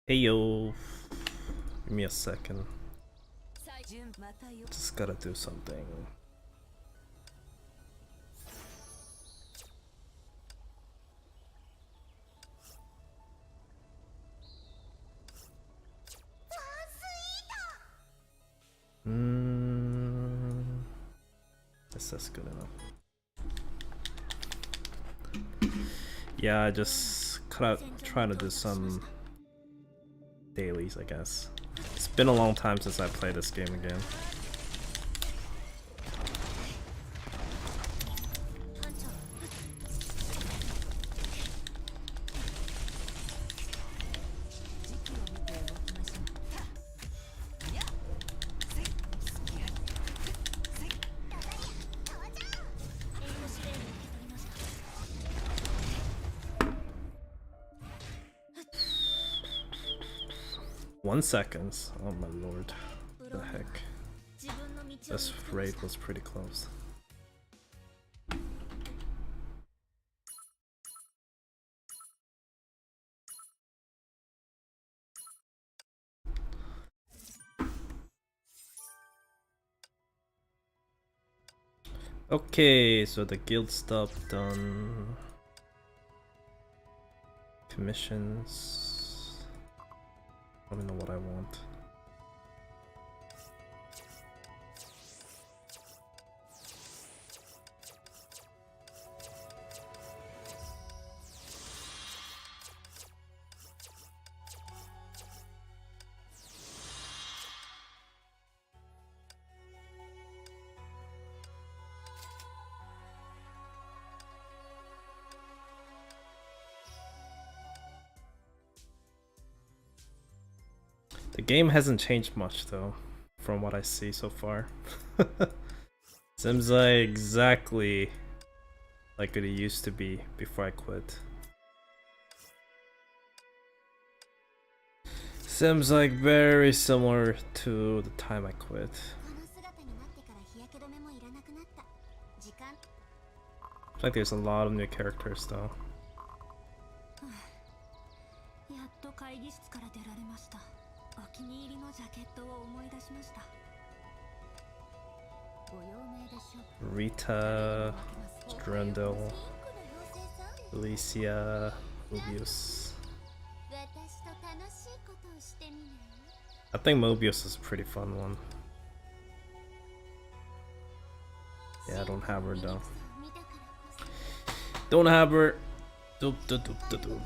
Hey yo, give me a second. Just gotta do something. Guess that's good enough. Yeah, I just trying to do some dailies, I guess. It's been a long time since I played this game again. One seconds. Oh my lord. What the heck? This raid was pretty close. Okay, so the guild stuff done. Commissions. I don't know what I want. The game hasn't changed much though, from what I see so far. Seems like exactly like it used to be before I quit. Seems like very similar to the time I quit. Looks like there's a lot of new characters though. Rita, Strandel, Alicia, Mobius. I think Mobius is a pretty fun one. Yeah, I don't have her though. Don't have her. Doop, doop, doop, doop, doop.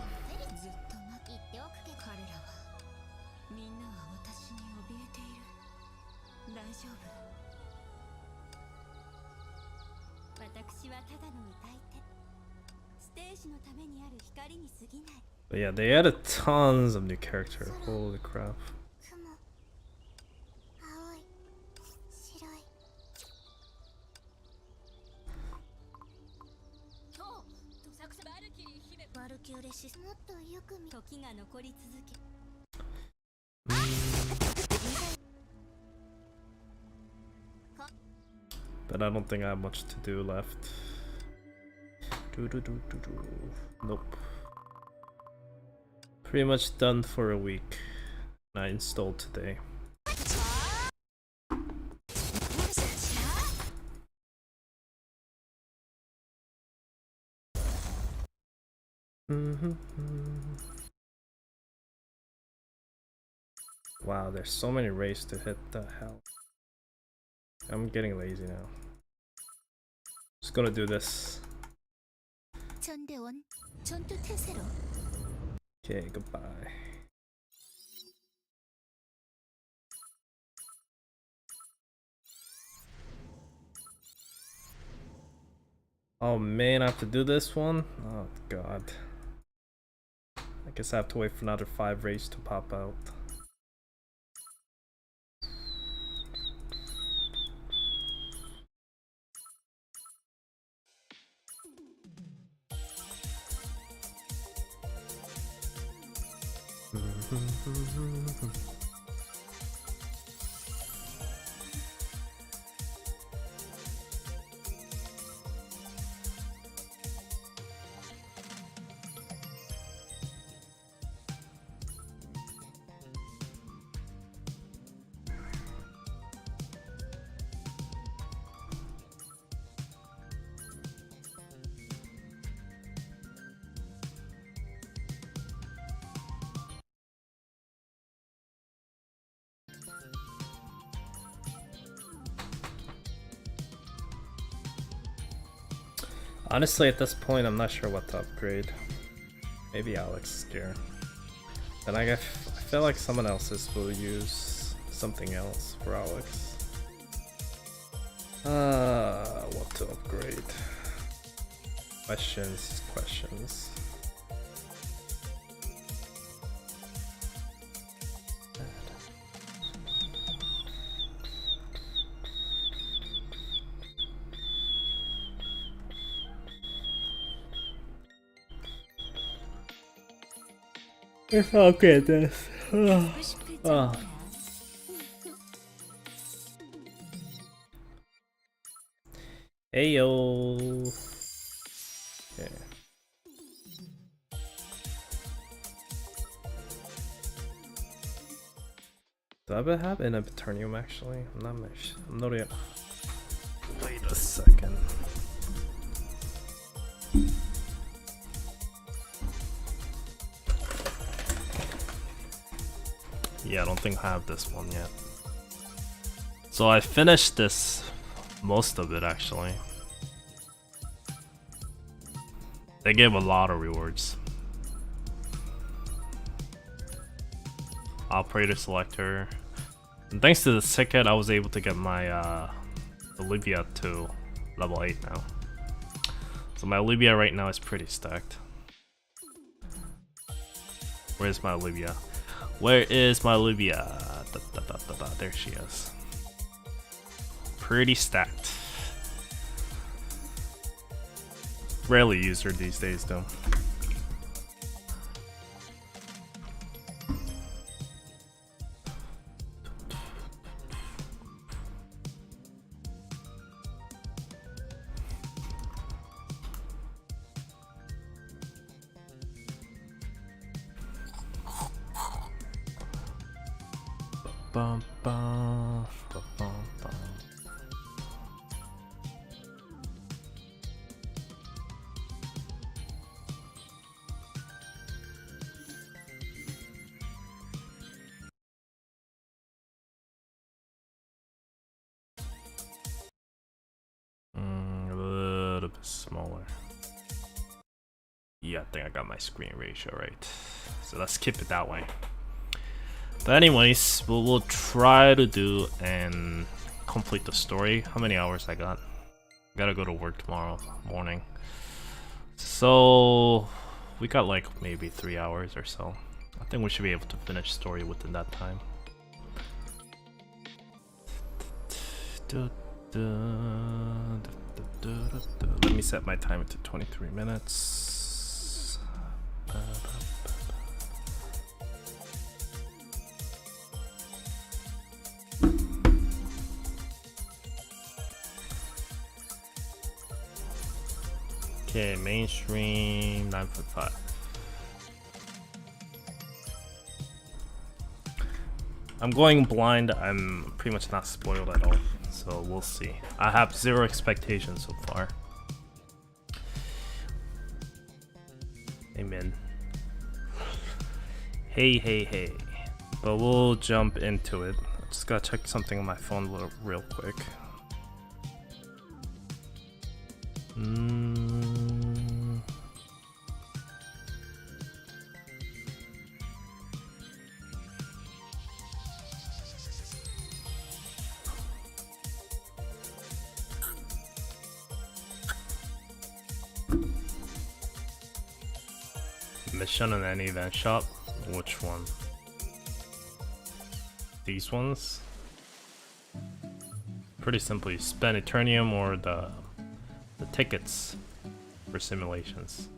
But yeah, they added tons of new characters. Holy crap. But I don't think I have much to do left. Nope. Pretty much done for a week. I installed today. Wow, there's so many raids to hit. The hell. I'm getting lazy now. Just gonna do this. Okay, goodbye. Oh man, I have to do this one? Oh god. I guess I have to wait for another 5 raids to pop out. Honestly, at this point, I'm not sure what to upgrade. Maybe Alex's gear. Then I feel like someone else's will use something else for Alex. What to upgrade? Questions. Let's upgrade this. Hey yo. Okay. Do I ever have an Eternium actually? I'm not yet. Wait a second. Yeah, I don't think I have this one yet. So I finished this, most of it actually. They gave a lot of rewards. Operator selector. And thanks to the ticket, I was able to get my Olivia to level 8 now. So my Olivia right now is pretty stacked. Where's my Olivia? Where is my Olivia? There she is. Pretty stacked. Rarely use her these days though. Bum, bum, bum, bum, bum. A little bit smaller. Yeah, I think I got my screen ratio right. So let's keep it that way. But anyways, we'll try to do and complete the story. How many hours I got? Gotta go to work tomorrow morning. So we got like maybe 3 hours or so. I think we should be able to finish story within that time. Let me set my timer to 23 minutes. Okay, mainstream 9.5. I'm going blind. I'm pretty much not spoiled at all, so we'll see. I have 0 expectations so far. Amen. Hey. But we'll jump into it. I just gotta check something on my phone real quick. Mission in any event shop? Which one? These ones? Pretty simple, you spend Eternium or the tickets for simulations.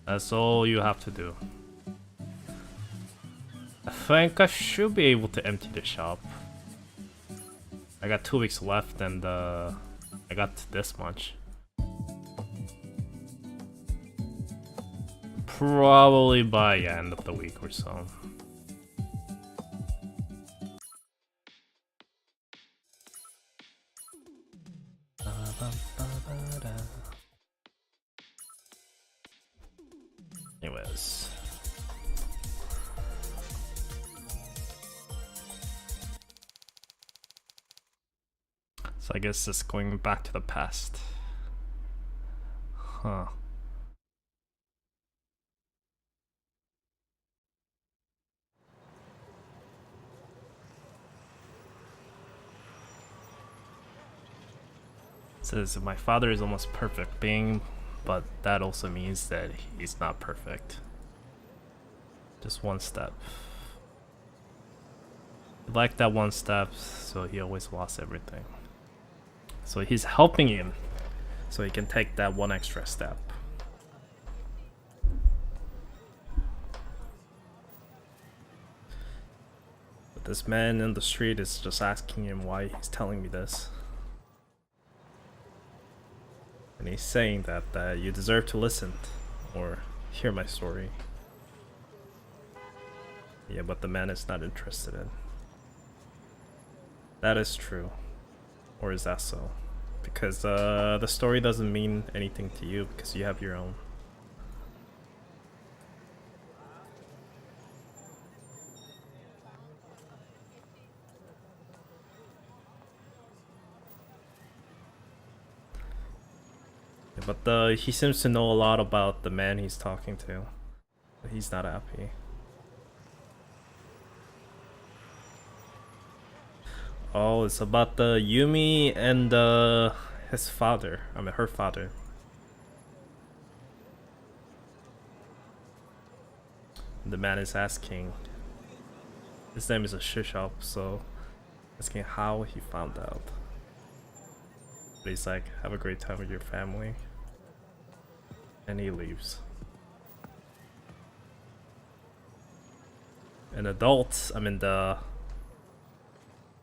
That's all you have to do. I think I should be able to empty the shop. I got 2 weeks left and I got this much. Probably by end of the week or so. Anyways. So I guess it's going back to the past. Huh. It says my father is almost perfect being, but that also means that he's not perfect. Just one step. He lacked that one step, so he always lost everything. So he's helping him, so he can take that one extra step. But this man in the street is just asking him why he's telling me this. And he's saying that you deserve to listen or hear my story. Yeah, but the man is not interested in. That is true. Or is that so? Because the story doesn't mean anything to you because you have your own. Yeah, but he seems to know a lot about the man he's talking to. But he's not happy. Oh, it's about the Yumi and his father. I mean, her father. The man is asking. His name is a Shishop, so asking how he found out. But he's like, have a great time with your family. And he leaves. An adult, I mean the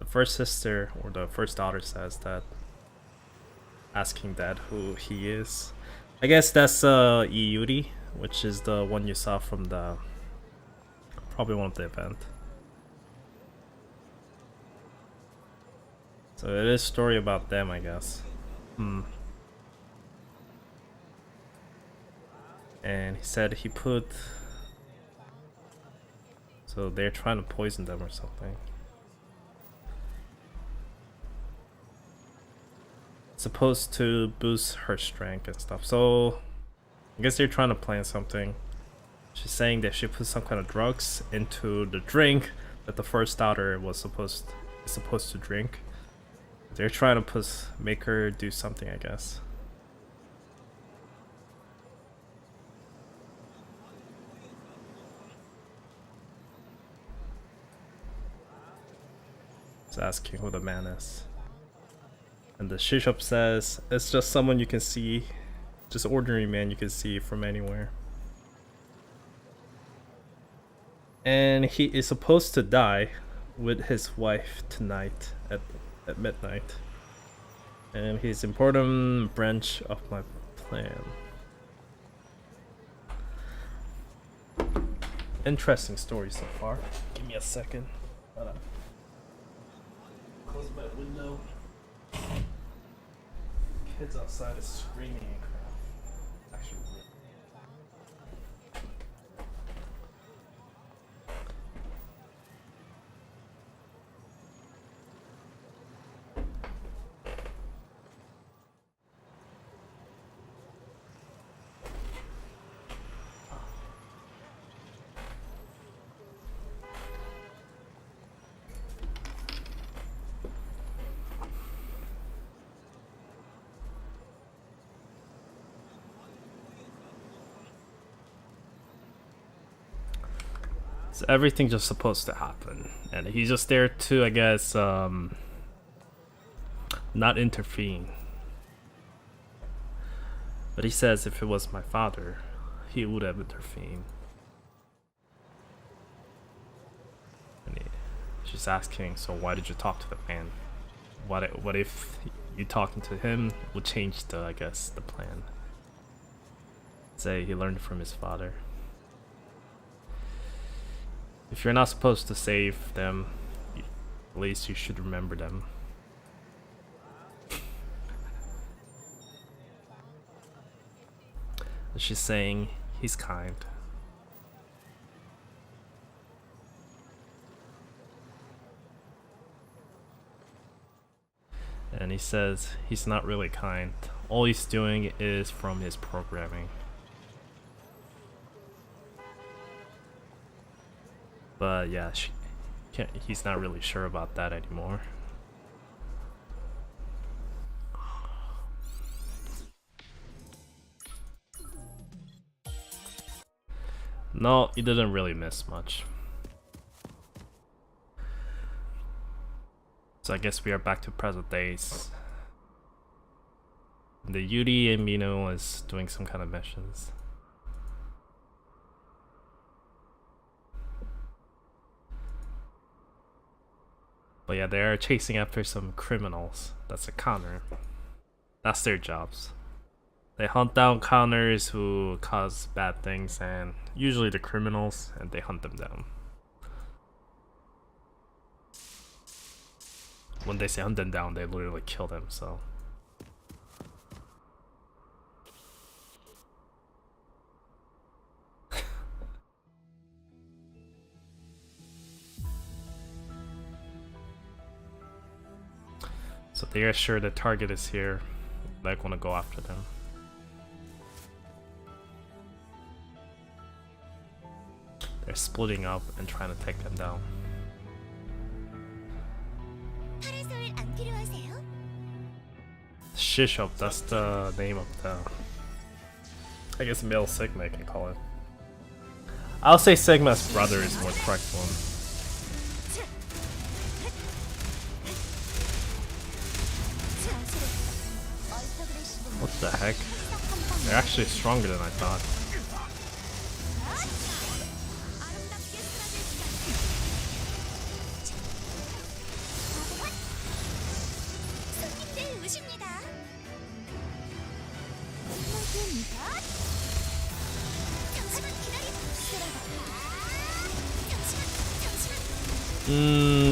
first sister or the first daughter says that, asking Dad who he is. I guess that's Iyuri, which is the one you saw from the probably one of the event. So it is a story about them, I guess. And he said he put, so they're trying to poison them or something. It's supposed to boost her strength and stuff. So I guess they're trying to plan something. She's saying that she put some kind of drugs into the drink that the first daughter was supposed to drink. They're trying to make her do something, I guess. Just asking who the man is. And the Shishop says it's just someone you can see, just ordinary man you can see from anywhere. And he is supposed to die with his wife tonight at midnight. And he's an important branch of my plan. Interesting story so far. Give me a second. Close my window. Kids outside is screaming and crap. Actually. So everything just supposed to happen, and he's just there to, I guess, not intervene. But he says if it was my father, he would have intervened. And she's asking, so why did you talk to the man? What if you talking to him would change the, I guess, the plan? Say he learned from his father. If you're not supposed to save them, at least you should remember them. She's saying he's kind. And he says he's not really kind, all he's doing is from his programming. But yeah, he's not really sure about that anymore. No, he didn't really miss much. So I guess we are back to present days. The Yuri and Mino is doing some kind of missions. But yeah, they're chasing after some criminals. That's a counter. That's their jobs. They hunt down counters who cause bad things, and usually the criminals, and they hunt them down. When they say hunt them down, they literally kill them, so. So they are sure the target is here. They're gonna go after them. They're splitting up and trying to take them down. Shishop, that's the name of the, I guess, male Sigma I can call it. I'll say Sigma's brother is more correct one. What the heck? They're actually stronger than I thought.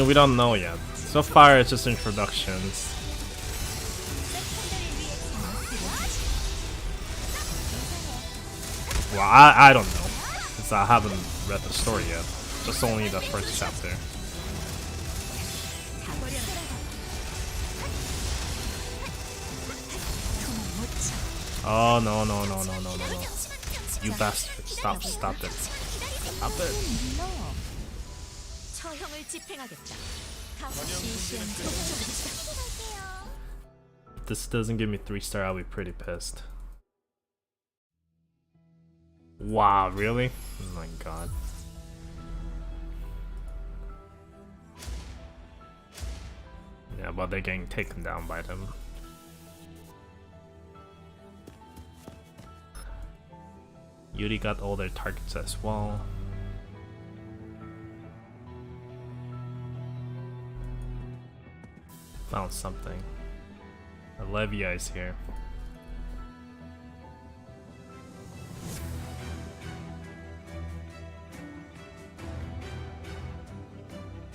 We don't know yet. So far it's just introductions. Well, I don't know, since I haven't read the story yet. Just only the first chapter. Oh no no no no no no no. You bastard. Stop it. Stop it. If this doesn't give me 3-star, I'll be pretty pissed. Wow, really? Oh my god. Yeah, but they're getting taken down by them. Yuri got all their targets as well. Found something. Olivia is here.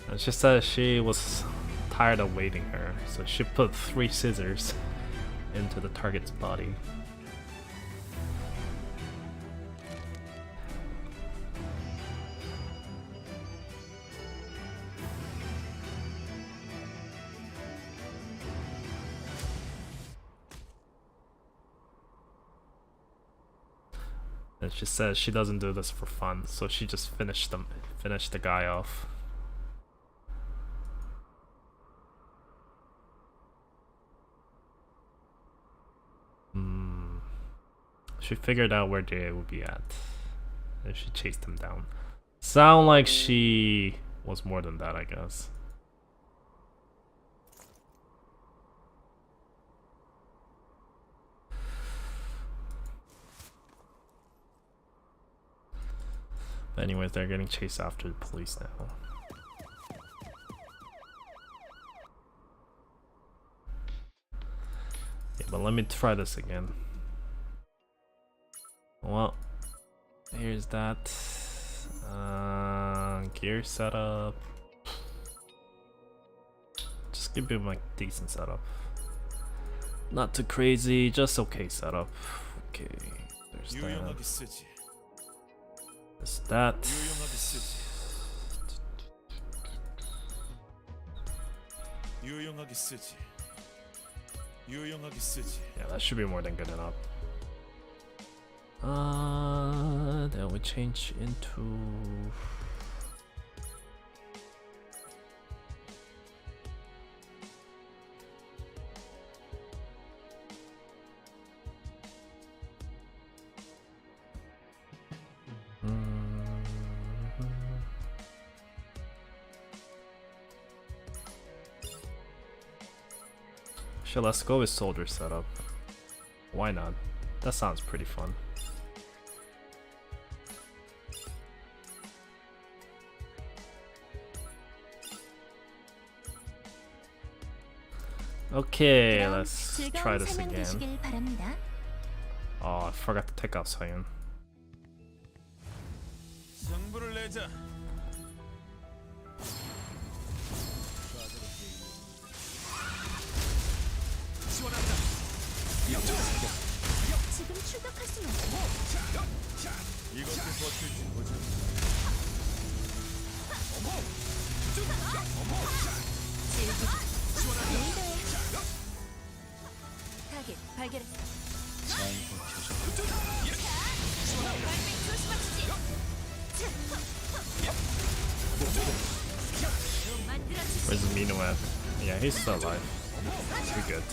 And she said she was tired of waiting her, so she put 3 scissors into the target's body. And she says she doesn't do this for fun, so she just finished the guy off. She figured out where they would be at, and she chased them down. Sound like she was more than that, I guess. But anyways, they're getting chased after the police now. Yeah, but let me try this again. Well, here's that. Gear setup. Just give him like decent setup. Not too crazy, just okay setup. Okay, there's that. There's that. Yeah, that should be more than good enough. Then we change into Sure, let's go with soldier setup. Why not? That sounds pretty fun. Okay, let's try this again. Oh, I forgot to take out Saiyan. Where's Mino at? Yeah, he's still alive. We're good.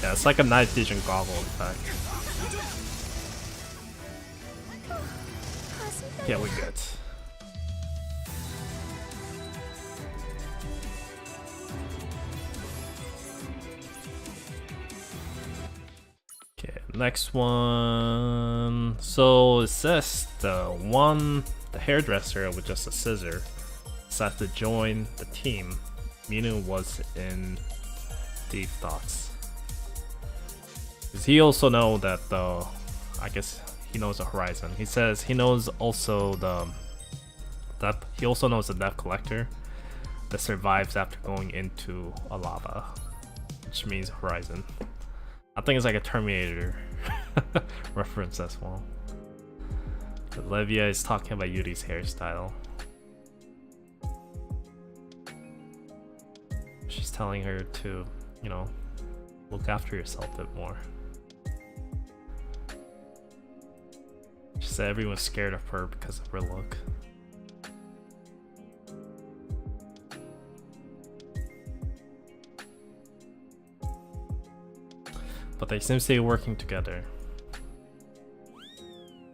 Yeah, it's like a night vision goggle effect. Yeah, we're good. Okay, next one. So it says the hairdresser with just a scissor decided to join the team. Minu was in deep thoughts. Does he also know that I guess he knows the horizon. He says he knows also he also knows the death collector that survives after going into a lava, which means horizon. I think it's like a Terminator reference as well. Olivia is talking about Yuri's hairstyle. She's telling her to, you know, look after yourself a bit more. She said everyone's scared of her because of her look. But they seem to be working together.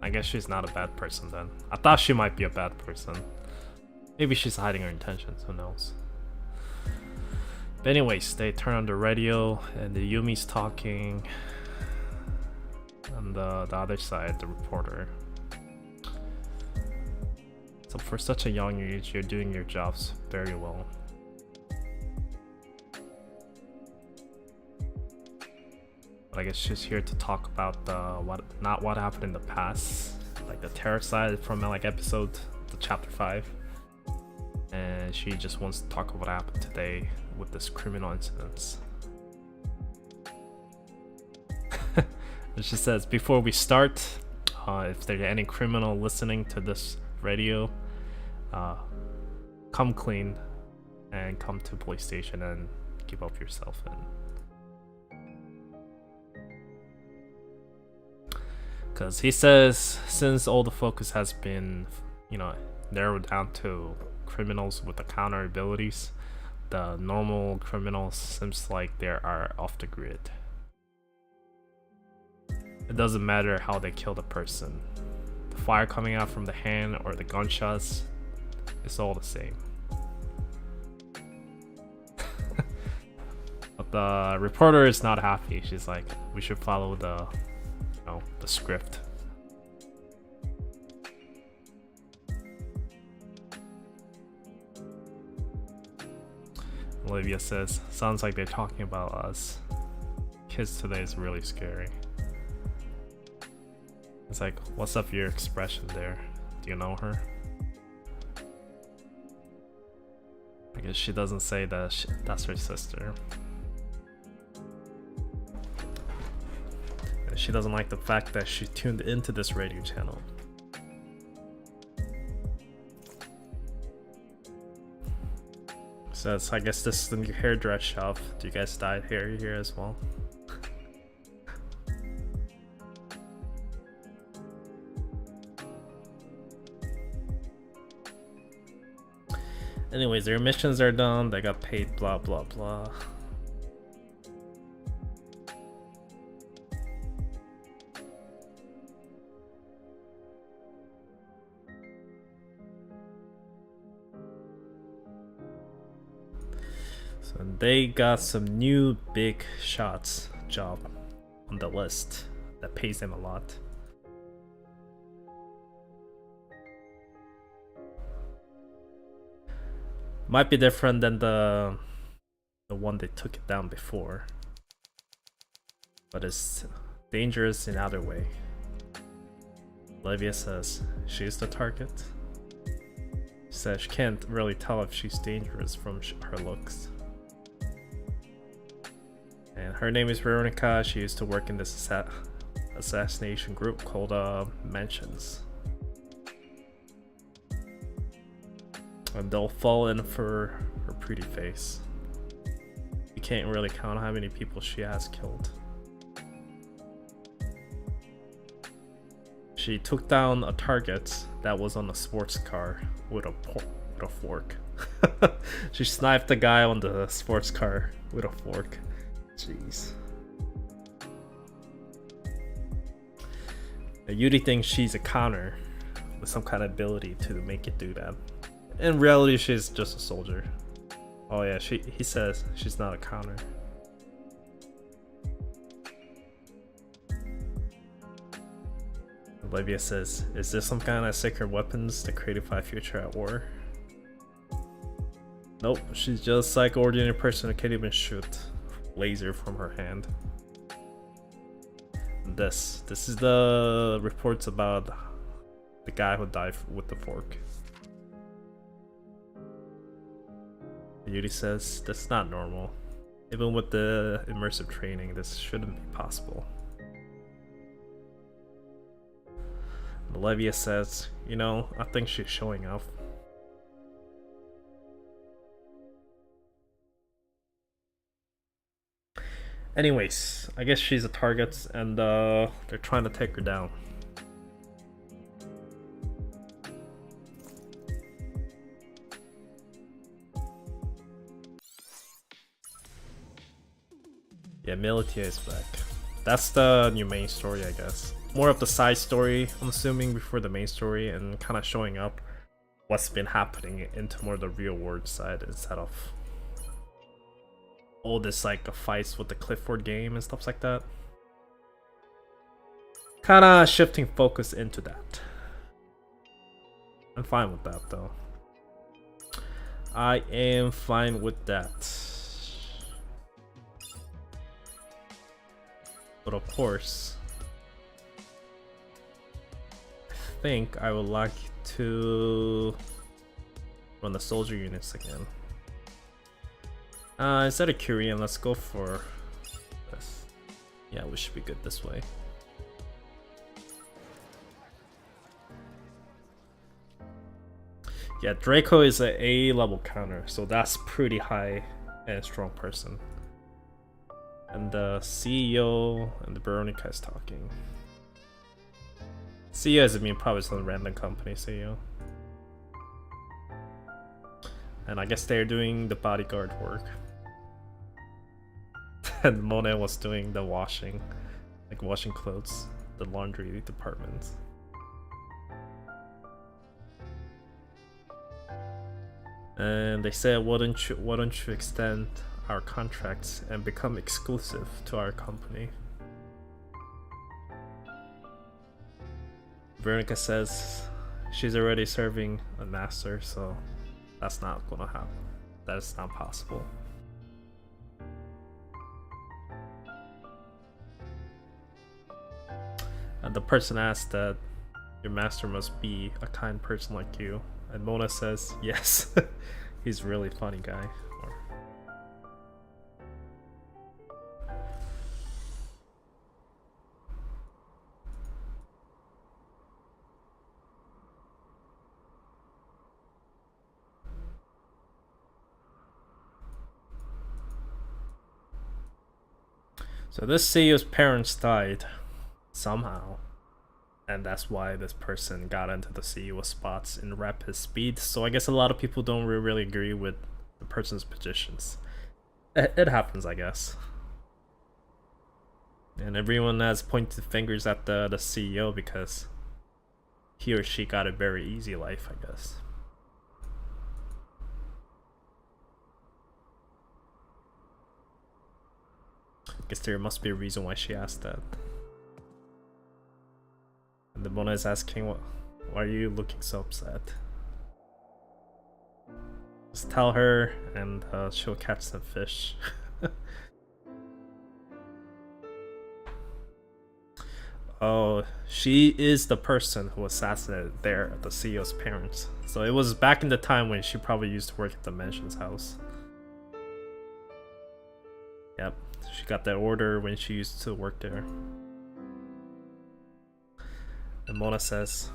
I guess she's not a bad person then. I thought she might be a bad person. Maybe she's hiding her intentions, who knows. But anyways, they turn on the radio and the Yumi's talking. And the other side, the reporter. So for such a young age, you're doing your jobs very well. But I guess she's here to talk about not what happened in the past, like the terror side from like episode to chapter 5. And she just wants to talk about what happened today with this criminal incidents. And she says, before we start, if there's any criminal listening to this radio, come clean and come to police station and give up yourself. Because he says, since all the focus has been, you know, narrowed down to criminals with the counter abilities, the normal criminals seems like they are off the grid. It doesn't matter how they kill the person. The fire coming out from the hand or the gunshots, it's all the same. But the reporter is not happy. She's like, we should follow the script. Olivia says, sounds like they're talking about us. Kids today is really scary. It's like, what's up your expression there? Do you know her? I guess she doesn't say that that's her sister. And she doesn't like the fact that she tuned into this radio channel. Says, I guess this is the new hairdress shop. Do you guys dye hair here as well? Anyways, their missions are done. They got paid, blah blah blah. So they got some new big shots job on the list that pays them a lot. Might be different than the one they took it down before, but it's dangerous in other way. Olivia says she's the target. She says she can't really tell if she's dangerous from her looks. And her name is Veronica. She used to work in this assassination group called Mansions. And they'll fall in for her pretty face. You can't really count how many people she has killed. She took down a target that was on a sports car with a fork. She sniped the guy on the sports car with a fork. Jeez. Yuri thinks she's a counter with some kind of ability to make it do that. In reality, she's just a soldier. Oh yeah, he says she's not a counter. Olivia says, is this some kind of sacred weapons to creatify future at war? Nope, she's just like an ordinary person who can't even shoot laser from her hand. And this is the reports about the guy who died with the fork. Yuri says that's not normal. Even with the immersive training, this shouldn't be possible. Olivia says, you know, I think she's showing off. Anyways, I guess she's a target and they're trying to take her down. Yeah, Militia is back. That's the new main story, I guess. More of the side story, I'm assuming, before the main story, and kind of showing up what's been happening into more the real world side instead of all this like fights with the Clifford game and stuff like that. Kind of shifting focus into that. I'm fine with that though. I am fine with that. But of course, I think I would like to run the soldier units again. Instead of Korean, let's go for this. Yeah, we should be good this way. Yeah, Draco is an A level counter, so that's pretty high and strong person. And the CEO and the Veronica is talking. CEO is, I mean, probably some random company CEO. And I guess they're doing the bodyguard work. And Monet was doing the washing, like washing clothes, the laundry department. And they said, why don't you extend our contracts and become exclusive to our company? Veronica says she's already serving a master, so that's not gonna happen. That is not possible. And the person asked that your master must be a kind person like you. And Mona says, yes, he's a really funny guy. So this CEO's parents died somehow, and that's why this person got into the CEO spots in rapid speed. So I guess a lot of people don't really agree with the person's positions. It happens, I guess. And everyone has pointed fingers at the CEO because he or she got a very easy life, I guess. I guess there must be a reason why she asked that. And the Mona is asking, why are you looking so upset? Just tell her and she'll catch some fish. Oh, she is the person who assassinated the CEO's parents. So it was back in the time when she probably used to work at the mansion's house. Yep, she got that order when she used to work there. And Mona says,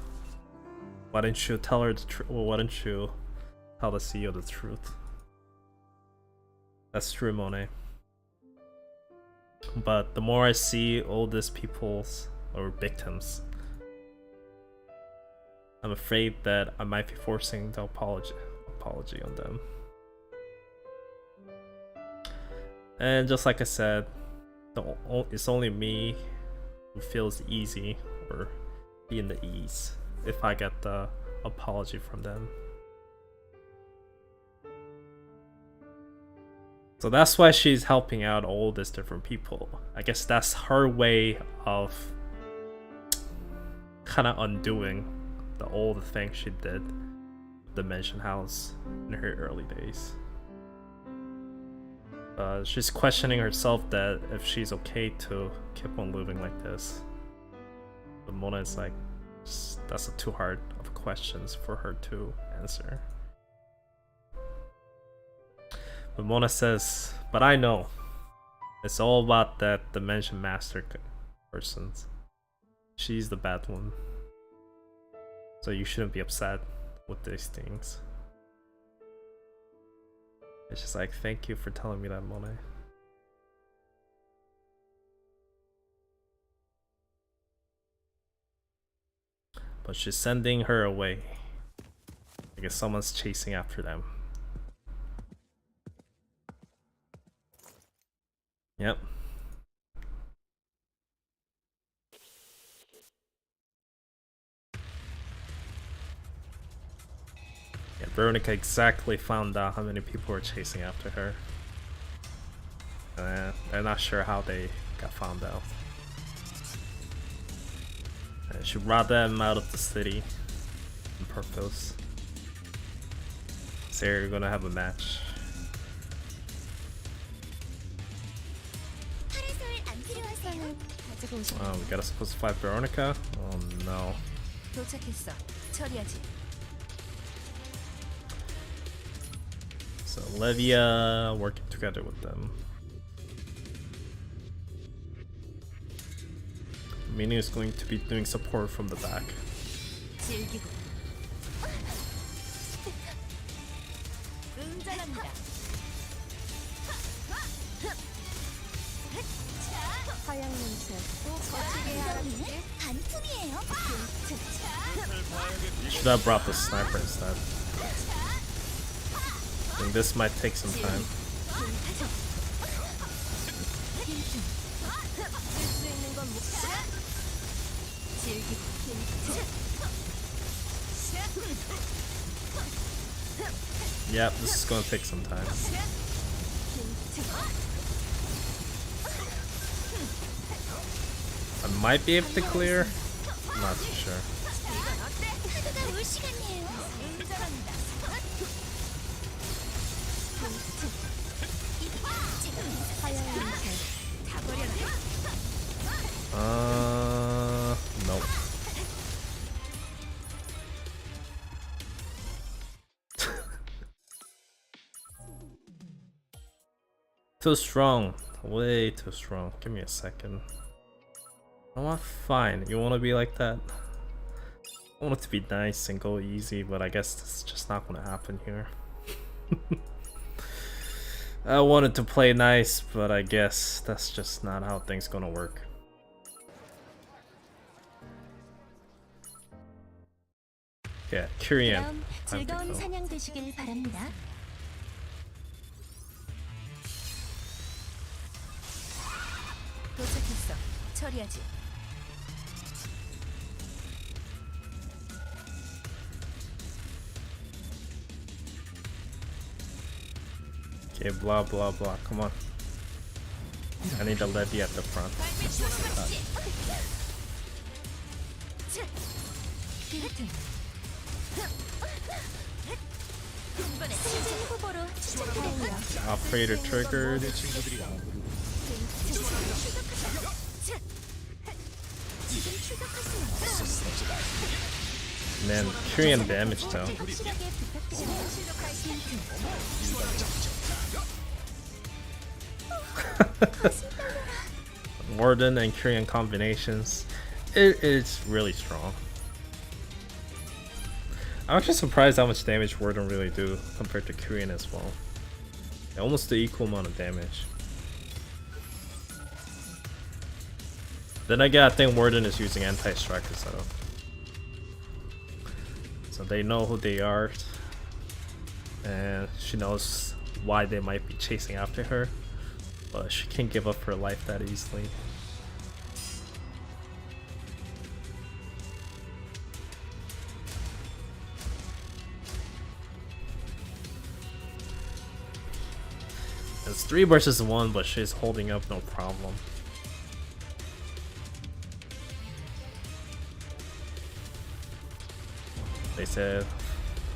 why didn't you tell her the truth? Well, why didn't you tell the CEO the truth? That's true, Monet. But the more I see all these people's or victims, I'm afraid that I might be forcing the apology on them. And just like I said, it's only me who feels easy or be in the ease if I get the apology from them. So that's why she's helping out all these different people. I guess that's her way of kind of undoing all the things she did with the mansion house in her early days. She's questioning herself that if she's okay to keep on living like this. But Mona is like, that's too hard of questions for her to answer. But Mona says, but I know it's all about that dimension master person. She's the bad one. So you shouldn't be upset with these things. It's just like, thank you for telling me that, Monet. But she's sending her away. I guess someone's chasing after them. Yep. Yeah, Veronica exactly found out how many people were chasing after her. They're not sure how they got found out. And she brought them out of the city on purpose. So you're gonna have a match. Oh, we gotta supposed to fight Veronica? Oh no. So Levia working together with them. Minu is going to be doing support from the back. Should have brought the sniper instead. I think this might take some time. Yep, this is gonna take some time. I might be able to clear. I'm not too sure. Nope. Too strong. Way too strong. Give me a second. Oh, fine. You want to be like that? I want it to be nice and go easy, but I guess it's just not going to happen here. I wanted to play nice, but I guess that's just not how things gonna work. Yeah, Korean. 그럼 즐거운 사냥 되시길 바랍니다. 도착했어. 처리하지. Okay, blah blah blah. Come on. I need a levy at the front. Operator triggered. Man, Korean damage though. Warden and Korean combinations. It is really strong. I'm actually surprised how much damage Warden really do compared to Korean as well. Almost the equal amount of damage. Then again, I think Warden is using anti-striker setup. So they know who they are. And she knows why they might be chasing after her. But she can't give up her life that easily. It's 3 versus 1, but she's holding up no problem. They said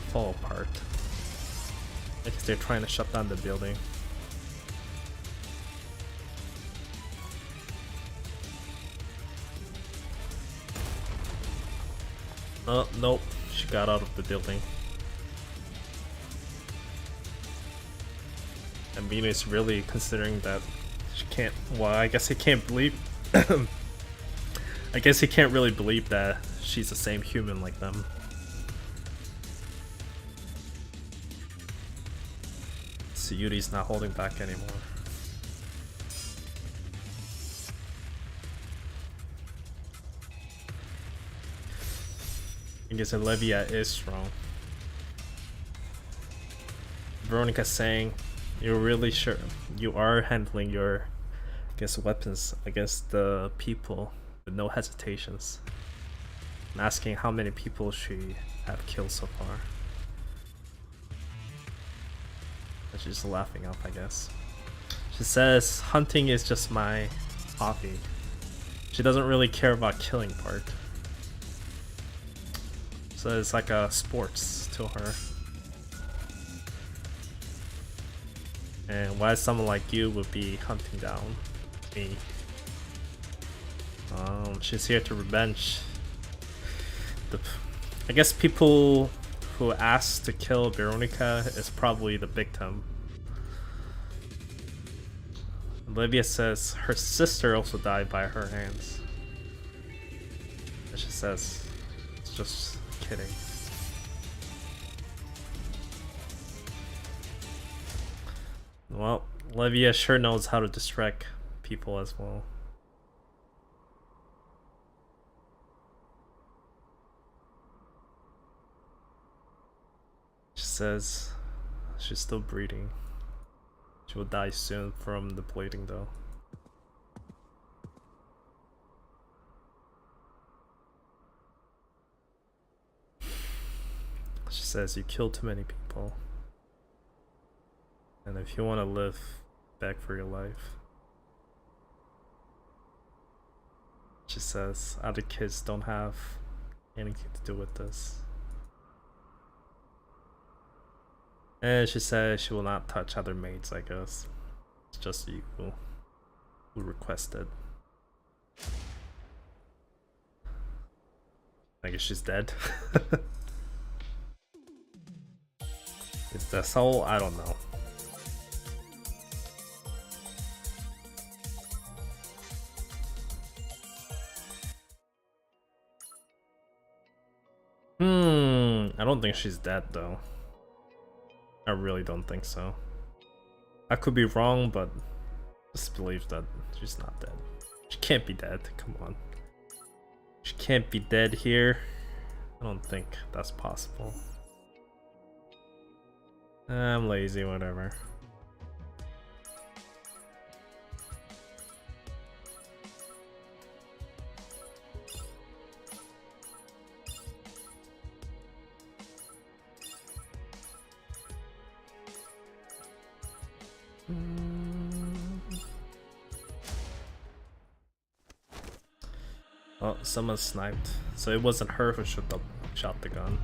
fall apart. I guess they're trying to shut down the building. Oh, nope. She got out of the building. And Mina is really considering that she can't. Well, I guess he can't believe. I guess he can't really believe that she's the same human like them. So Yuri's not holding back anymore. I guess Olivia is strong. Veronica saying, "You're really sure you are handling your, I guess, weapons against the people with no hesitations." And asking how many people she have killed so far. And she's laughing up, I guess. She says, "Hunting is just my hobby." She doesn't really care about killing part. So it's like a sports to her. And why someone like you would be hunting down me? She's here to revenge. I guess people who asked to kill Veronica is probably the victim. Olivia says her sister also died by her hands. And she says, it's just kidding. Well, Olivia sure knows how to distract people as well. She says she's still breathing. She will die soon from the bleeding though. She says you killed too many people. And if you want to live, beg for your life. She says other kids don't have anything to do with this. And she says she will not touch other maids, I guess. It's just you who requested. I guess she's dead. Is that soul? I don't know. I don't think she's dead though. I really don't think so. I could be wrong, but just believe that she's not dead. She can't be dead. Come on. She can't be dead here. I don't think that's possible. I'm lazy, whatever. Oh, someone sniped. So it wasn't her who shot the gun.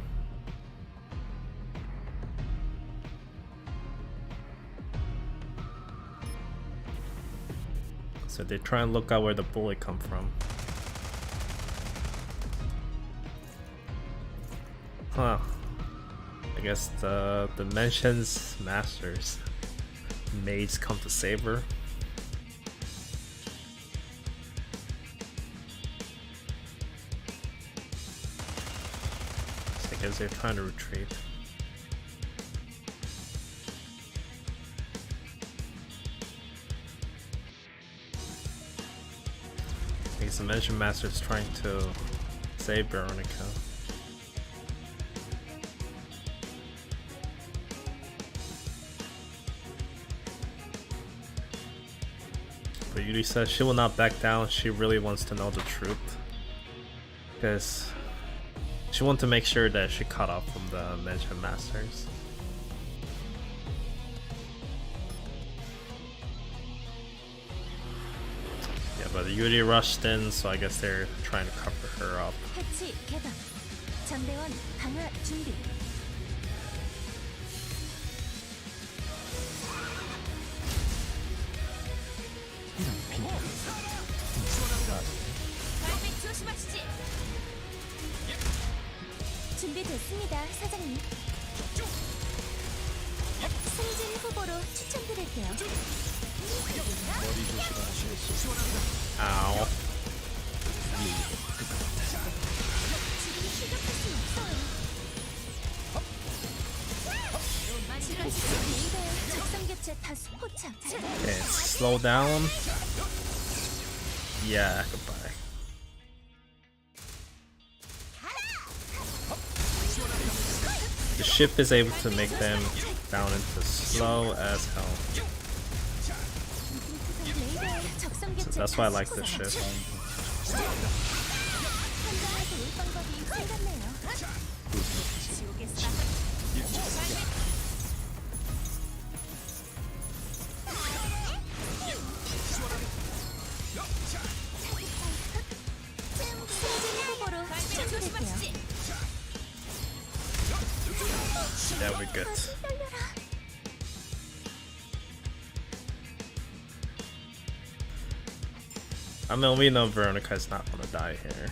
So they try and look out where the bullet come from. Huh. I guess the Dimensions Masters maids come to save her. So I guess they're trying to retreat. I guess the Dimension Master is trying to save Veronica. But Yuri says she will not back down. She really wants to know the truth. Because she wants to make sure that she caught up from the Dimension Masters. Yeah, but Yuri rushed in, so I guess they're trying to cover her up. 해치 개방. 전대원 강화 준비. 준비됐습니다, 사장님. 승진 후보로 추천드릴게요. Ow. 지금 추격할 수 없어요. 레이더의 적성 개체 다수 포착. Okay, slow down. Yeah, goodbye. The ship is able to make them down into slow as hell. 레이더의 적성 개체 So that's why I like this ship. 판단해서 올 방법이 생겼네요. 지옥의 사. 승진 후보로 추천드릴게요. Yeah, we're good. I mean, we know Veronica's not gonna die here.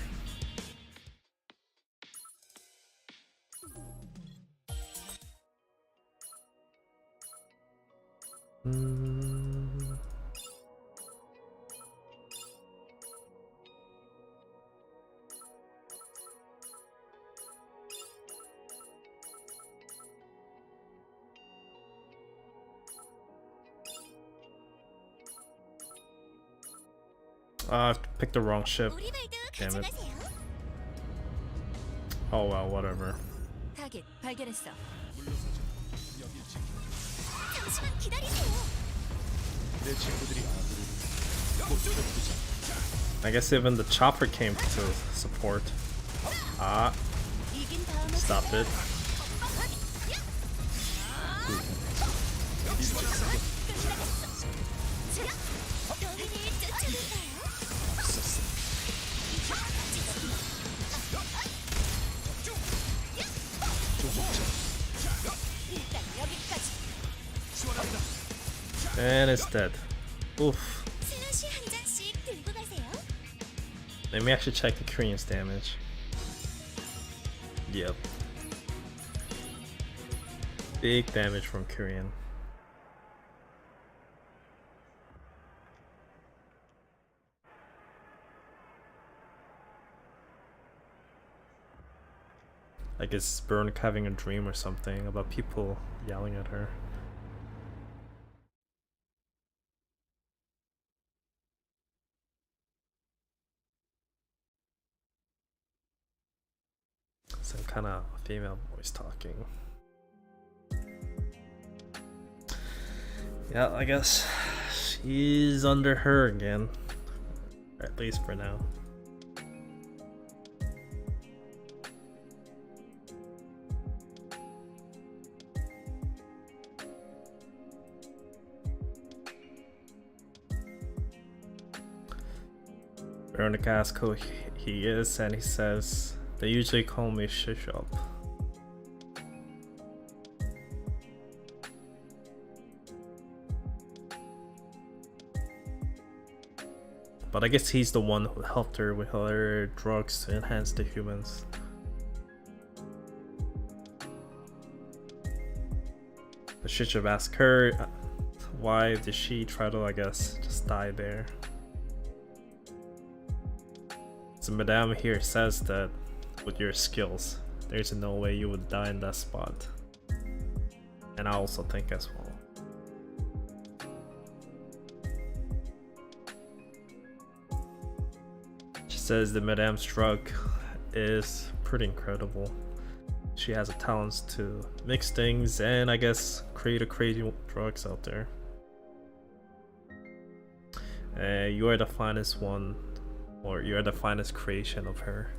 I picked the wrong ship. Damn it. Oh well, whatever. 타겟 발견했어. 잠시만 기다리세요. I guess even the chopper came to support. Ah, 이긴 다음에 stop it. And it's dead. Oof. Let me actually check the Korean's damage. Yep. Big damage from Korean. I guess Veronica having a dream or something about people yelling at her. kind of a female voice talking. Yeah, I guess she's under her again. Or at least for now. Veronica asks who he is, and he says, they usually call me Shishop. But I guess he's the one who helped her with her drugs to enhance the humans. The Shishop asks her, why did she try to, I guess, just die there? So Madame here says that with your skills, there's no way you would die in that spot. And I also think as well. She says that Madame's drug is pretty incredible. She has the talents to mix things and I guess create a crazy drugs out there. You are the finest one, or you're the finest creation of her.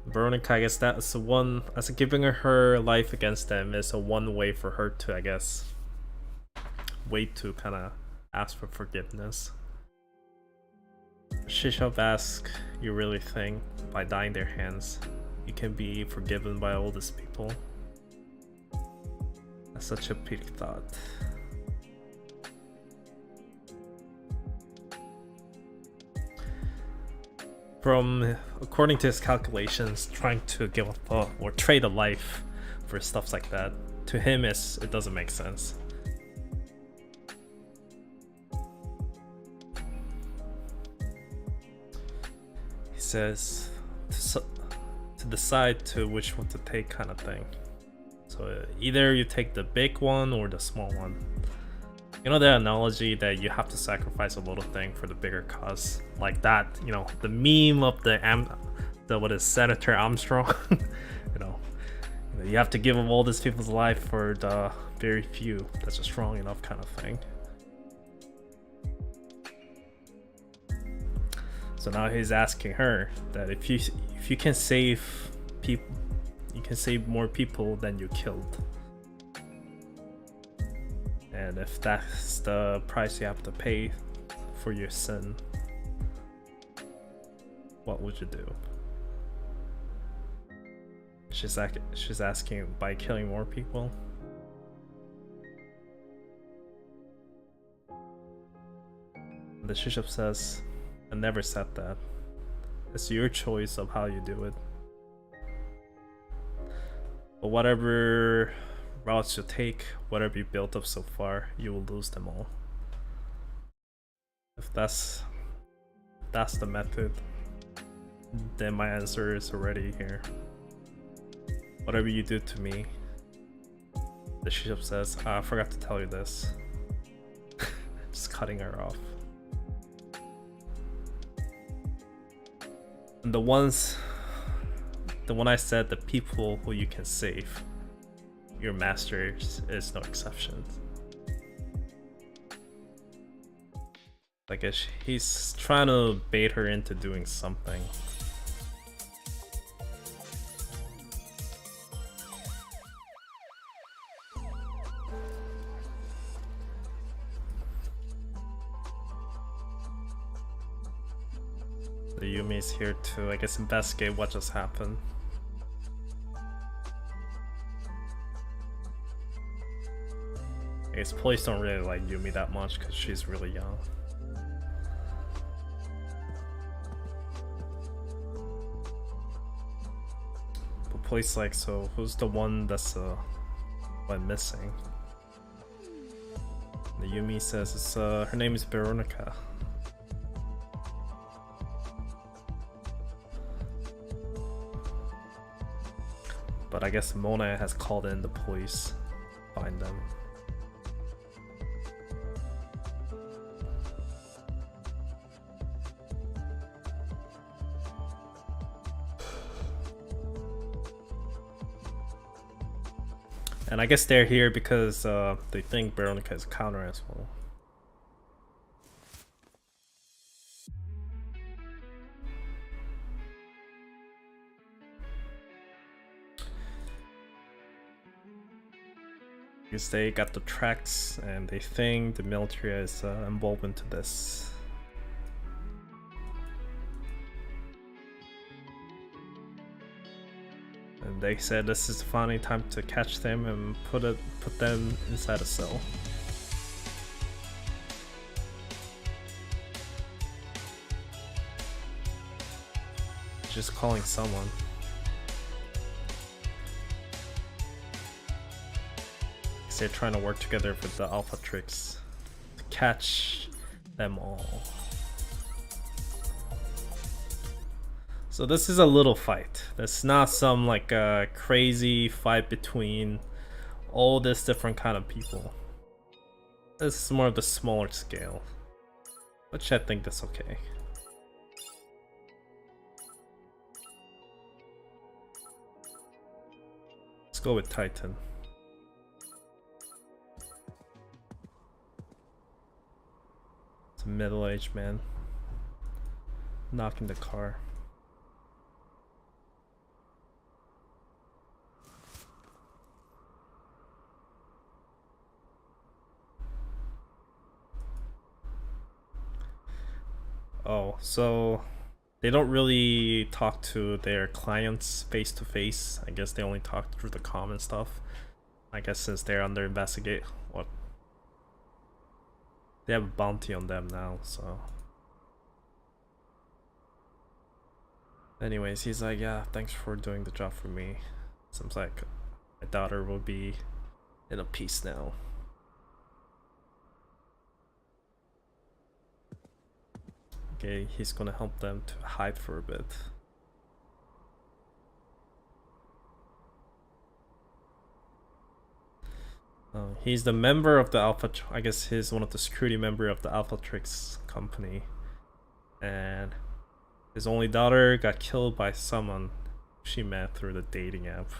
Veronica, I guess that's the one, as giving her life against them is a one way for her to, I guess, wait to kind of ask for forgiveness. Shishop asks, you really think by dyeing their hands, you can be forgiven by all these people? That's such a pity thought. According to his calculations, trying to give up or trade a life for stuff like that, to him it doesn't make sense. He says to decide to which one to take, kind of thing. So either you take the big one or the small one. You know the analogy that you have to sacrifice a little thing for the bigger cause, like that. You know the meme of the Senator Armstrong. you know you have to give up all these people's life for the very few. That's a strong enough kind of thing. So now he's asking her that if you can save people, you can save more people than you killed. And if that's the price you have to pay for your sin, what would you do? She's asking by killing more people. The Shishop says, I never said that. It's your choice of how you do it. But whatever routes you take, whatever you built up so far, you will lose them all. If that's the method, then my answer is already here. Whatever you do to me, the Shishop says, I forgot to tell you this. Just cutting her off. And the one I said, the people who you can save, your master is no exception. I guess he's trying to bait her into doing something. The Yumi is here to, I guess, investigate what just happened. I guess police don't really like Yumi that much because she's really young. But police like, so who's the one that's went missing? The Yumi says it's her name is Veronica. But I guess Mona has called in the police to find them. And I guess they're here because they think Veronica is a counter as well. Because they got the tracks and they think the military is involved into this. And they said this is the final time to catch them and put them inside a cell. Just calling someone. They're trying to work together with the Alpha Tricks to catch them all. So this is a little fight. It's not some like a crazy fight between all this different kind of people. This is more of the smaller scale, which I think that's okay. Let's go with Titan. It's a middle-aged man knocking the car. Oh, so they don't really talk to their clients face to face. I guess they only talk through the comm and stuff. I guess since they're under investigate, what? They have a bounty on them now, so. Anyways, he's like, yeah, thanks for doing the job for me. Seems like my daughter will be in a peace now. Okay, he's gonna help them to hide for a bit. He's the member of the Alpha. I guess he's one of the security member of the Alpha Tricks company, and his only daughter got killed by someone she met through the dating app.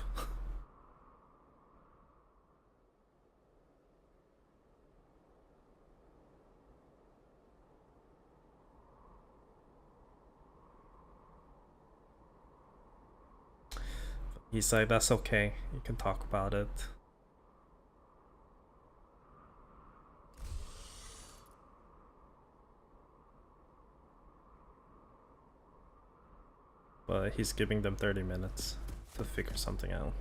He's like, that's okay, you can talk about it. But he's giving them 30 minutes to figure something out.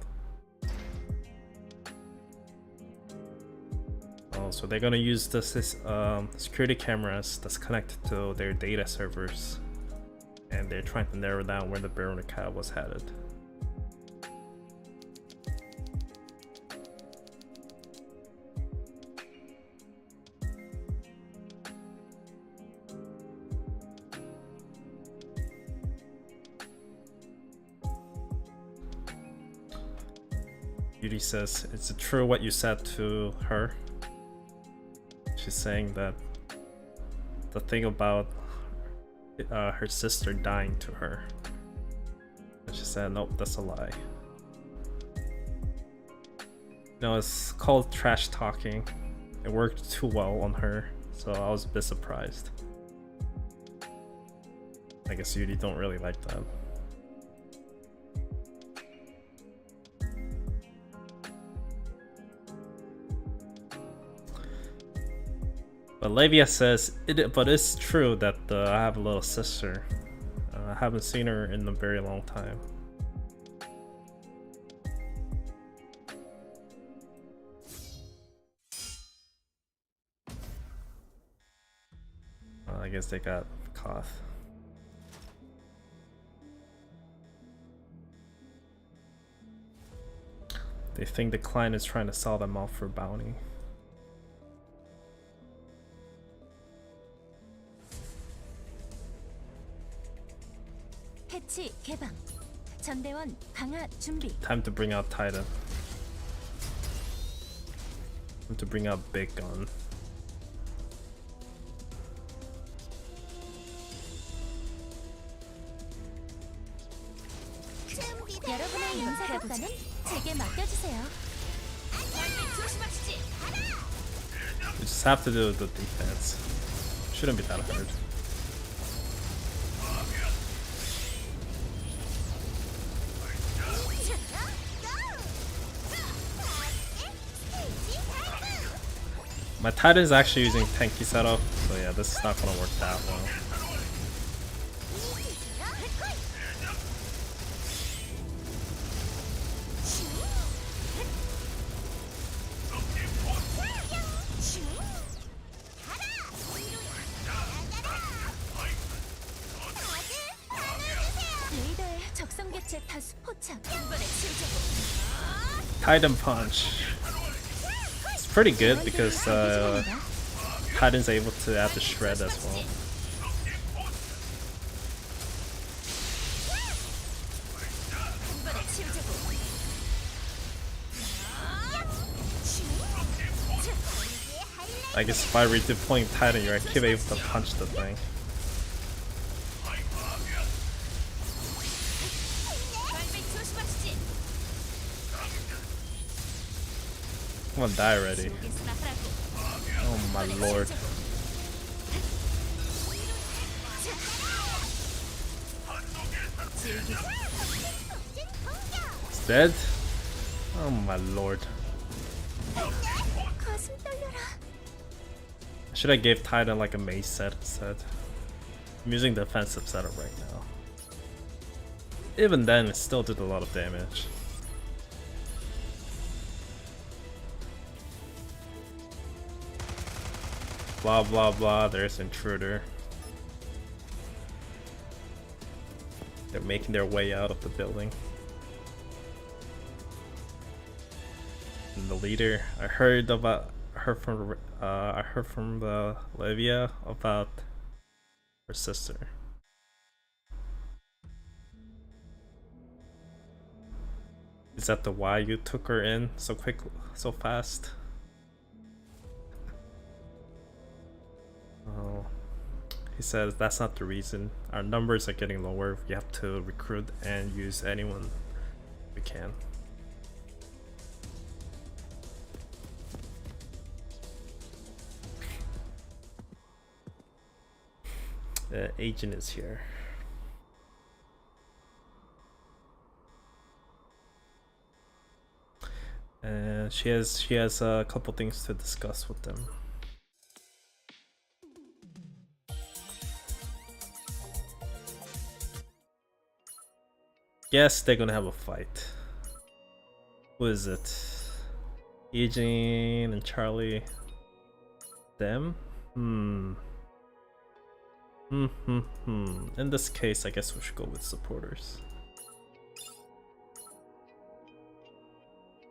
Oh, so they're gonna use this security cameras that's connected to their data servers, and they're trying to narrow down where the Veronica was headed. Yuri says, "Is it true what you said to her?" She's saying that the thing about her sister dying to her. And she said, nope, that's a lie. No, it's called trash talking. It worked too well on her, so I was a bit surprised. I guess Yuri don't really like that. But Levia says, but it's true that I have a little sister. I haven't seen her in a very long time. I guess they got caught. They think the client is trying to sell them off for bounty. 해치 개방. 전대원 강화 준비. Time to bring out Titan. Time to bring out Big Gun. 여러분의 인사 평가는 제게 맡겨주세요. We just have to do the defense. Shouldn't be that hard. My Titan is actually using tanky setup, so yeah, this is not gonna work that well. 레이더의 적성 개체 다수 포착. 한번에 치우자고. Titan punch. It's pretty good because Titan's able to add the shred as well. 한번에 치우자고. I guess by redeploying Titan, you're actually able to punch the thing. Come on, die already. Oh my lord. It's dead? Oh my lord. 가슴 떨려라. Should I give Titan like a mace set instead? I'm using the defensive setup right now. Even then, it still did a lot of damage. Blah blah blah, there's Intruder. They're making their way out of the building. And the leader, I heard from the Livia about her sister. Is that the why you took her in so quick, so fast? Oh, he says that's not the reason. Our numbers are getting lower. We have to recruit and use anyone we can. The agent is here. And she has a couple things to discuss with them. Yes, they're gonna have a fight. Who is it? Eugene and Charlie. Them? In this case, I guess we should go with supporters.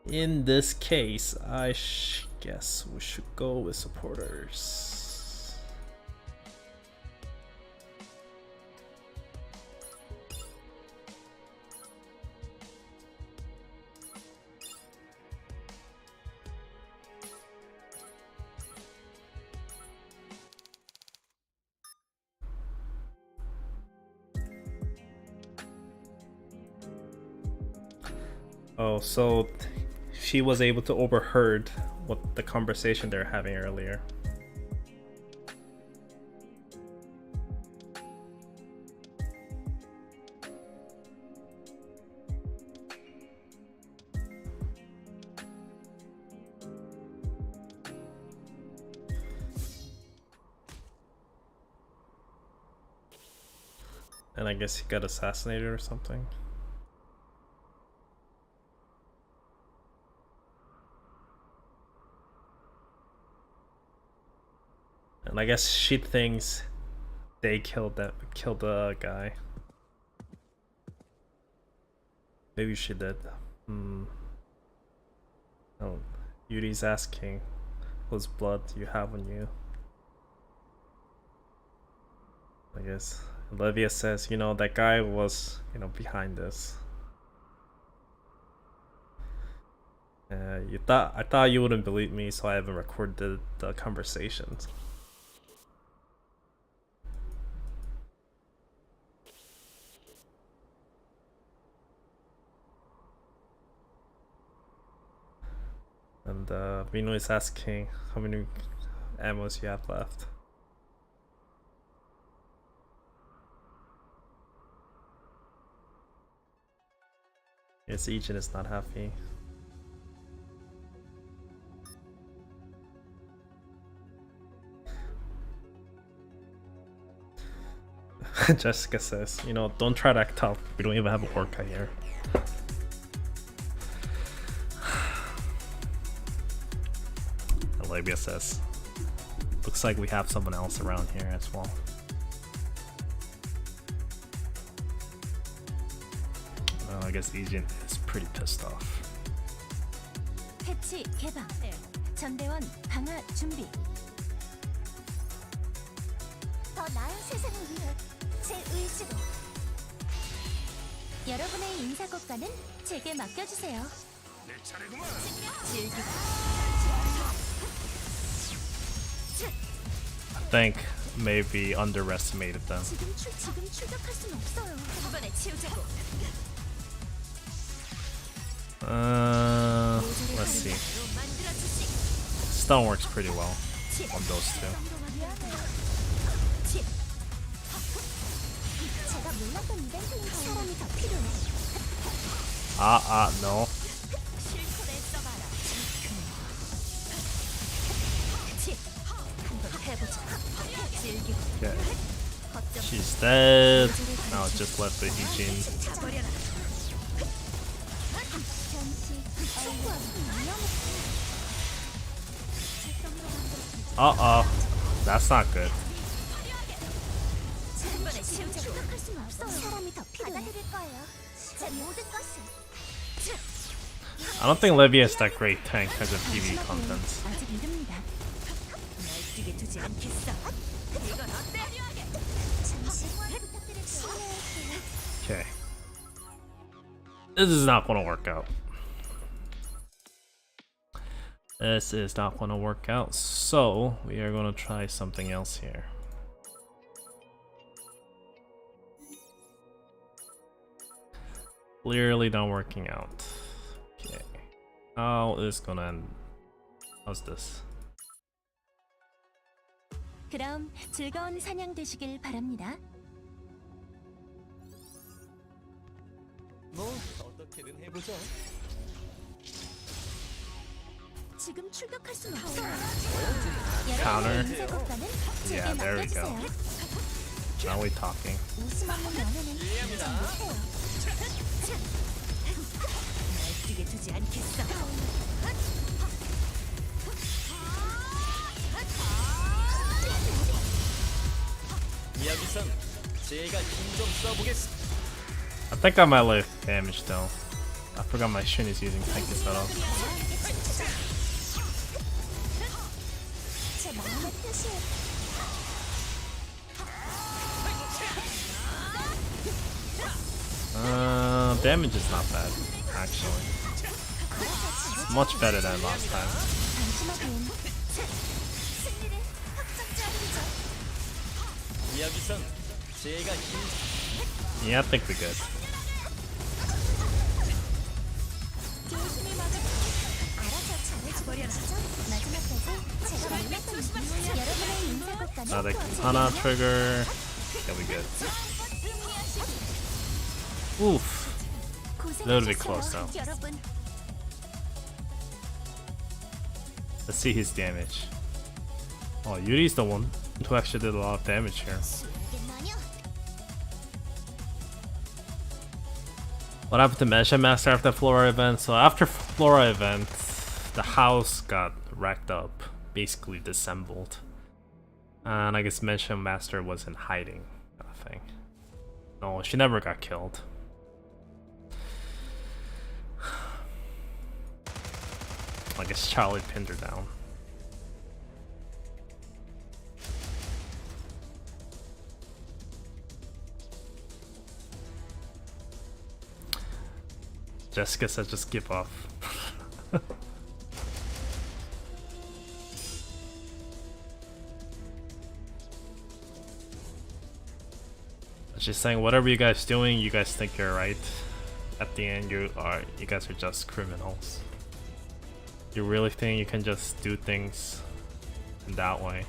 In this case, I guess we should go with supporters. Oh, so she was able to overheard what the conversation they're having earlier. And I guess he got assassinated or something. And I guess she thinks they killed the guy. Maybe she did. Oh, Yuri's asking whose blood you have on you. I guess Olivia says, you know, that guy was, you know, behind this. I thought you wouldn't believe me, so I haven't recorded the conversations. And And Vino is asking how many ammos you have left. Yes, Ejin is not happy. Jessica says, you know, don't try to act tough. We don't even have a orca here. Labia says, looks like we have someone else around here as well. Well, I guess Ejin is pretty pissed off. 패치 개방. 전대원 강화 준비. 더 나은 세상을 위해 제 의지로. 여러분의 인사고과는 제게 맡겨주세요. 내 차례구만. I think maybe underestimated them. 지금 출격할 순 없어요. 이번에 치우자고. Let's see. Stone works pretty well on those two. 제가 몰랐던 이벤트인 사람이 더 필요해. No. 실컷 써봐라. 한번 해보자. Okay. She's dead. Now just let the Ejin. That's not good. I don't think Livia is that great tank as a PvE content. Okay. This is not gonna work out. This is not gonna work out, so we are gonna try something else here. Clearly not working out. Okay. How is gonna end? How's this? 그럼 즐거운 사냥 되시길 바랍니다. 뭐 어떻게든 해보죠. 지금 출격할 순 없어요. Counter. 여러분의 인사고과는 제게 Yeah, there we go. 맡겨주세요. Now we talking. 웃음 없는 연애는 인정 못해요. 날뛰게 두지 않겠어. 이야기선 제가 힘 좀 써보겠습니다. I think I might live damage though. I forgot my Shin is using tanky setup. 제 마음의 표시에 Damage is not bad, actually. It's much better than last time. 방심하기엔 승리를 확정지 않으죠. 이야기선 제가 힘 Yeah, I think we're good. 조심히 막을 알아서 잘해주버려라. 마지막까지 제가 몰랐던 여러분의 인사고과는 Now the Katana trigger. Yeah, we good. Oof. A little bit close though. 여러분. Let's see his damage. Oh, Yuri's the one who actually did a lot of damage here. What happened to Mansion Master after the Flora event? So after Flora event, the house got racked up, basically disassembled. And I guess Mansion Master was in hiding, kind of thing. No, she never got killed. I guess Charlie pinned her down. Jessica said just give up. She's saying whatever you guys doing, you guys think you're right. At the end, you guys are just criminals. You really think you can just do things in that way?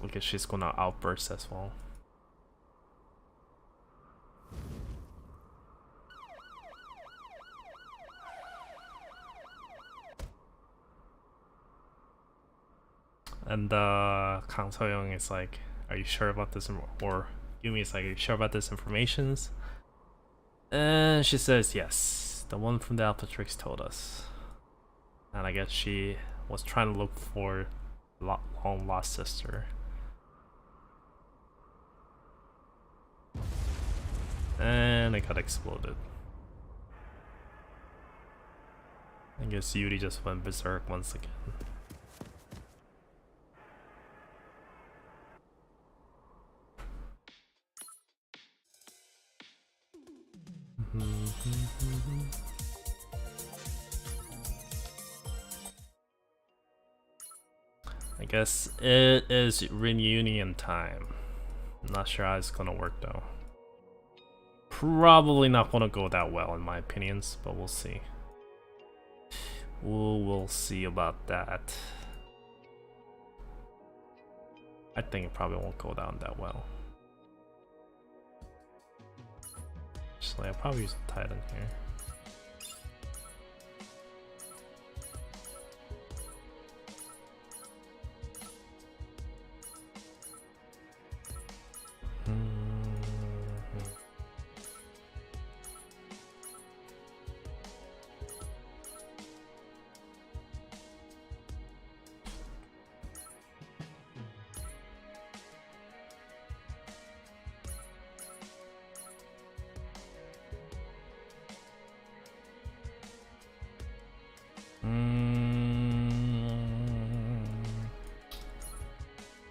Look, she's gonna outburst as well. And Kang So-young is like, are you sure about this? Or Yumi is like, are you sure about this information? And she says, yes, the one from the Alpha Tricks told us. And I guess she was trying to look for long lost sister. And it got exploded. I guess Yuri just went berserk once again. I guess it is reunion time. I'm not sure how it's gonna work though. Probably not gonna go that well in my opinions, but we'll see. We'll see about that. I think it probably won't go down that well. Actually, I'll probably use a Titan here.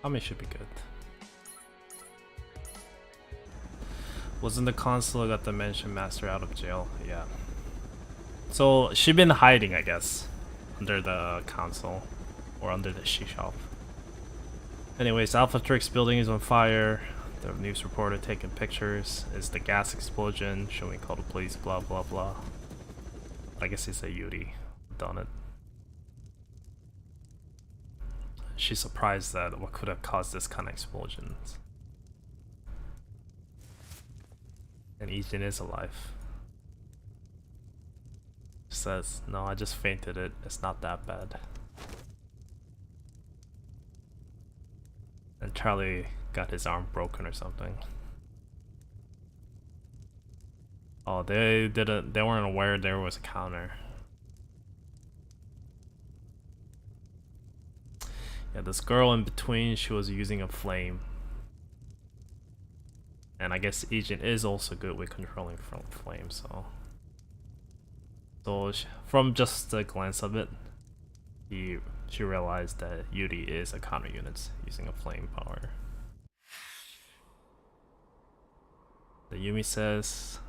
Ami should be good. Wasn't the console got the Dimension Master out of jail? Yeah. So she been hiding, I guess, under the console or under the shelf. Anyways, Alpha Trix building is on fire. The news reporter taking pictures. Is the gas explosion? Should we call the police? Blah blah blah. I guess it's a Yuri done it. She's surprised that what could have caused this kind of explosions. And Ijin is alive. She says, no, I just fainted it. It's not that bad. And Charlie got his arm broken or something. Oh, they weren't aware there was a counter. Yeah, this girl in between, she was using a flame. And I guess Agent is also good with controlling flame, so from just the glance of it, she realized that Yuri is a counter unit using a flame power. The Yumi says,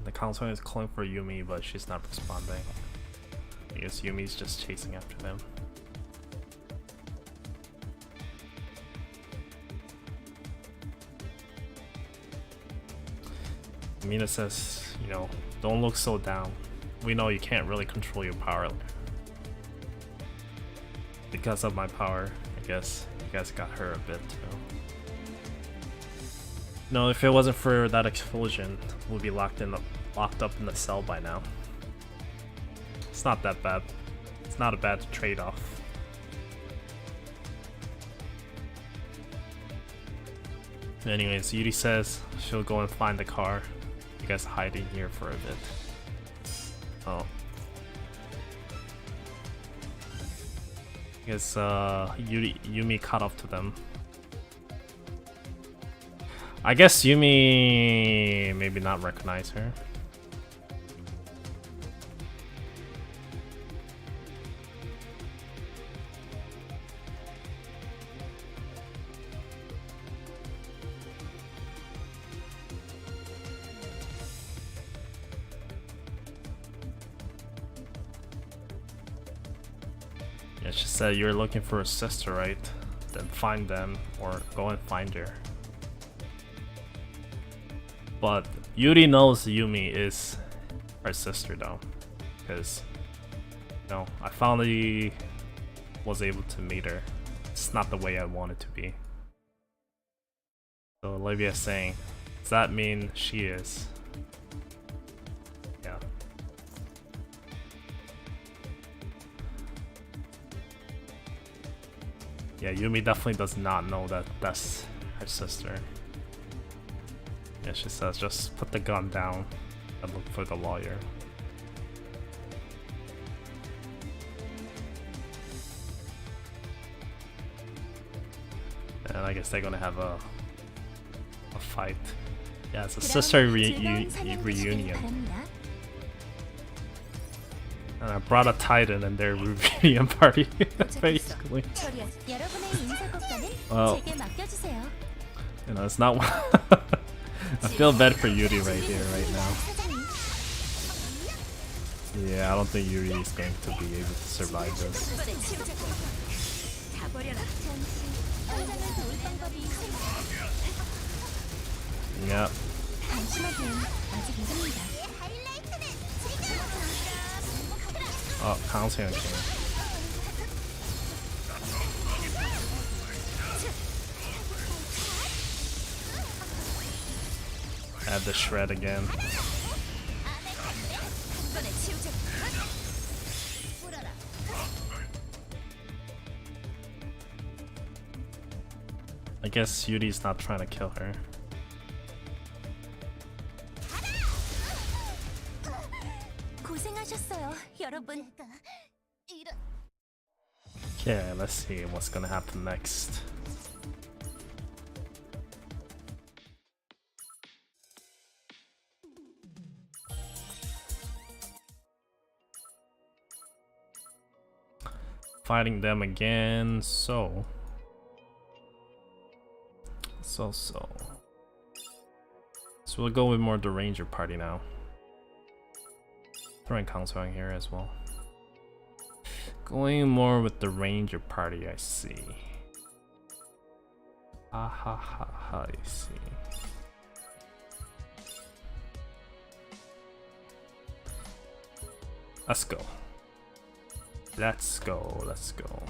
the console is calling for Yumi, but she's not responding. I guess Yumi's just chasing after them. Mina says, you know, don't look so down. We know you can't really control your power. Because of my power, I guess you guys got her a bit too. No, if it wasn't for that explosion, we'd be locked up in the cell by now. It's not that bad. It's not a bad trade-off. Anyways, Yuri says she'll go and find the car. You guys hiding here for a bit. Oh. I guess Yumi caught up to them. I guess Yumi maybe not recognize her. Yeah, she said you're looking for a sister, right? Then find them or go and find her. But Yuri knows Yumi is her sister though, because you know, I finally was able to meet her. It's not the way I want it to be. So Olivia's saying, does that mean she is? Yeah. Yeah, Yumi definitely does not know that that's her sister. Yeah, she says just put the gun down and look for the lawyer. And I guess they're gonna have a fight. Yeah, it's a sister reunion. And I brought a Titan in their reunion party, basically. Well, you know, it's not. I feel bad for Yuri right here, right now. Yeah, I don't think Yuri is going to be able to survive this. Yep. Oh, Kangseon came. Add the shred again. I guess Yuri's not trying to kill her. Okay, let's see what's gonna happen next. Fighting them again, so we'll go with more the Ranger party now. Throwing Kangseong here as well. Going more with the Ranger party, I see. Ha ha ha ha, I see. Let's go. Let's go, let's go.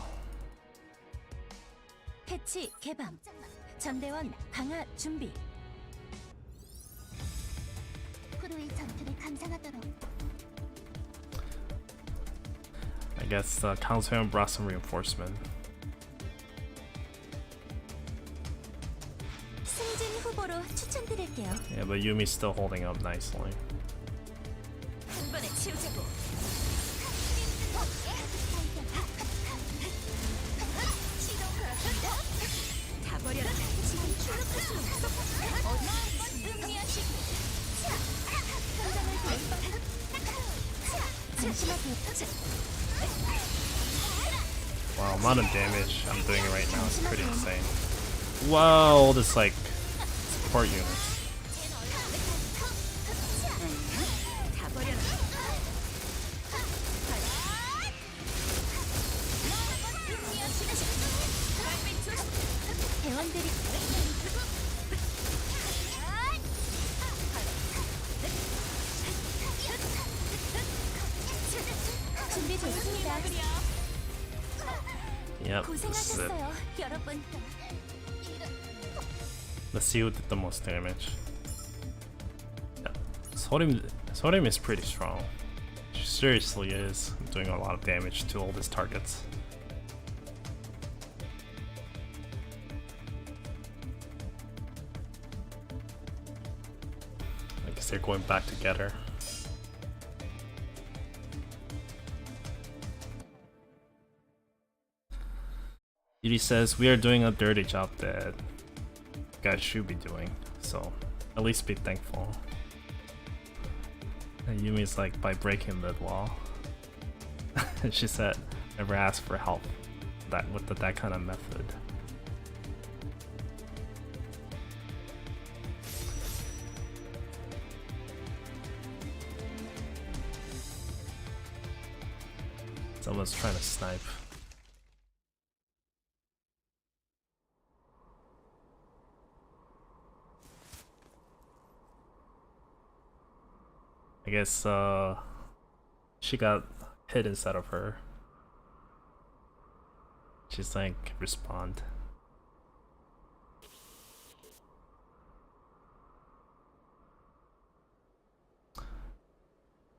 패치 개방. 전대원 강화 준비. I guess Kangseong brought some reinforcement. 승진 후보로 추천드릴게요. Yeah, but Yumi's still holding up nicely. 이번에 치우자고. 다 버려라. 지금 출력할 수 없어. 어디 승리하시고. 현장을 돌봐. Wow, amount of damage I'm doing right now is pretty insane. Wow, all this like support units. Yep, this is it. Let's see who did the most damage. Yeah, Sorim is pretty strong. She seriously is doing a lot of damage to all these targets. I guess they're going back together. Yuri says, we are doing a dirty job that you guys should be doing, so at least be thankful. And Yumi's like, by breaking the law. She said, never ask for help with that kind of method. Someone's trying to snipe. guess she got hit instead of her. She's like, respond.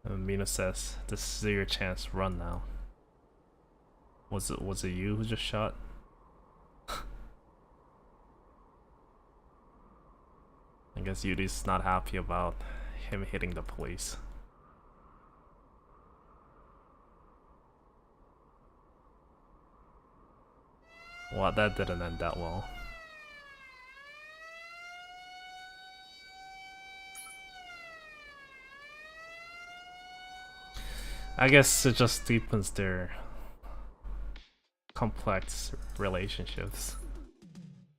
And Mina says, "This is your chance. Run now." Was it you who just shot? I guess Yudi's not happy about him hitting the police. Well, that didn't end that well. I guess it just deepens their complex relationships.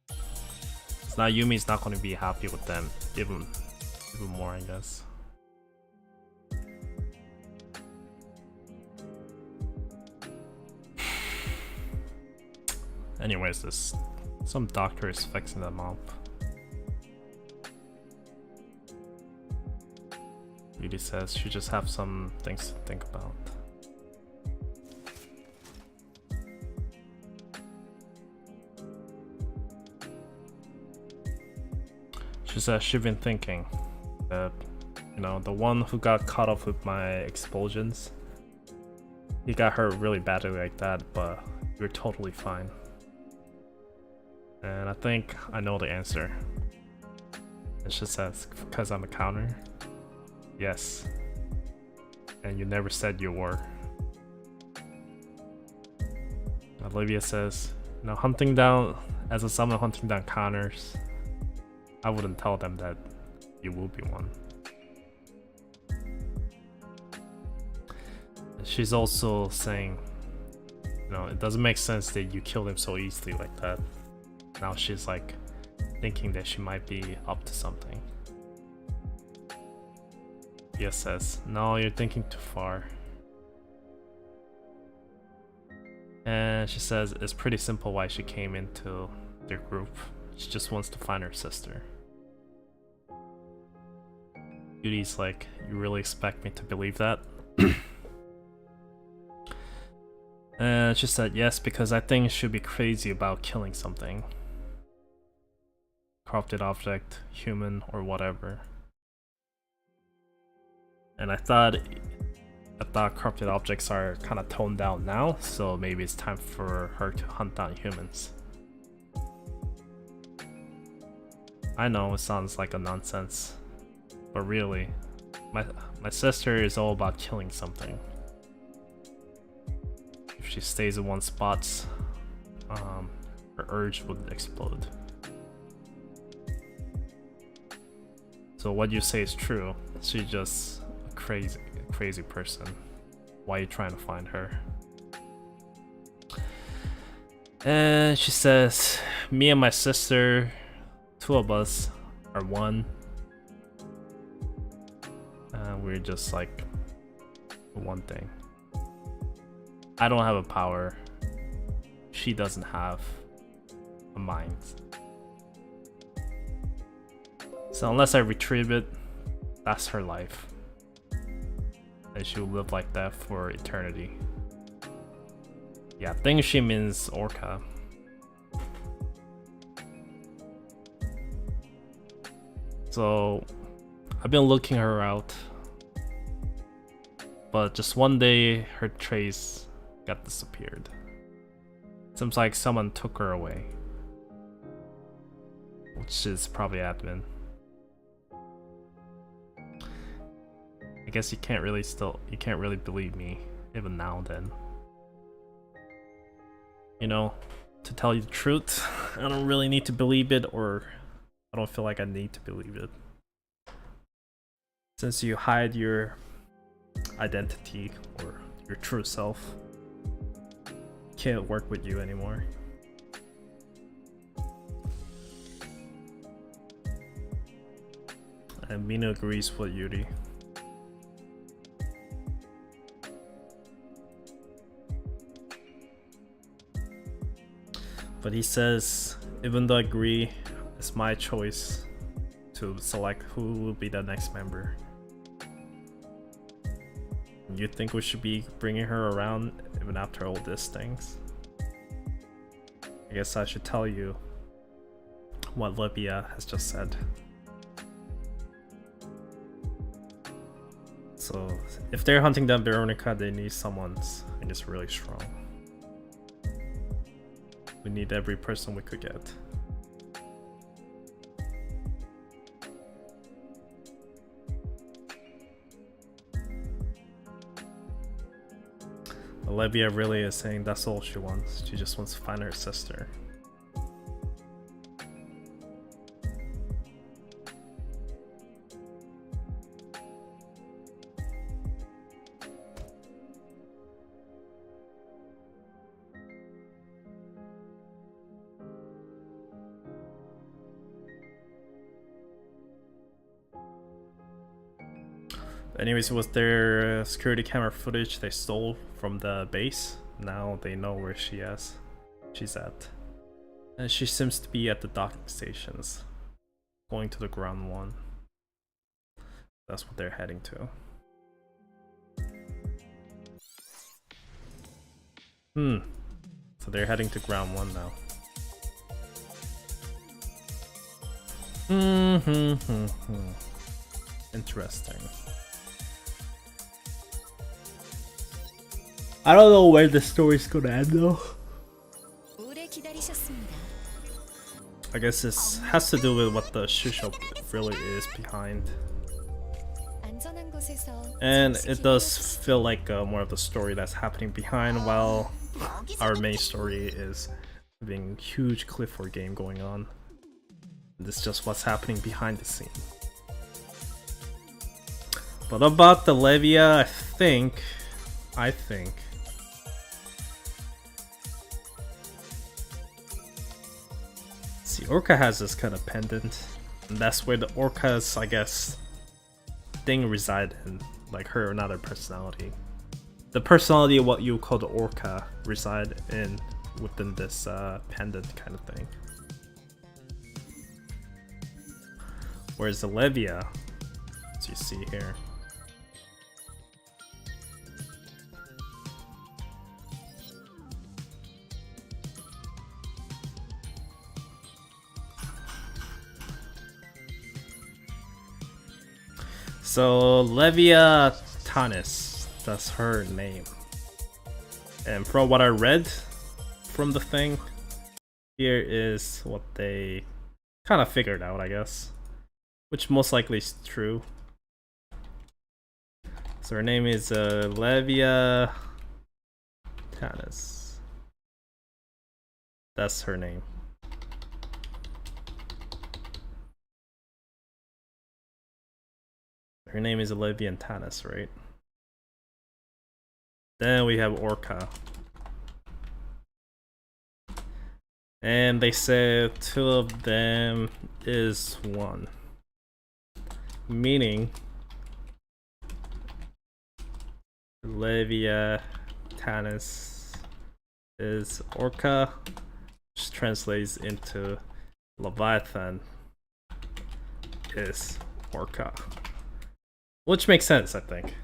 So now Yumi's not going to be happy with them even more, I guess. Anyways, some doctor is fixing them up. Yuri says she just have some things to think about. She says she's been thinking that, you know, the one who got caught up with my explosions, he got hurt really badly like that, but you're totally fine. And I think I know the answer. And she says, because I'm a counter? Yes. And you never said you were. Olivia says, you know, hunting down, as a someone hunting down counters, I wouldn't tell them that you will be one. She's also saying, you know, it doesn't make sense that you killed him so easily like that. Now she's like thinking that she might be up to something. Pia says, no, you're thinking too far. And she says it's pretty simple why she came into their group. She just wants to find her sister. Yudi's like, you really expect me to believe that? And she said yes, because I think she'd be crazy about killing something. Corrupted object, human, or whatever. And I thought corrupted objects are kind of toned down now, so maybe it's time for her to hunt down humans. I know it sounds like a nonsense, but really, my sister is all about killing something. If she stays in one spot, her urge would explode. So what you say is true. She's just a crazy person. Why are you trying to find her? And she says, me and my sister, two of us are one. We're just like one thing. I don't have a power. She doesn't have a mind. So unless I retrieve it, that's her life. And she'll live like that for eternity. Yeah, I think she means Orca. So I've been looking her out, but just one day her trace got disappeared. Seems like someone took her away, which is probably admin. I guess you can't really believe me even now then. You know, to tell you the truth, I don't really need to believe it, or I don't feel like I need to believe it. Since you hide your identity or your true self, can't work with you anymore. And Mina agrees with Yuri. But he says, even though I agree, it's my choice to select who will be the next member. you think we should be bringing her around even after all these things? I guess I should tell you what Livia has just said. So if they're hunting down Veronica, they need someone, I guess, really strong. We need every person we could get. Olivia really is saying that's all she wants. She just wants to find her sister. Anyways, it was their security camera footage they stole from the base. Now they know where she's at. And she seems to be at the docking stations, going to the ground one. That's what they're heading to. So they're heading to ground one now. Interesting. I don't know where the story's gonna end though. I guess this has to do with what the shusho really is behind. And it does feel like more of the story that's happening behind, while our main story is having a huge cliff war game going on. This is just what's happening behind the scene. But about the Levia, I think see, Orca has this kind of pendant, and that's where the Orca's, I guess, thing reside in, like her another personality. The personality of what you call the Orca reside in within this pendant kind of thing. Whereas the Levia, as you see here, so Levia Tanis, that's her name. And from what I read from the thing, here is what they kind of figured out, I guess. Which most likely is true. So her name is Levia Tanis. That's her name. Her name is Olivia Tanis, right? Then we have Orca. And they said two of them is one. Meaning Levia Tanis is Orca, which translates into Leviathan is Orca. Which makes sense, I think.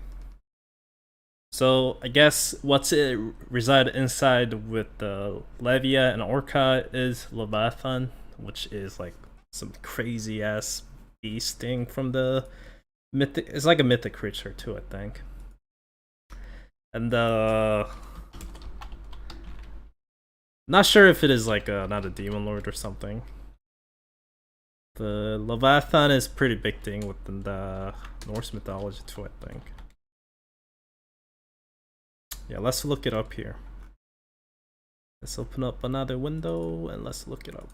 So I guess what's it reside inside with the Levia and Orca is Leviathan, which is like some crazy ass beast thing from the mythic. It's like a mythic creature too, I think. And not sure if it is like not a demon lord or something. The Leviathan is a pretty big thing within the Norse mythology too, I think. Yeah, let's look it up here. Let's open up another window and let's look it up.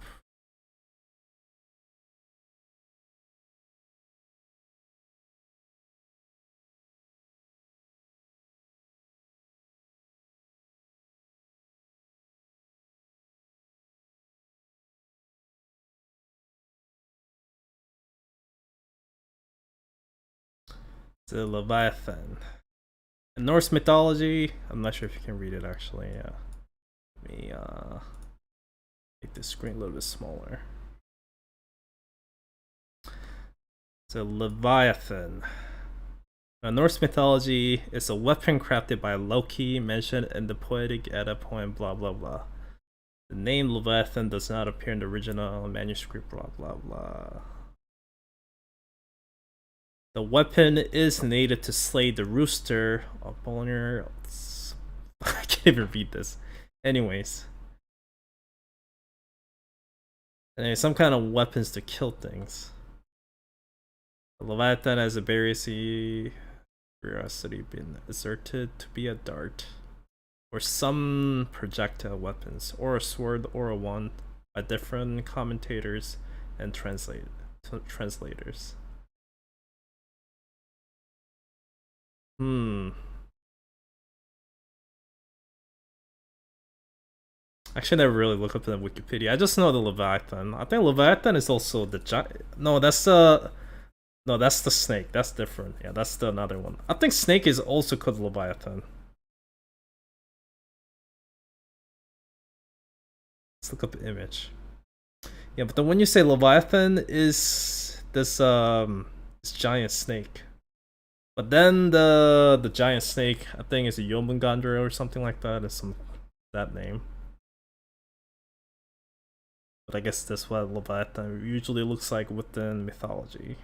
The Leviathan. In Norse mythology, I'm not sure if you can read it actually. Yeah. Let me make this screen a little bit smaller. So Leviathan. Norse mythology is a weapon crafted by Loki, mentioned in the Poetic Edda poem, blah blah blah. The name Leviathan does not appear in the original manuscript, blah blah blah. The weapon is needed to slay the rooster. I can't even read this. Anyways. Anyway, some kind of weapons to kill things. The Leviathan has a curiosity been asserted to be a dart, or some projectile weapons, or a sword or a wand by different commentators and translators. Actually, I never really looked up in Wikipedia. I just know the Leviathan. I think Leviathan is also the giant. No, that's the snake. That's different. Yeah, that's the another one. I think snake is also called Leviathan. Let's look up the image. Yeah, but then when you say Leviathan is this giant snake. But then the giant snake, I think, is a Jomungandr or something like that. Is that name. But I guess that's what Leviathan usually looks like within mythology.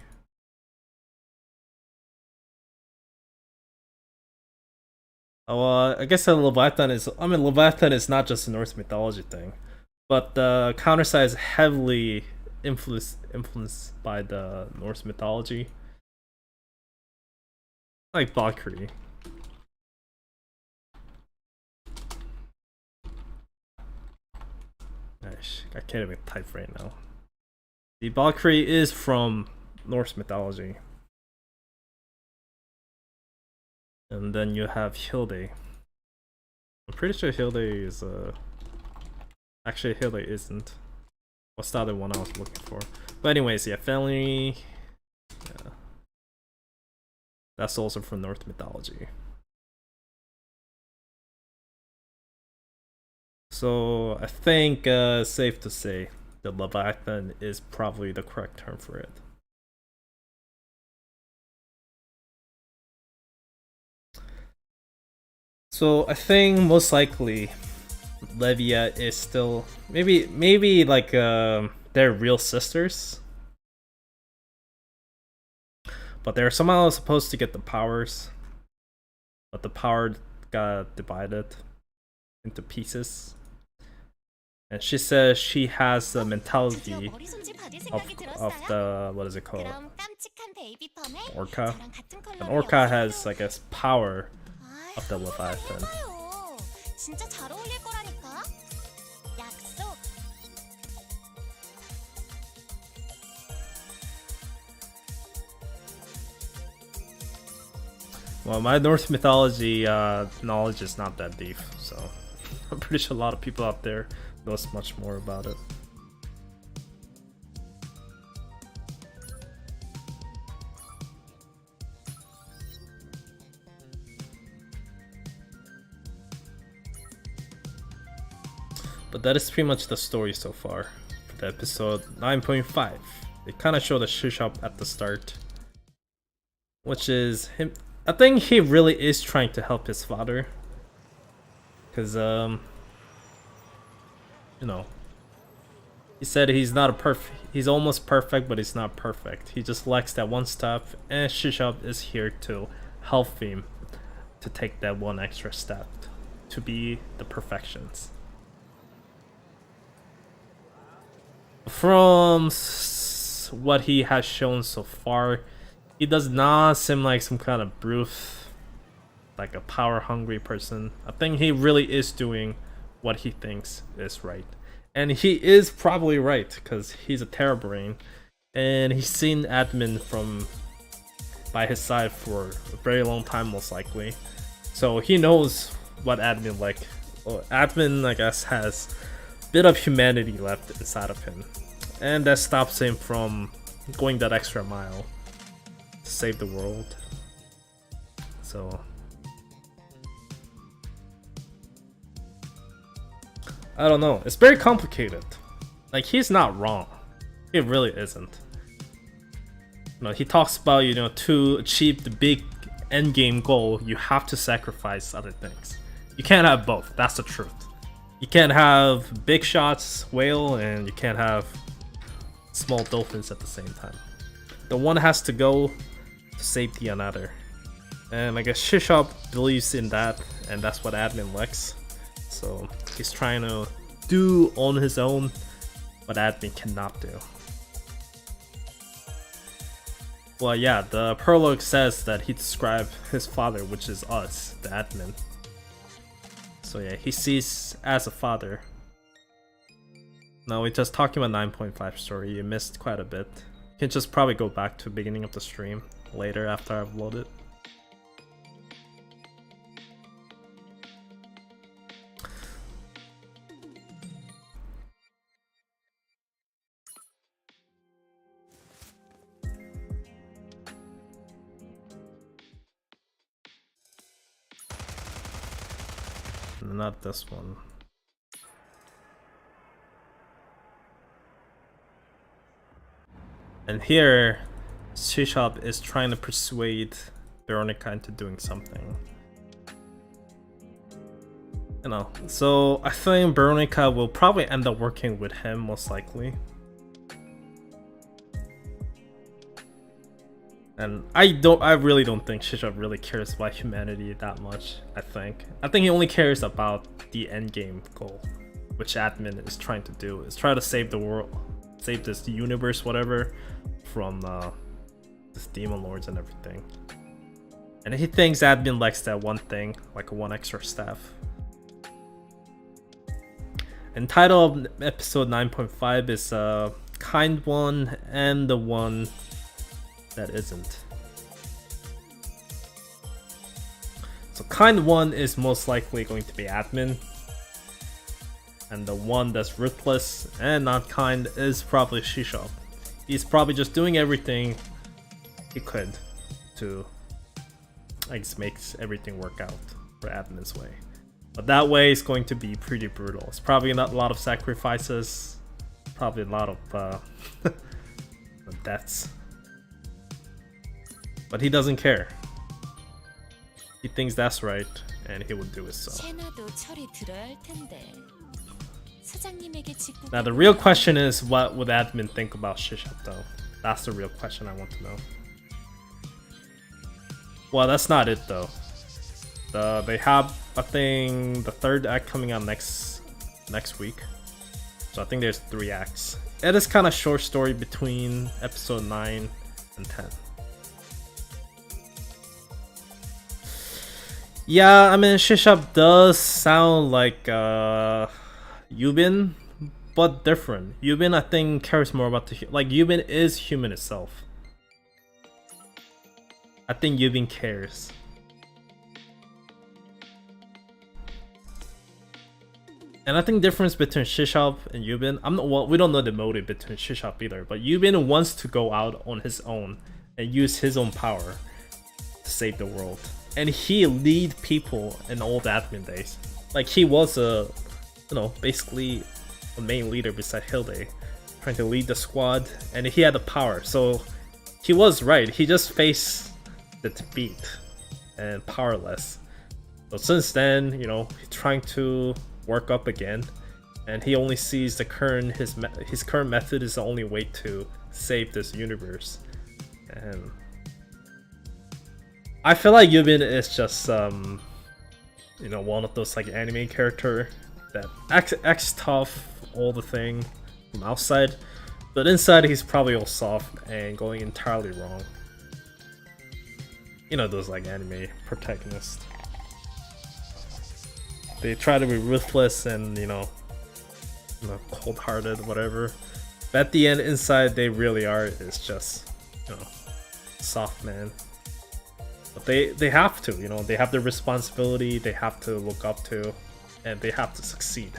Oh, I guess Leviathan is. I mean, Leviathan is not just a Norse mythology thing, but the counterside is heavily influenced by the Norse mythology, like Valkyrie. I can't even type right now. The Valkyrie is from Norse mythology. And then you have Hilde. I'm pretty sure Hilde is actually Hilde isn't. What's the other one I was looking for? But anyways, yeah, family. Yeah. That's also from Norse mythology. So I think safe to say the Leviathan is probably the correct term for it. So I think most likely Levia is still maybe like they're real sisters, but they're somehow supposed to get the powers, but the power got divided into pieces. And she says she has the mentality of the, what is it called? Orca. And Orca has, I guess, power of the Leviathan. Well, my Norse mythology knowledge is not that deep, so I'm pretty sure a lot of people out there knows much more about it. But that is pretty much the story so far for the episode 9.5. They kind of show the Shishop at the start, which is him. I think he really is trying to help his father, because you know, he said he's almost perfect, but he's not perfect. He just lacks that one step, and Shishop is here to help him to take that one extra step to be the perfections. From what he has shown so far, he does not seem like some kind of brute, like a power-hungry person. I think he really is doing what he thinks is right. And he is probably right, because he's a terror brain. And he's seen admin by his side for a very long time, most likely. So he knows what admin like. Well, admin, I guess, has a bit of humanity left inside of him. And that stops him from going that extra mile to save the world. So I don't know. It's very complicated. Like, he's not wrong. He really isn't. You know, he talks about, you know, to achieve the big end game goal, you have to sacrifice other things. You can't have both. That's the truth. You can't have big shots, whale, and you can't have small dolphins at the same time. The one has to go to save the another. And I guess Shishop believes in that, and that's what admin likes. So he's trying to do on his own what admin cannot do. Well, yeah, the prologue says that he described his father, which is us, the admin. So yeah, he sees as a father. Now we're just talking about 9.5 story. You missed quite a bit. You can just probably go back to the beginning of the stream later after I've loaded. Not this one. And here, Shishop is trying to persuade Veronica into doing something. You know, so I think Veronica will probably end up working with him, most likely. And I really don't think Shishop really cares about humanity that much. I think he only cares about the end game goal, which admin is trying to do, is try to save the world, save this universe, whatever, from this demon lords and everything. And he thinks admin likes that one thing, like one extra staff. And title of episode 9.5 is kind one and the one that isn't. So kind one is most likely going to be admin, and the one that's ruthless and not kind is probably Shishop. He's probably just doing everything he could to, I guess, makes everything work out for admin's way. But that way is going to be pretty brutal. It's probably not a lot of sacrifices, probably a lot of deaths. But he doesn't care. He thinks that's right, and he will do it so. Now the real question is, what would admin think about Shishop though? That's the real question I want to know. Well, that's not it though. They have, I think, the third act coming out next week. So I think there's 3 acts. It is kind of short story between episode 9 and 10. Yeah, I mean, Shishop does sound like Yubin, but different. Yubin, I think, cares more about the like. Yubin is human itself. I think Yubin cares. And I think difference between Shishop and Yubin, well, we don't know the motive between Shishop either, but Yubin wants to go out on his own and use his own power to save the world. And he lead people in old admin days. Like, he was a, basically a main leader beside Hilde, trying to lead the squad, and he had the power. So he was right. He just faced the defeat and powerless. So since then, he's trying to work up again, and he only sees the his current method is the only way to save this universe. And I feel like Yubin is just one of those like anime character that acts tough all the thing from outside, but inside he's probably all soft and going entirely wrong. Those like anime protagonists. They try to be ruthless and cold-hearted, whatever. But at the end, inside they really are is just soft man. But they have to, they have the responsibility they have to look up to, and they have to succeed.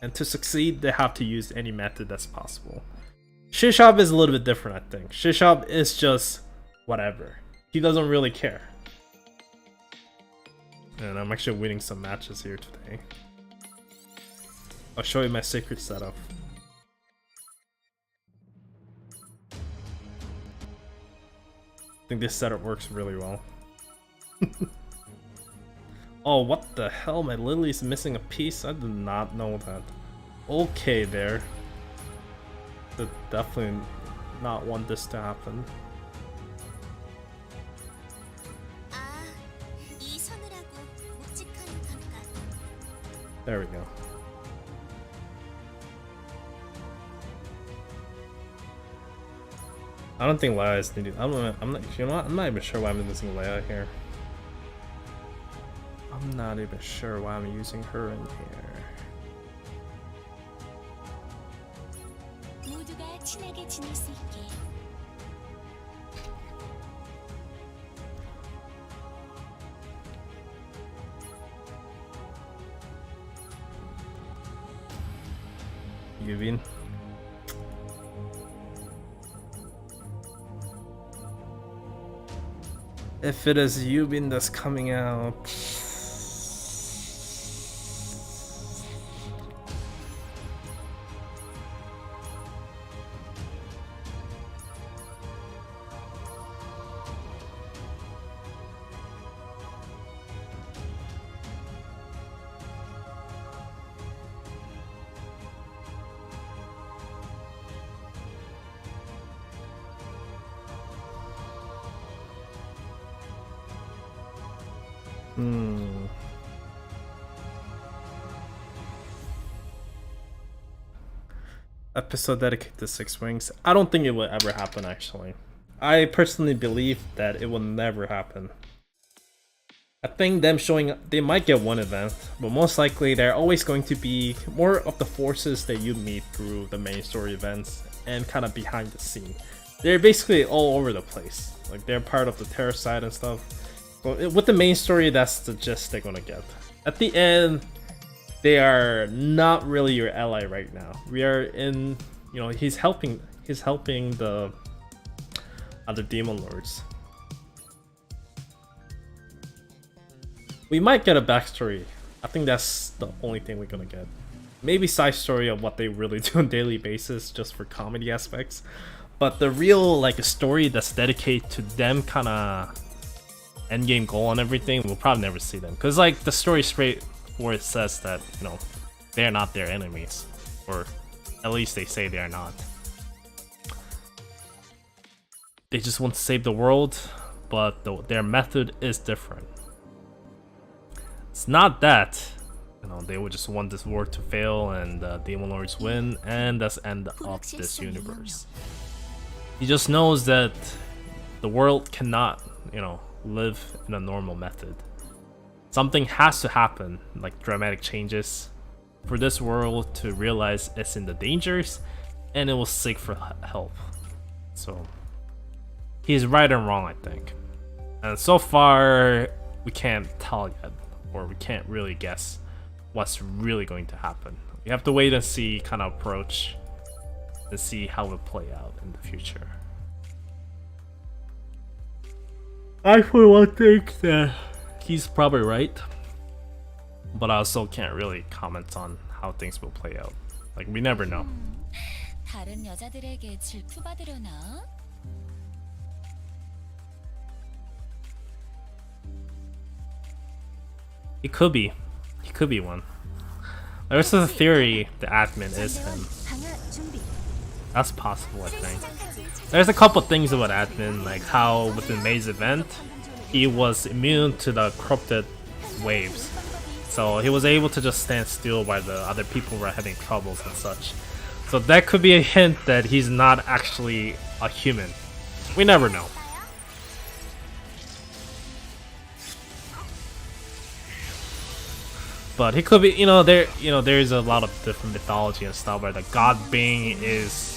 And to succeed, they have to use any method that's possible. Shishop is a little bit different, I think. Shishop is just whatever. He doesn't really care. And I'm actually winning some matches here today. I'll show you my secret setup. I think this setup works really well. Oh, what the hell? My Lily's missing a piece? I did not know that. Okay, there. Did definitely not want this to happen. There we go. I don't think Leia is needed. I'm not. You know what? I'm not even sure why I'm using Leia here. I'm not even sure why I'm using her in here. Yuvin. If it is Yubin that's coming out. Episode dedicated to Six Wings. I don't think it will ever happen, actually. I personally believe that it will never happen. I think them showing, they might get one event, but most likely they're always going to be more of the forces that you meet through the main story events and kind of behind the scene. They're basically all over the place. Like, they're part of the terror side and stuff. But with the main story, that's the gist they're gonna get. At the end, they are not really your ally right now. We are in, you know, he's helping the other demon lords. We might get a backstory. I think that's the only thing we're gonna get. Maybe side story of what they really do on a daily basis, just for comedy aspects. But the real, like, a story that's dedicated to them kind of endgame goal and everything, we'll probably never see them. Because, like, the story straight where it says that, you know, they're not their enemies, or at least they say they are not. They just want to save the world, but their method is different. It's not that, you know, they would just want this war to fail and Demon Lords win and thus end up this universe. He just knows that the world cannot, you know, live in a normal method. Something has to happen, like dramatic changes, for this world to realize it's in the dangers and it will seek for help. So he's right and wrong, I think. And so far, we can't tell yet, or we can't really guess what's really going to happen. We have to wait and see, kind of approach, and see how it will play out in the future. I for one think that he's probably right, but I also can't really comment on how things will play out. Like, we never know. 다른 여자들에게 질투받으려나? He could be one. There's a theory the admin is him. That's possible, I think. There's a couple things about admin, like how within May's event, he was immune to the corrupted waves. So he was able to just stand still while the other people were having troubles and such. So that could be a hint that he's not actually a human. We never know. But he could be, there's a lot of different mythology and stuff where the god being is,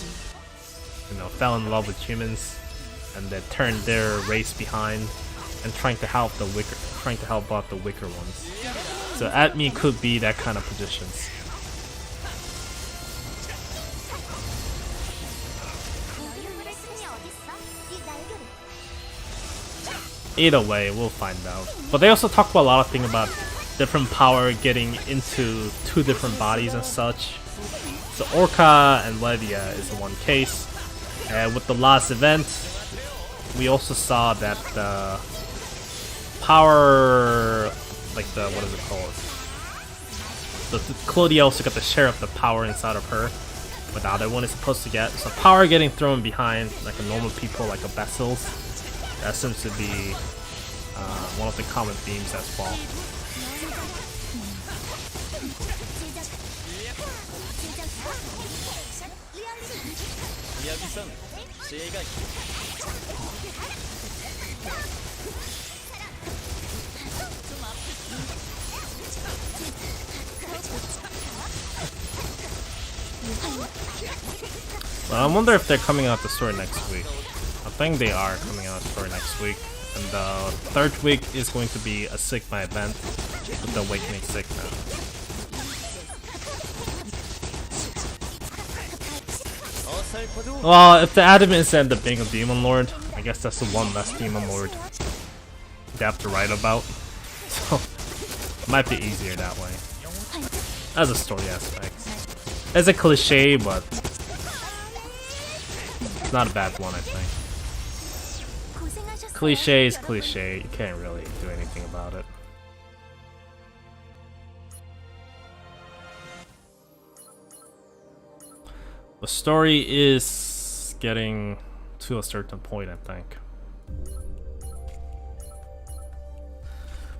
fell in love with humans and they turned their race behind and trying to help out the weaker ones. So Admi could be that kind of positions. Either way, we'll find out. But they also talk about a lot of things about different power getting into two different bodies and such. So Orca and Levia is one case. And with the last event, we also saw that power, like the, what is it called? The Claudia also got the share of the power inside of her, but the other one is supposed to get. So power getting thrown behind like a normal people, like a vessels. That seems to be one of the common themes as well. Well, I wonder if they're coming out the story next week. I think they are coming out the story next week. And the third week is going to be a Sigma event with the Awakening Sigma. Well, if the admins end up being a Demon Lord, I guess that's the one less Demon Lord they have to write about. So, it might be easier that way. As a story aspect. It's a cliche, but it's not a bad one, I think. Cliche is cliche, you can't really do anything about it. The story is getting to a certain point, I think.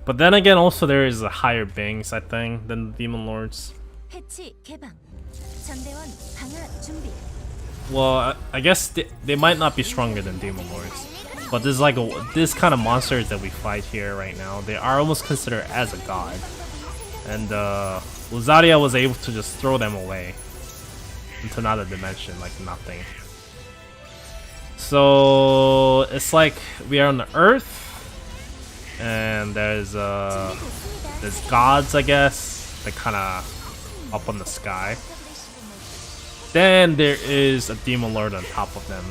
But then again, also there is a higher beings, I think, than the Demon Lords. Well, I guess they might not be stronger than Demon Lords, but there's like this kind of monsters that we fight here right now. They are almost considered as a god, and Luzaria was able to just throw them away into another dimension like nothing. So it's like we are on the Earth, and there's gods, I guess, that kind of up on the sky. Then there is a Demon Lord on top of them.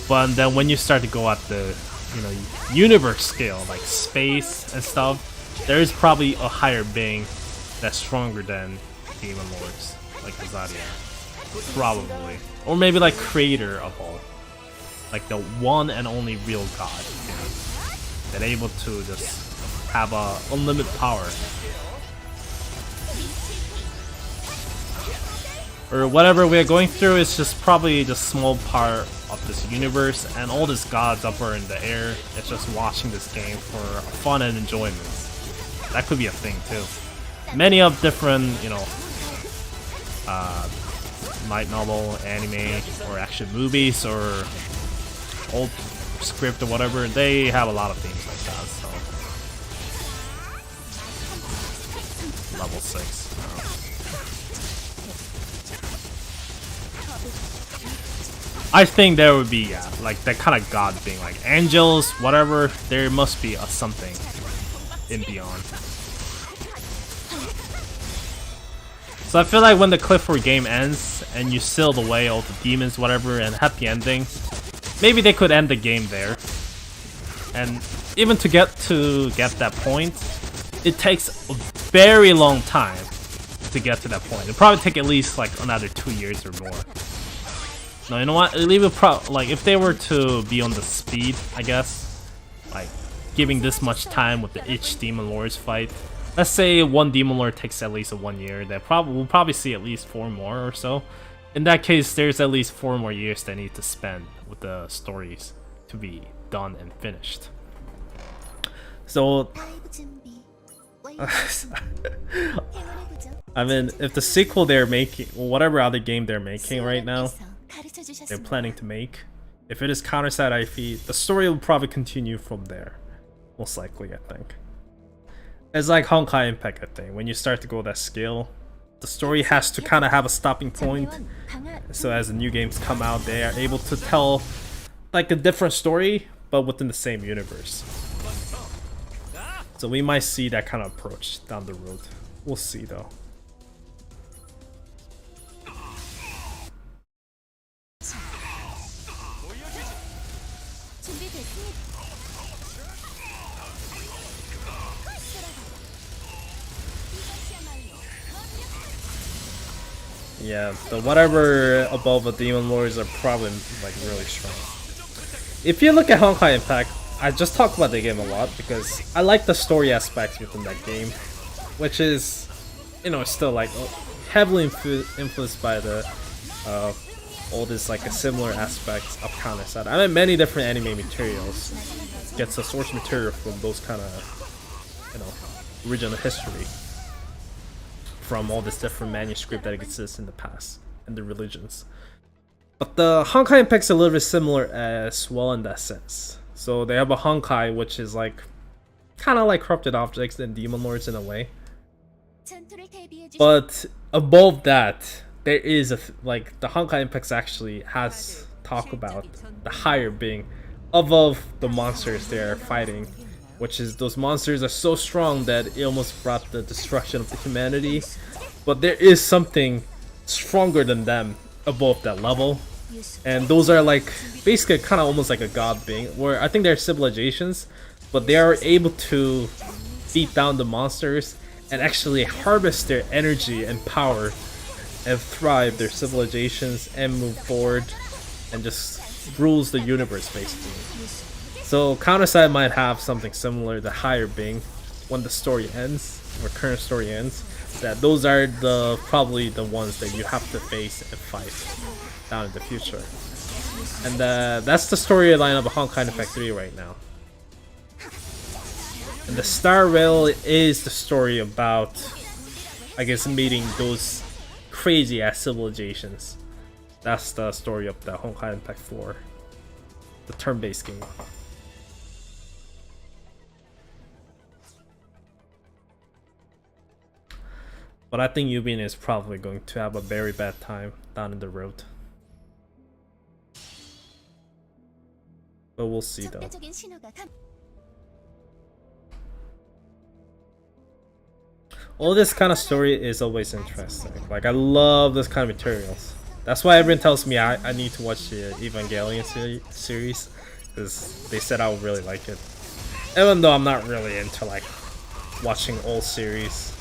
But then when you start to go at the, universe scale, like space and stuff, there is probably a higher being that's stronger than Demon Lords, like Azaria. Probably. Or maybe like creator of all. Like the one and only real god. That able to just have unlimited power. Or whatever we're going through is just probably the small part of this universe, and all these gods up are in the air. It's just watching this game for fun and enjoyment. That could be a thing too. Many of different, light novel, anime, or action movies, or old script or whatever, they have a lot of themes like that, so. Level 6. I think there would be, like that kind of god thing, like angels, whatever, there must be a something in beyond. So I feel like when the Clifford game ends, and you seal away all the demons, whatever, and happy ending, maybe they could end the game there. And even to get that point, it takes a very long time to get to that point. It'll probably take at least like another 2 years or more. No, you know what? Leave it like if they were to be on the speed, I guess, like giving this much time with each Demon Lord's fight. Let's say one Demon Lord takes at least 1 year. We'll probably see at least 4 more or so. In that case, there's at least 4 more years they need to spend with the stories to be done and finished. So, I mean, if the sequel they're making, whatever other game they're making right now, they're planning to make, if it is Counter-Side IP, the story will probably continue from there. Most likely, I think. It's like Honkai Impact, I think. When you start to go that scale, the story has to kind of have a stopping point. So as the new games come out, they are able to tell like a different story, but within the same universe. So we might see that kind of approach down the road. We'll see though. Yeah, the whatever above the Demon Lords are probably like really strong. If you look at Honkai Impact, I just talk about the game a lot because I like the story aspects within that game, which is, you know, still like heavily influenced by the all this like a similar aspects of Counter-Strike. I mean, many different anime materials gets the source material from those kind of, you know, original history from all this different manuscript that exists in the past and the religions. But the Honkai Impact's a little bit similar as well in that sense. So they have a Honkai, which is like kind of like corrupted objects and demon lords in a way. But above that, there is a like the Honkai Impacts actually has talk about the higher being above the monsters they are fighting, which is those monsters are so strong that it almost brought the destruction of the humanity. But there is something stronger than them above that level, and those are like basically kind of almost like a god being, where I think they're civilizations, but they are able to beat down the monsters and actually harvest their energy and power and thrive their civilizations and move forward and just rules the universe basically. So Counter-Strike might have something similar to higher being when the story ends, or current story ends, that those are the probably the ones that you have to face and fight down in the future. And that's the storyline of Honkai Impact 3 right now. And the Star Rail is the story about, I guess, meeting those crazy ass civilizations. That's the story of the Honkai Impact 4, the turn-based game. But I think Yubin is probably going to have a very bad time down in the road. But we'll see though. All this kind of story is always interesting. Like, I love this kind of materials. That's why everyone tells me I need to watch the Evangelion series, because they said I would really like it. Even though I'm not really into like watching old series.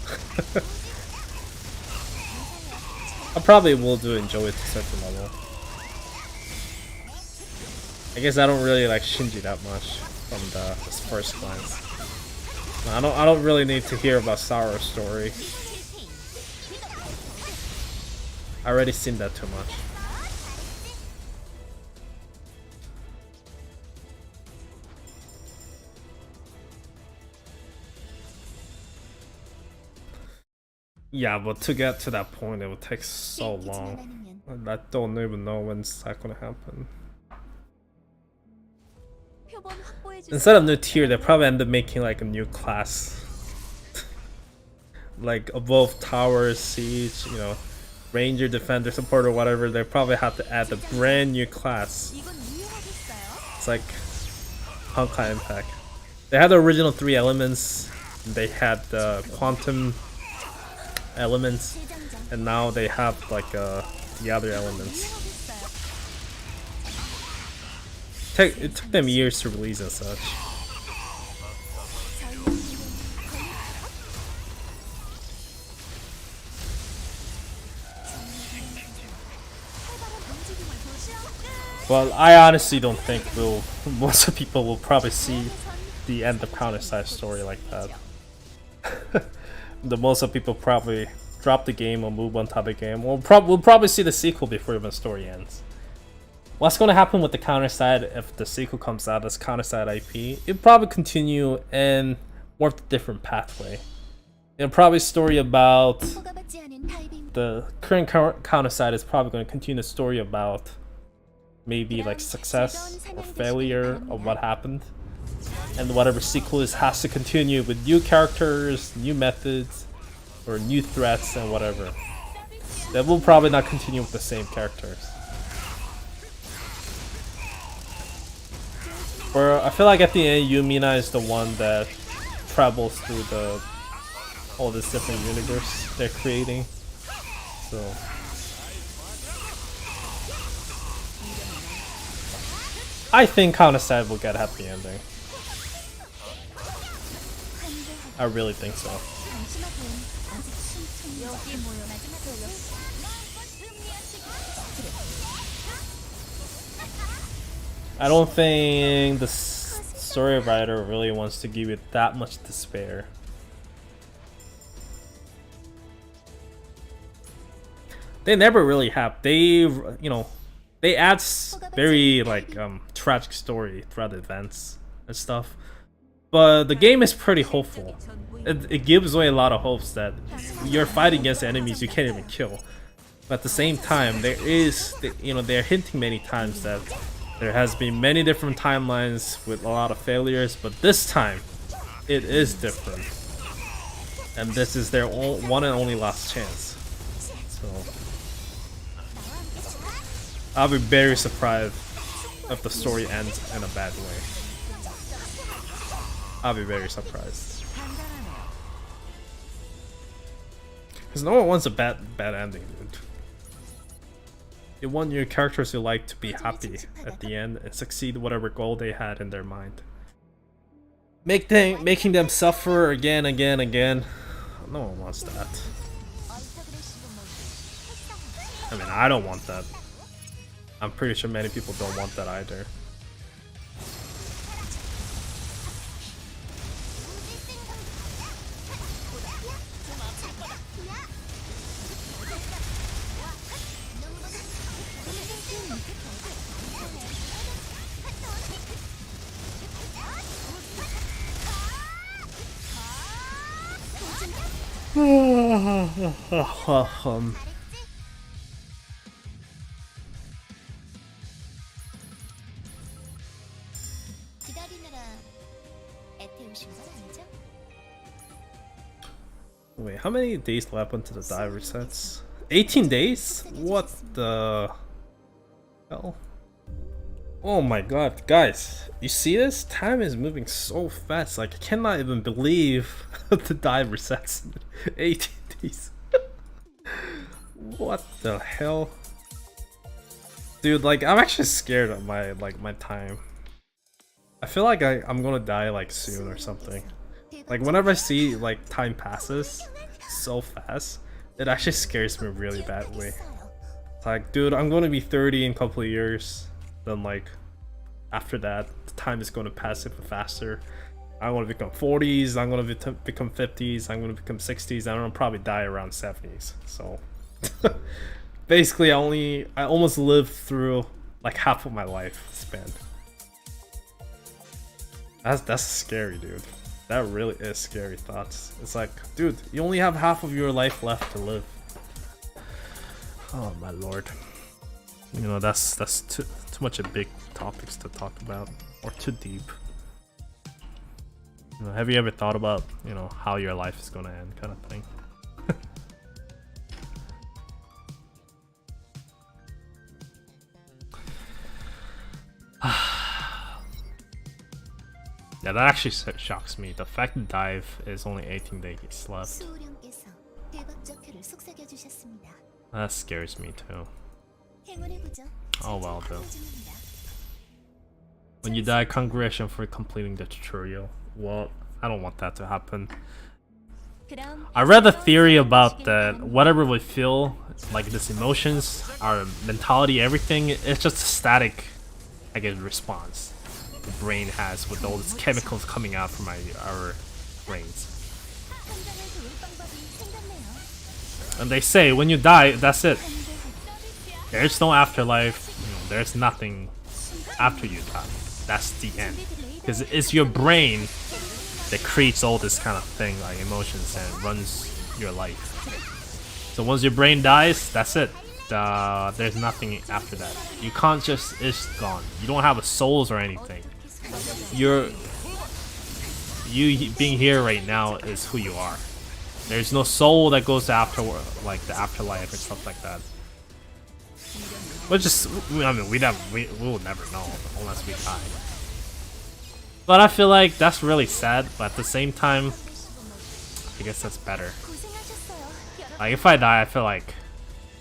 I probably will enjoy it to a certain level. I guess I don't really like Shinji that much from the first glance. I don't really need to hear about Sour's story. I already seen that too much. Yeah, but to get to that point, it would take so long. I don't even know when's that gonna happen. Instead of new tier, they probably end up making like a new class. Like above towers, siege, you know, ranger, defender, support, or whatever. They probably have to add a brand new class. It's like Honkai Impact. They had the original 3 elements. They had the quantum elements, and now they have like the other elements. It took them years to release and such. Well, I honestly don't think most of people will probably see the end of Counter-Strike story like that. Most of people probably drop the game or move on to the game. We'll probably see the sequel before even the story ends. What's going to happen with the Counter-Strike if the sequel comes out as Counter-Strike IP? It'll probably continue in more of a different pathway. It'll probably story about the current Counter-Strike is probably going to continue the story about maybe like success or failure of what happened, and whatever sequel is has to continue with new characters, new methods, or new threats and whatever. That will probably not continue with the same characters. Or I feel like at the end, Yumina is the one that travels through all this different universe they're creating. So I think Counter-Strike will get a happy ending. I really think so. I don't think the story writer really wants to give you that much despair. They never really have. They, they add very like tragic story throughout the events and stuff. But the game is pretty hopeful. It gives away a lot of hopes that you're fighting against enemies you can't even kill. But at the same time, there is, they're hinting many times that there has been many different timelines with a lot of failures, but this time, it is different. And this is their one and only last chance. So, I'll be very surprised if the story ends in a bad way. I'll be very surprised. Because no one wants a bad ending, dude. You want your characters you like to be happy at the end and succeed whatever goal they had in their mind. Making them suffer again. No one wants that. I mean, I don't want that. I'm pretty sure many people don't want that either. Wait, how many days left until the die resets? 18 days? What the hell? Oh my god, guys, you see this? Time is moving so fast, like I cannot even believe the die resets in 18 days. What the hell? Dude, like I'm actually scared of my time. I feel like I'm gonna die like soon or something. Like whenever I see like time passes so fast, it actually scares me really badly. It's like, dude, I'm gonna be 30 in a couple of years. Then like after that, the time is gonna pass even faster. I'm gonna become 40s. I'm gonna become 50s. I'm gonna become 60s. I'm gonna probably die around 70s. So basically, I almost lived through like half of my life span. That's scary, dude. That really is scary thoughts. It's like, dude, you only have half of your life left to live. Oh my lord. That's too much of big topics to talk about, or too deep. Have you ever thought about, how your life is gonna end, kind of thing? Yeah, that actually shocks me. The fact that Dive is only 18 days left. That scares me too. Oh well though. When you die, congratulations for completing the tutorial. Well, I don't want that to happen. I read a theory about that whatever we feel, like these emotions, our mentality, everything, it's just a static, I guess, response the brain has with all these chemicals coming out from our brains. And they say when you die, that's it. There's no afterlife. There's nothing after you die. That's the end. Because it's your brain that creates all this kind of thing, like emotions, and runs your life. So once your brain dies, that's it. There's nothing after that. You can't just, it's gone. You don't have a souls or anything. You being here right now is who you are. There's no soul that goes after, like the afterlife and stuff like that. Which is, I mean, we will never know unless we die. But I feel like that's really sad, but at the same time, I guess that's better. Like if I die, I feel like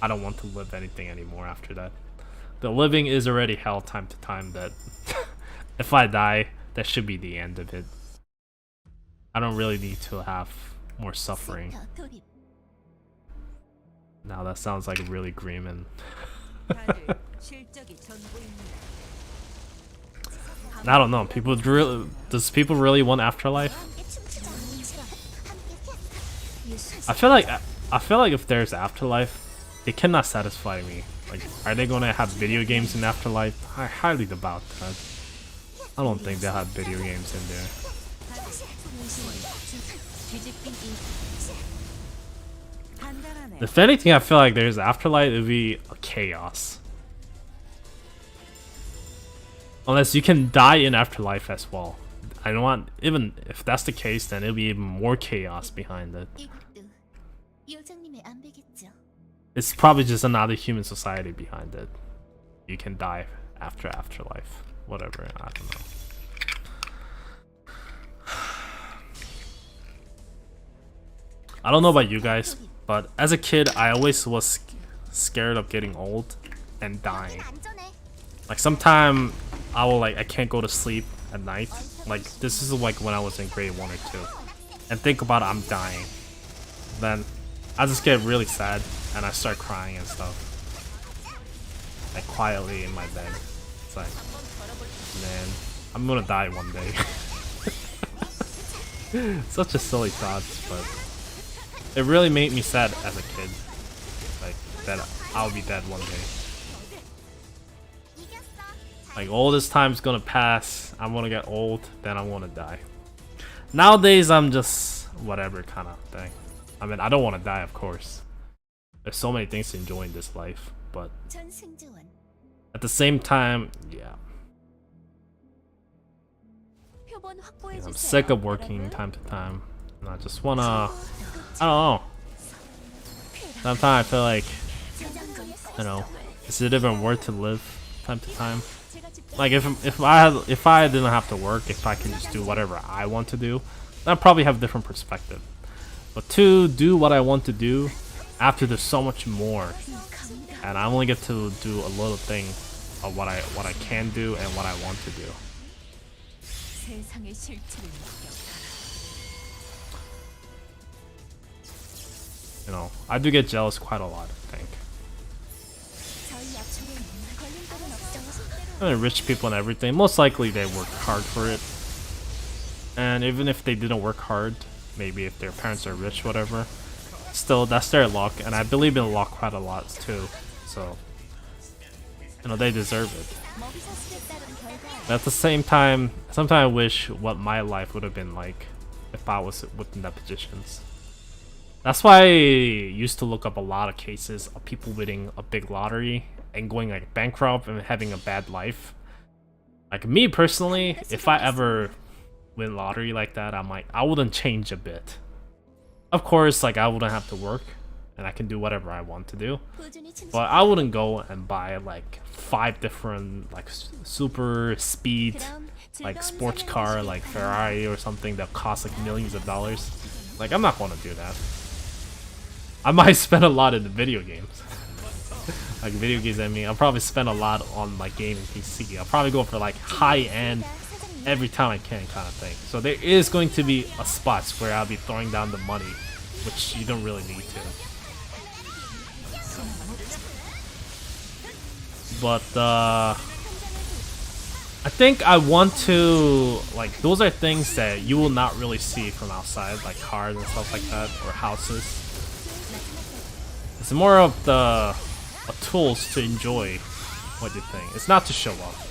I don't want to live anything anymore after that. The living is already hell time to time, that if I die, that should be the end of it. I don't really need to have more suffering. Now that sounds like really grim and I don't know. Does people really want afterlife? I feel like if there's afterlife, it cannot satisfy me. Like, are they gonna have video games in afterlife? I highly doubt that. I don't think they'll have video games in there. If anything, I feel like there's afterlife, it'd be a chaos. Unless you can die in afterlife as well. I don't want, even if that's the case, then it'll be even more chaos behind it. It's probably just another human society behind it. You can die after afterlife. Whatever, I don't know. I don't know about you guys, but as a kid, I always was scared of getting old and dying. Like sometime I can't go to sleep at night. Like this is like when I was in grade 1 or 2, and think about it, I'm dying. Then I just get really sad and I start crying and stuff, like quietly in my bed. It's like, man, I'm gonna die one day. Such a silly thought, but it really made me sad as a kid, like that I'll be dead one day. Like all this time's gonna pass, I'm gonna get old, then I'm gonna die. Nowadays I'm just whatever kind of thing. I mean, I don't want to die, of course. There's so many things to enjoy in this life, but at the same time, yeah. I'm sick of working time to time, and I just wanna, I don't know. Sometimes I feel like, you know, is it even worth to live time to time? Like if I didn't have to work, if I can just do whatever I want to do, then I'd probably have a different perspective. But to do what I want to do, after there's so much more, and I only get to do a little thing of what I can do and what I want to do. You know, I do get jealous quite a lot, I think. I mean, rich people and everything, most likely they work hard for it. And even if they didn't work hard, maybe if their parents are rich, whatever, still that's their luck, and I believe in luck quite a lot too, so you know, they deserve it. But at the same time, sometimes I wish what my life would have been like if I was within that positions. That's why I used to look up a lot of cases of people winning a big lottery and going like bankrupt and having a bad life. Like me personally, if I ever win lottery like that, I wouldn't change a bit. Of course, like I wouldn't have to work and I can do whatever I want to do, but I wouldn't go and buy like 5 different like super speed like sports car like Ferrari or something that costs like millions of dollars. Like I'm not gonna do that. I might spend a lot in the video games. Like video games, I mean, I'll probably spend a lot on my gaming PC. I'll probably go for like high-end every time I can kind of thing. So there is going to be a spots where I'll be throwing down the money, which you don't really need to. But I think I want to, like, those are things that you will not really see from outside, like cars and stuff like that, or houses. It's more of the tools to enjoy what you think. It's not to show off.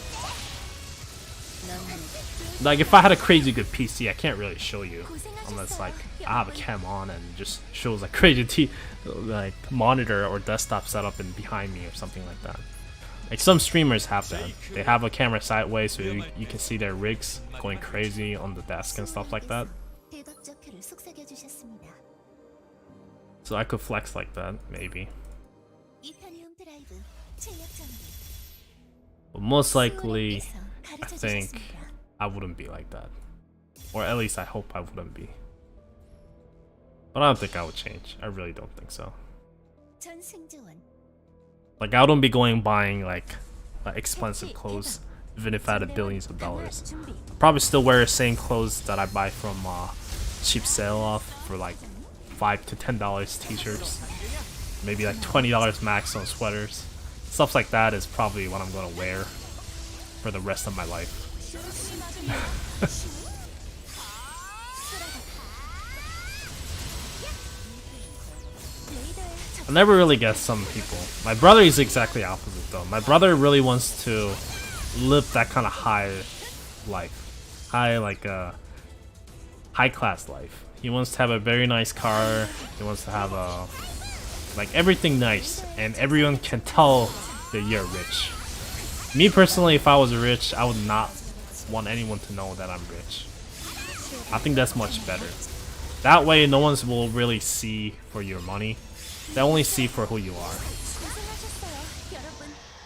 Like if I had a crazy good PC, I can't really show you unless like I have a cam on and just shows like crazy like monitor or desktop setup in behind me or something like that. Like some streamers have that. They have a camera sideways so you can see their rigs going crazy on the desk and stuff like that. So I could flex like that, maybe. But most likely, I think I wouldn't be like that. Or at least I hope I wouldn't be. But I don't think I would change. I really don't think so. Like I wouldn't be going buying like expensive clothes even if I had billions of dollars. I'd probably still wear the same clothes that I buy from cheap sale off for like $5 to $10 t-shirts. Maybe like $20 max on sweaters. Stuff like that is probably what I'm gonna wear for the rest of my life. I never really get some people. My brother is exactly opposite though. My brother really wants to live that kind of high life, high class life. He wants to have a very nice car. He wants to have a like everything nice, and everyone can tell that you're rich. Me personally, if I was rich, I would not want anyone to know that I'm rich. I think that's much better. That way, no one will really see for your money. They only see for who you are.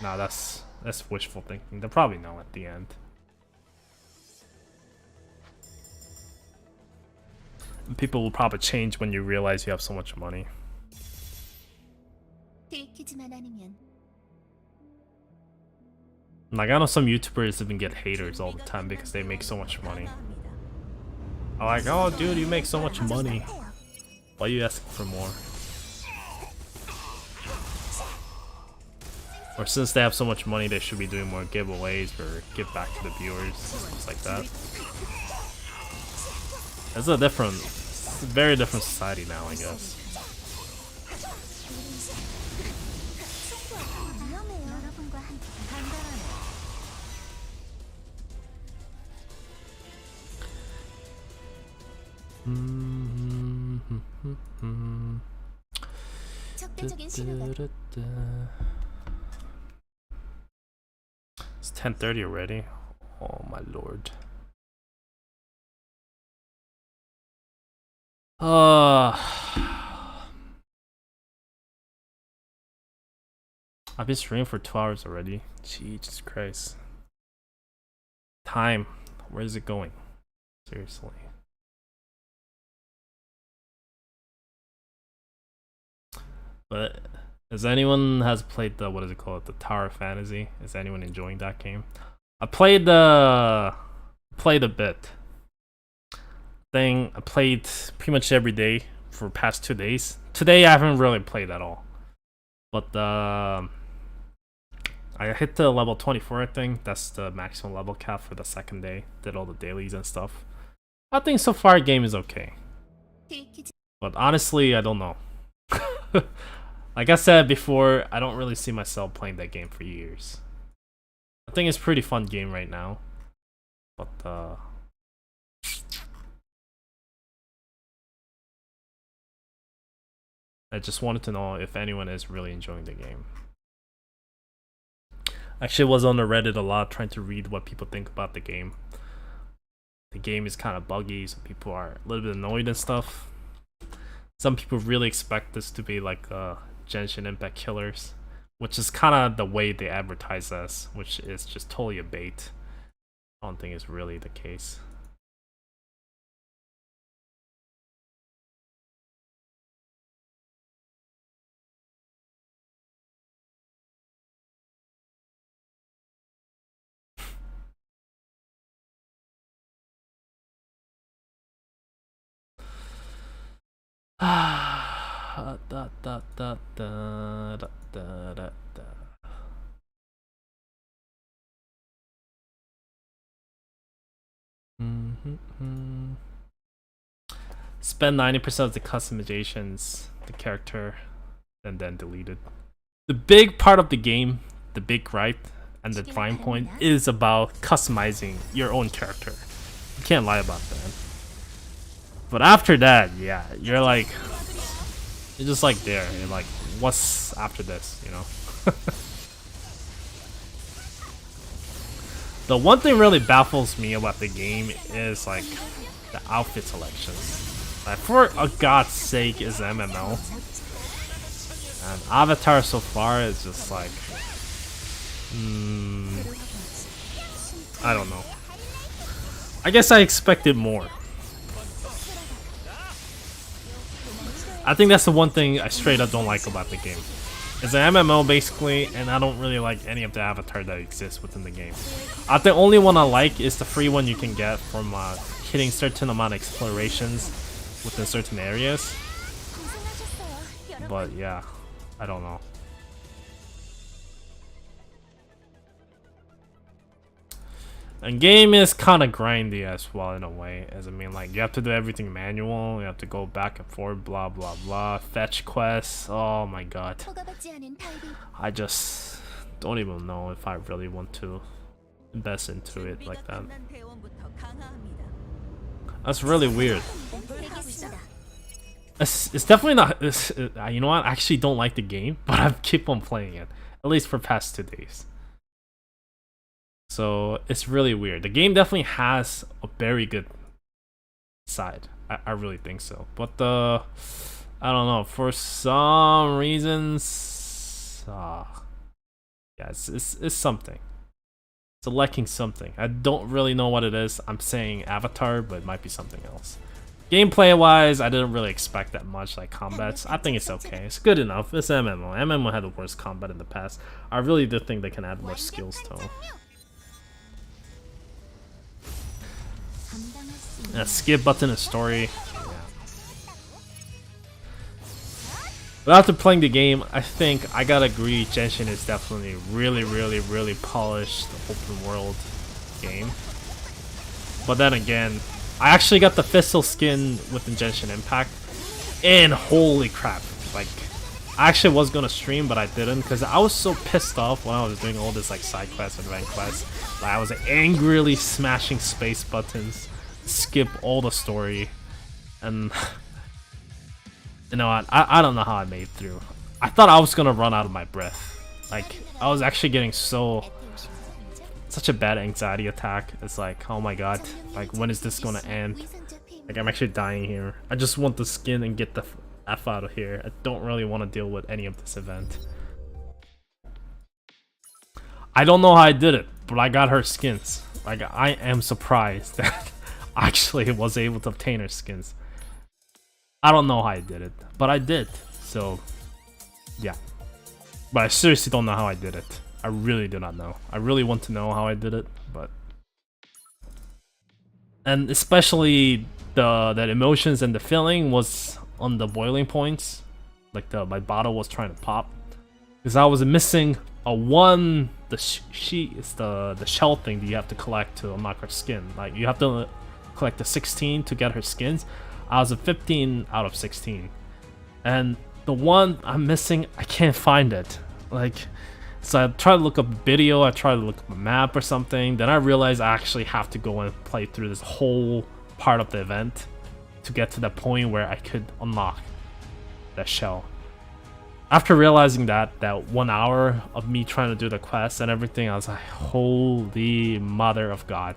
Nah, that's wishful thinking. They'll probably know at the end. And people will probably change when you realize you have so much money. Like, I know some YouTubers even get haters all the time because they make so much money. I'm like, oh dude, you make so much money. Why are you asking for more? Or since they have so much money, they should be doing more giveaways or give back to the viewers, just like that. It's a very different society now, I guess. It's 10:30 already. Oh my lord. I've been streaming for 2 hours already. Jesus Christ. Time. Where is it going? Seriously. But has anyone has played the, what is it called, the Tower of Fantasy? Is anyone enjoying that game? I played a bit. I played pretty much every day for the past 2 days. Today I haven't really played at all. But I hit the level 24, I think. That's the maximum level cap for the second day. Did all the dailies and stuff. I think so far the game is okay. But honestly, I don't know. Like I said before, I don't really see myself playing that game for years. I think it's a pretty fun game right now. But I just wanted to know if anyone is really enjoying the game. Actually, I was on the Reddit a lot trying to read what people think about the game. The game is kind of buggy, so people are a little bit annoyed and stuff. Some people really expect this to be like Genshin Impact Killers, which is kind of the way they advertise us, which is just totally a bait. I don't think it's really the case. Spend 90% of the customizations, the character, and then delete it. The big part of the game, the big gripe, and the fine point is about customizing your own character. You can't lie about that. But after that, yeah, you're just like there. You're like, what's after this, you know? The one thing really baffles me about the game is like the outfit selections. Like, for a god's sake, is MMO. And Avatar so far is just like, I don't know. I guess I expected more. I think that's the one thing I straight up don't like about the game. It's an MMO basically, and I don't really like any of the avatar that exists within the game. The only one I like is the free one you can get from hitting certain amount of explorations within certain areas. But yeah, I don't know. And game is kind of grindy as well in a way, as I mean, like you have to do everything manual. You have to go back and forth, blah blah blah. Fetch quests. Oh my god, 허가받지 않은 타입이 I just don't even know if I really want to invest into it like that. That's really weird. 되겠습니다. It's definitely not. You know what? I actually don't like the game, but I keep on playing it, at least for past 2 days. So it's really weird. The game definitely has a very good side. I really think so. But I don't know. For some reasons, yeah, it's something. It's lacking something. I don't really know what it is. I'm saying Avatar, but it might be something else. Gameplay wise, I didn't really expect that much, like combats. I think it's okay. It's good enough. It's MMO. MMO had the worst combat in the past. I really do think they can add more skills though. Yeah, skip button and story. Yeah. But after playing the game, I think I gotta agree Genshin is definitely really polished open world game. But then again, I actually got the Thistle skin within Genshin Impact, and holy crap, like I actually was gonna stream but I didn't because I was so pissed off when I was doing all this like side quests and rank quests. Like I was angrily smashing space buttons, skip all the story, and you know what, I don't know how I made it through. I thought I was gonna run out of my breath. Like I was actually getting such a bad anxiety attack. It's like, oh my god, like when is this gonna end? Like I'm actually dying here. I just want the skin and get the F out of here. I don't really want to deal with any of this event. I don't know how I did it, but I got her skins. Like I am surprised that I actually was able to obtain her skins. I don't know how I did it, but I did. So yeah, but I seriously don't know how I did it. I really do not know. I really want to know how I did it, but and especially that emotions and the feeling was on the boiling points. Like my bottle was trying to pop because I was missing the shell thing that you have to collect to unlock her skin. Like you have to collect the 16 to get her skins. I was a 15 out of 16, and the one I'm missing, I can't find it. Like. So I tried to look up a video, I tried to look up a map or something, then I realized I actually have to go and play through this whole part of the event to get to the point where I could unlock that shell. After realizing that 1 hour of me trying to do the quest and everything, I was like, holy mother of God,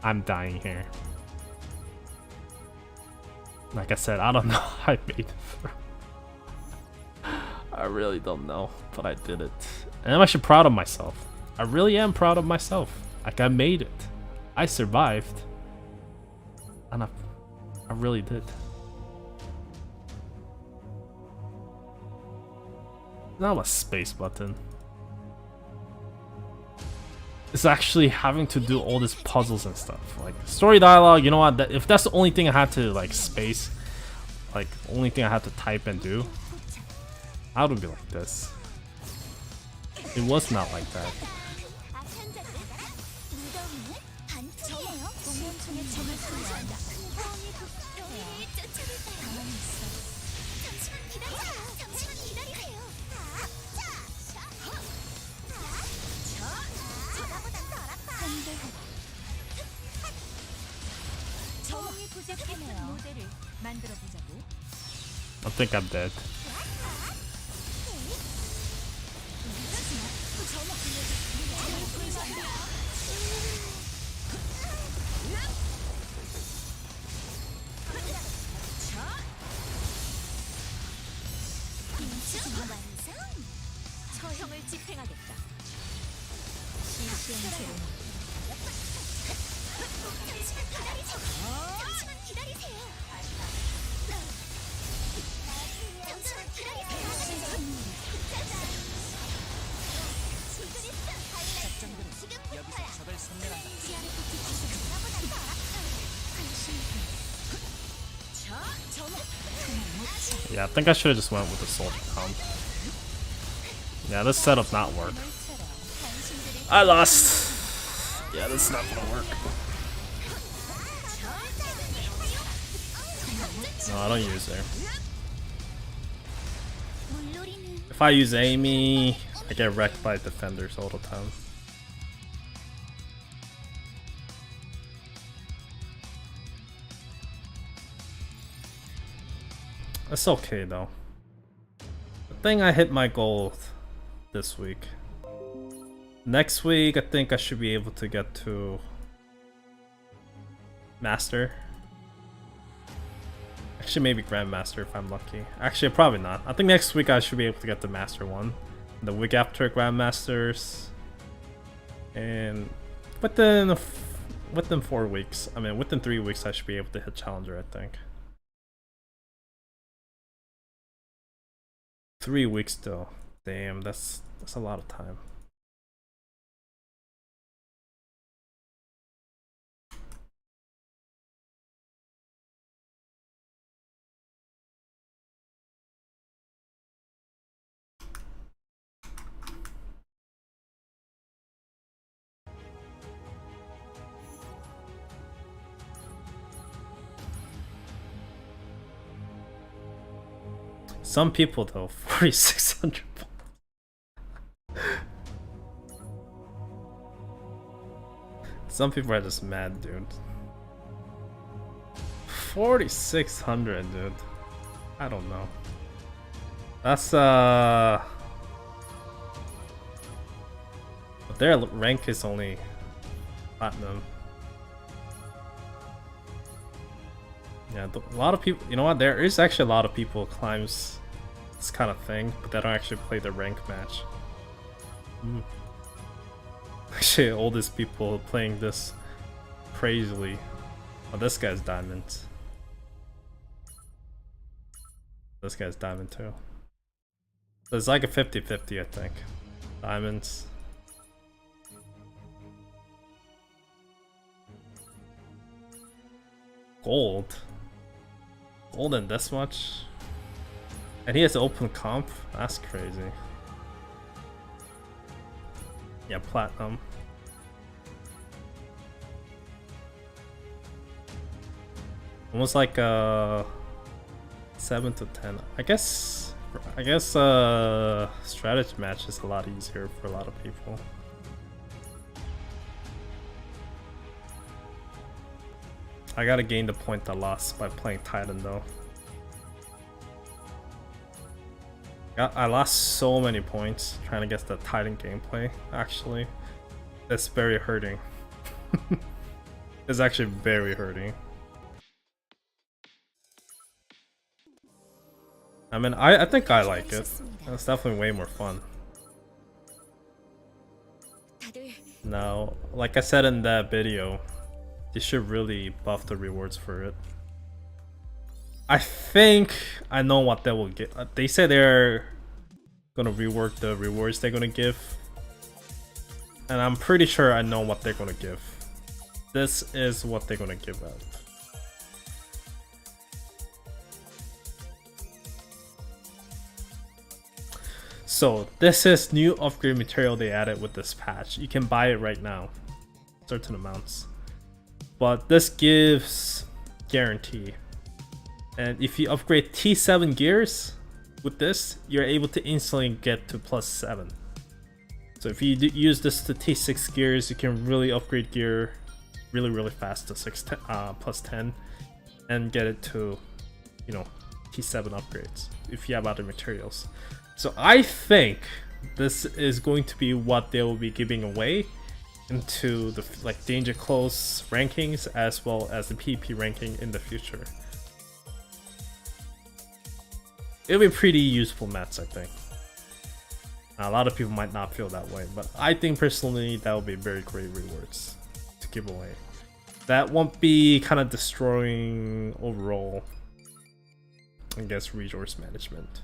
I'm dying here. Like I said, I don't know how I made it through. I really don't know, but I did it. And I'm actually proud of myself. I really am proud of myself. Like I made it. I survived. And I really did. Now a space button. It's actually having to do all these puzzles and stuff. Like story dialogue, you know what? If that's the only thing I had to like space, like only thing I had to type and do, I would be like this. It was not like that. I think I'm dead. 처형을 집행하겠다. 시시한 재롱. 잠시만 기다리세요. 여기서 적을 섬멸한다. Yeah, I think I should have just went with the soldier comp. Yeah, this setup not work. I lost. Yeah, this is not gonna work. No, I don't use her. If I use Amy, I get wrecked by defenders all the time. It's okay though. I think I hit my goal this week. Next week, I think I should be able to get to Master. Actually, maybe Grandmaster if I'm lucky. Actually, probably not. I think next week I should be able to get the Master one. The week after, Grandmasters. And within 4 weeks, I mean within 3 weeks, I should be able to hit Challenger, I think. 3 weeks still. Damn, that's a lot of time. Some people though, 4,600. Some people are just mad, dude. 4,600, dude. I don't know. That's but their rank is only platinum. Yeah, a lot of people. You know what? There is actually a lot of people who climbs this kind of thing, but they don't actually play the rank match. Actually, oldest people playing this crazily. Oh, this guy's diamond. This guy's diamond too. So it's like a 50-50, I think. Diamonds. Gold. Gold and this much? And he has open comp? That's crazy. Yeah, platinum. Almost like 7 to 10. I guess strategy match is a lot easier for a lot of people. I gotta gain the point I lost by playing Titan though. I lost so many points trying to get the Titan gameplay, actually. That's very hurting. It's actually very hurting. I mean, I think I like it. It's definitely way more fun. Now, like I said in that video, they should really buff the rewards for it. I think I know what they will get. They say they're gonna rework the rewards they're gonna give. And I'm pretty sure I know what they're gonna give. This is what they're gonna give out. So this is new upgrade material they added with this patch. You can buy it right now, certain amounts. But this gives guarantee. And if you upgrade T7 gears with this, you're able to instantly get to +7. So if you use this to T6 gears, you can really upgrade gear really fast to +10 and get it to, you know, T7 upgrades if you have other materials. So I think this is going to be what they will be giving away into the like danger close rankings as well as the PvP ranking in the future. It'll be pretty useful mats, I think. Now, a lot of people might not feel that way, but I think personally that will be very great rewards to give away. That won't be kind of destroying overall, I guess, resource management.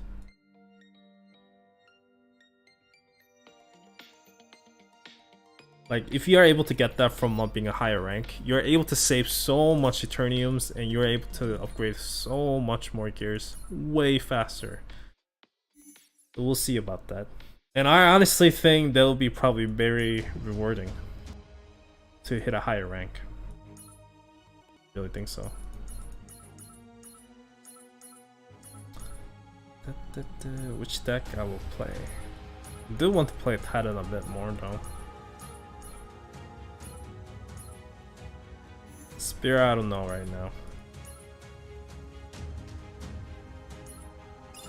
Like, if you are able to get that from being a higher rank, you're able to save so much Eterniums and you're able to upgrade so much more gears way faster. So we'll see about that. And I honestly think that'll be probably very rewarding to hit a higher rank. Really think so. Which deck I will play? I do want to play Titan a bit more though. Spear, I don't know right now.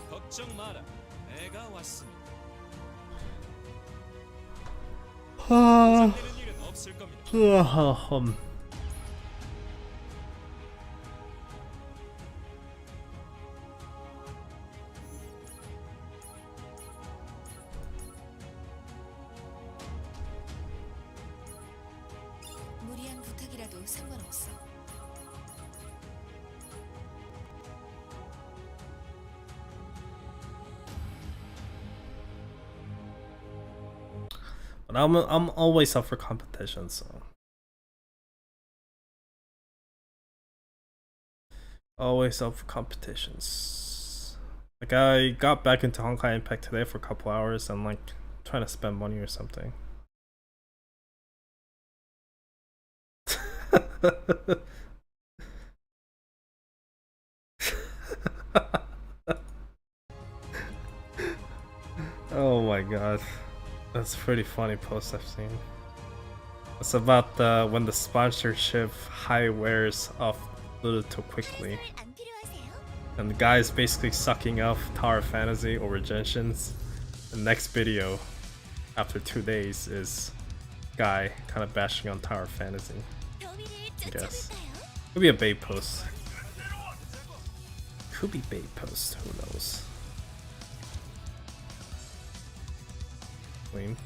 걱정 마라. 내가 왔으니. 걱정되는 일은 없을 겁니다. 무리한 부탁이라도 상관없어. But I'm always up for competition, so always up for competitions. Like I got back into Honkai Impact today for a couple hours and like trying to spend money or something. Oh my god. That's a pretty funny post I've seen. It's about when the sponsorship high wears off a little too quickly. 안 필요하세요? And the guy is basically sucking off Tower Fantasy or Regentions. The next video, after 2 days, is guy kind of bashing on Tower Fantasy. 더위를 I guess. 쫓아볼까요? Could be a bait post. Could be bait post, who knows. Clean.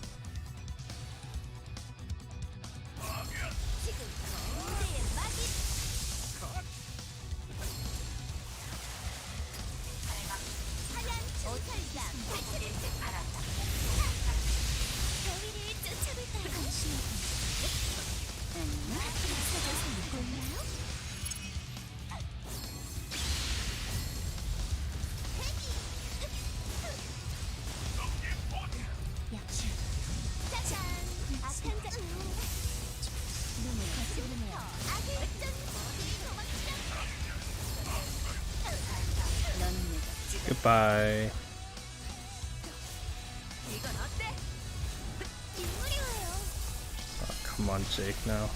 Goodbye. Oh, come on, Jake, now.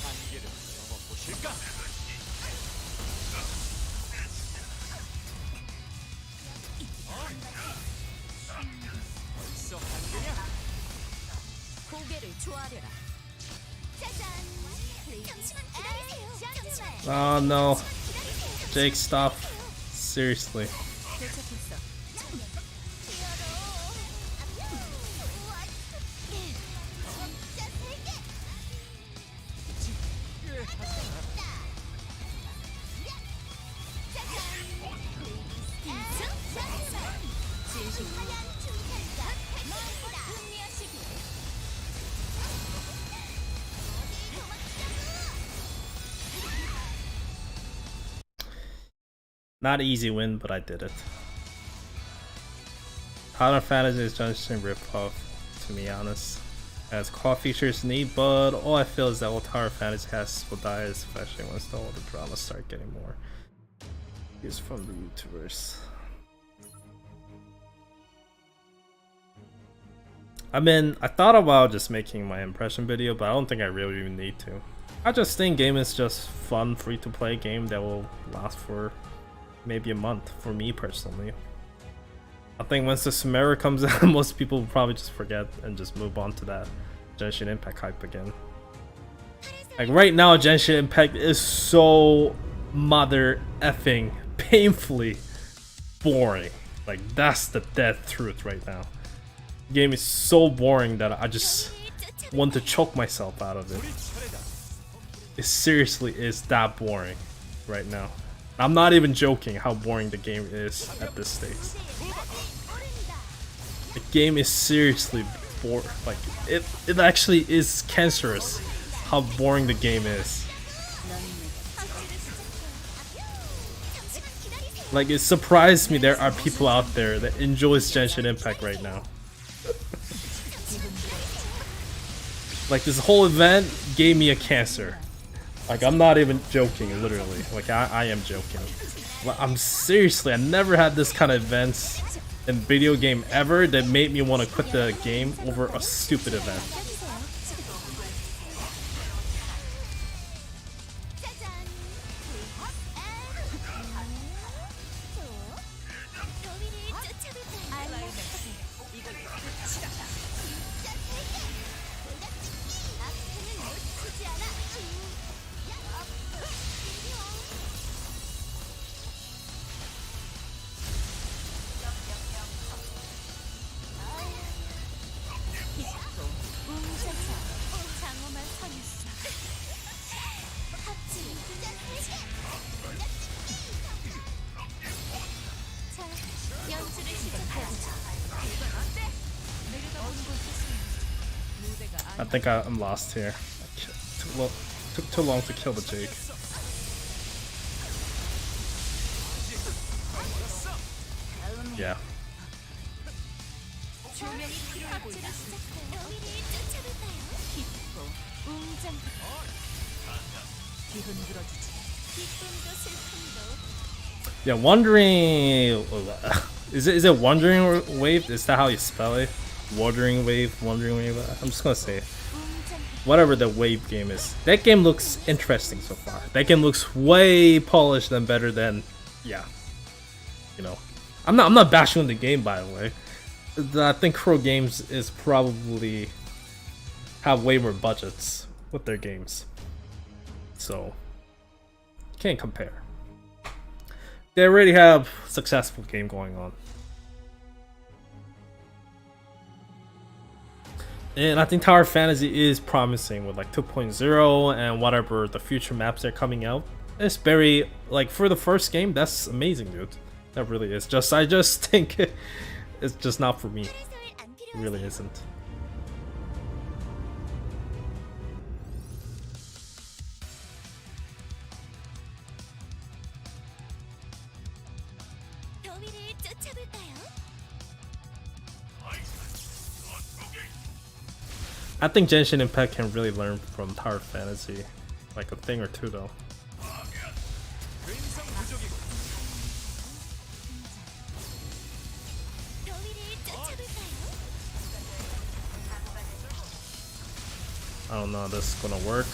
한계를 넘어 보실까? 벌써 한계냐? 고개를 조아려라. 짜잔. 잠시만 기다리세요. Oh no. 기다리세요. Jake, stop. Seriously. 도착했어. Not easy win, but I did it. Final Fantasy is just a ripoff, to be honest. It has core features neat, but all I feel is that what Tower Fantasy has will die, especially once all the dramas start getting more views from the YouTubers. I mean, I thought about just making my impression video, but I don't think I really even need to. I just think game is just fun, free-to-play game that will last for maybe a month, for me personally. I think once the Samara comes out, most people will probably just forget and just move on to that Genshin Impact hype again. Like right now, Genshin Impact is so mother effing painfully boring. Like that's the dead truth right now. The game is so boring that I just want to choke myself out of it. It seriously is that boring right now. I'm not even joking how boring the game is at this stage. The game is seriously boring. Like it actually is cancerous how boring the game is. Like, it surprised me there are people out there that enjoys Genshin Impact right now. Like, this whole event gave me a cancer. Like, I'm not even joking, literally. Like, I am joking. Like, I'm seriously, I never had this kind of events in video game ever that made me want to quit the game over a stupid event. I think I'm lost here. Took too long to kill the Jake. Yeah. Yeah, wandering. Is it wandering wave? Is that how you spell it? Wandering wave. I'm just gonna say it. Whatever the wave game is. That game looks interesting so far. That game looks way polished and better than, yeah. You know, I'm not bashing the game, by the way. I think Crow Games is probably have way more budgets with their games, so can't compare. They already have a successful game going on. And I think Tower Fantasy is promising with like 2.0 and whatever the future maps are coming out. It's very, like, for the first game, that's amazing, dude. That really is. I just think it's just not for me. It really isn't. I think Genshin Impact can really learn from Tower Fantasy, like a thing or two though. I don't know if this is gonna work.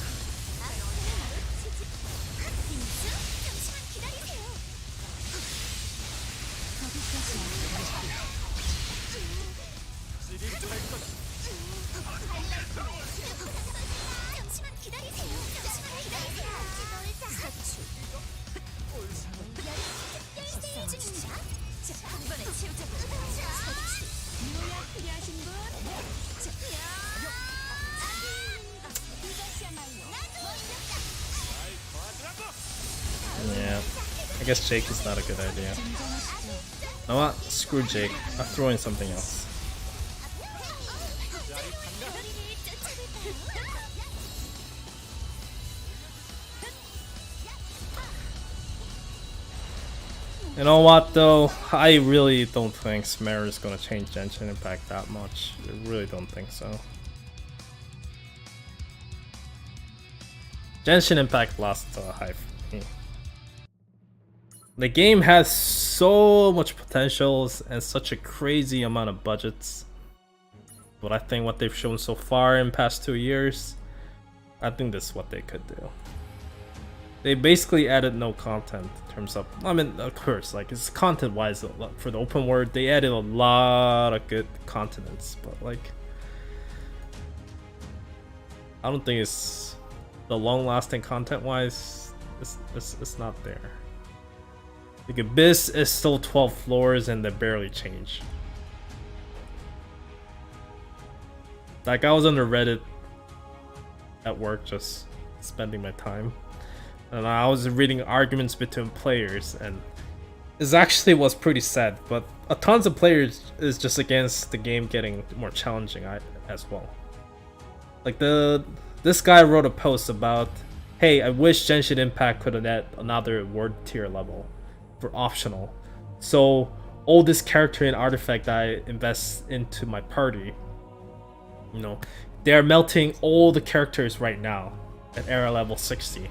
Yeah, I guess Jake is not a good idea. You know what? Screw Jake. I'll throw in something else. You know what though? I really don't think Smear is gonna change Genshin Impact that much. I really don't think so. Genshin Impact lost the hype for me. The game has so much potentials and such a crazy amount of budgets. But I think what they've shown so far in past 2 years, I think this is what they could do. They basically added no content in terms of, I mean, of course, like, it's content wise for the open world, they added a lot of good continents, but like, I don't think it's the long lasting content wise, it's not there. Like, Abyss is still 12 floors and they barely change. Like, I was on the Reddit at work just spending my time. And I was reading arguments between players, and it actually was pretty sad, but a tons of players is just against the game getting more challenging as well. Like, the This guy wrote a post about, hey, I wish Genshin Impact could add another word tier level for optional. So all this character and artifact that I invest into my party, you know, they're melting all the characters right now at era level 60.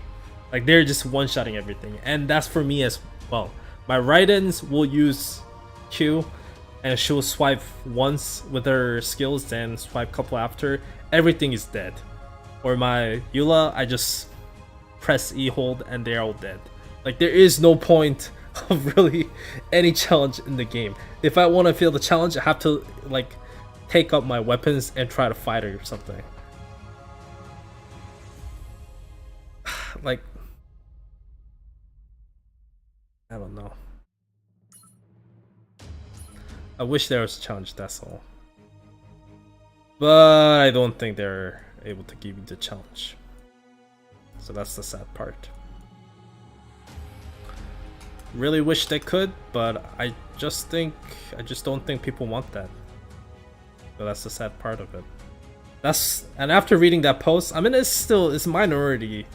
Like they're just one-shotting everything, and that's for me as well. My Raidens will use Q, and she'll swipe once with her skills, then swipe couple after. Everything is dead. Or my Eula, I just press E hold and they're all dead. Like there is no point of really any challenge in the game. If I want to feel the challenge, I have to like take up my weapons and try to fight her or something. Like, I don't know. I wish there was a challenge, that's all. But I don't think they're able to give you the challenge. So that's the sad part. Really wish they could, but I just don't think people want that. So that's the sad part of it. And after reading that post, I mean it's minority.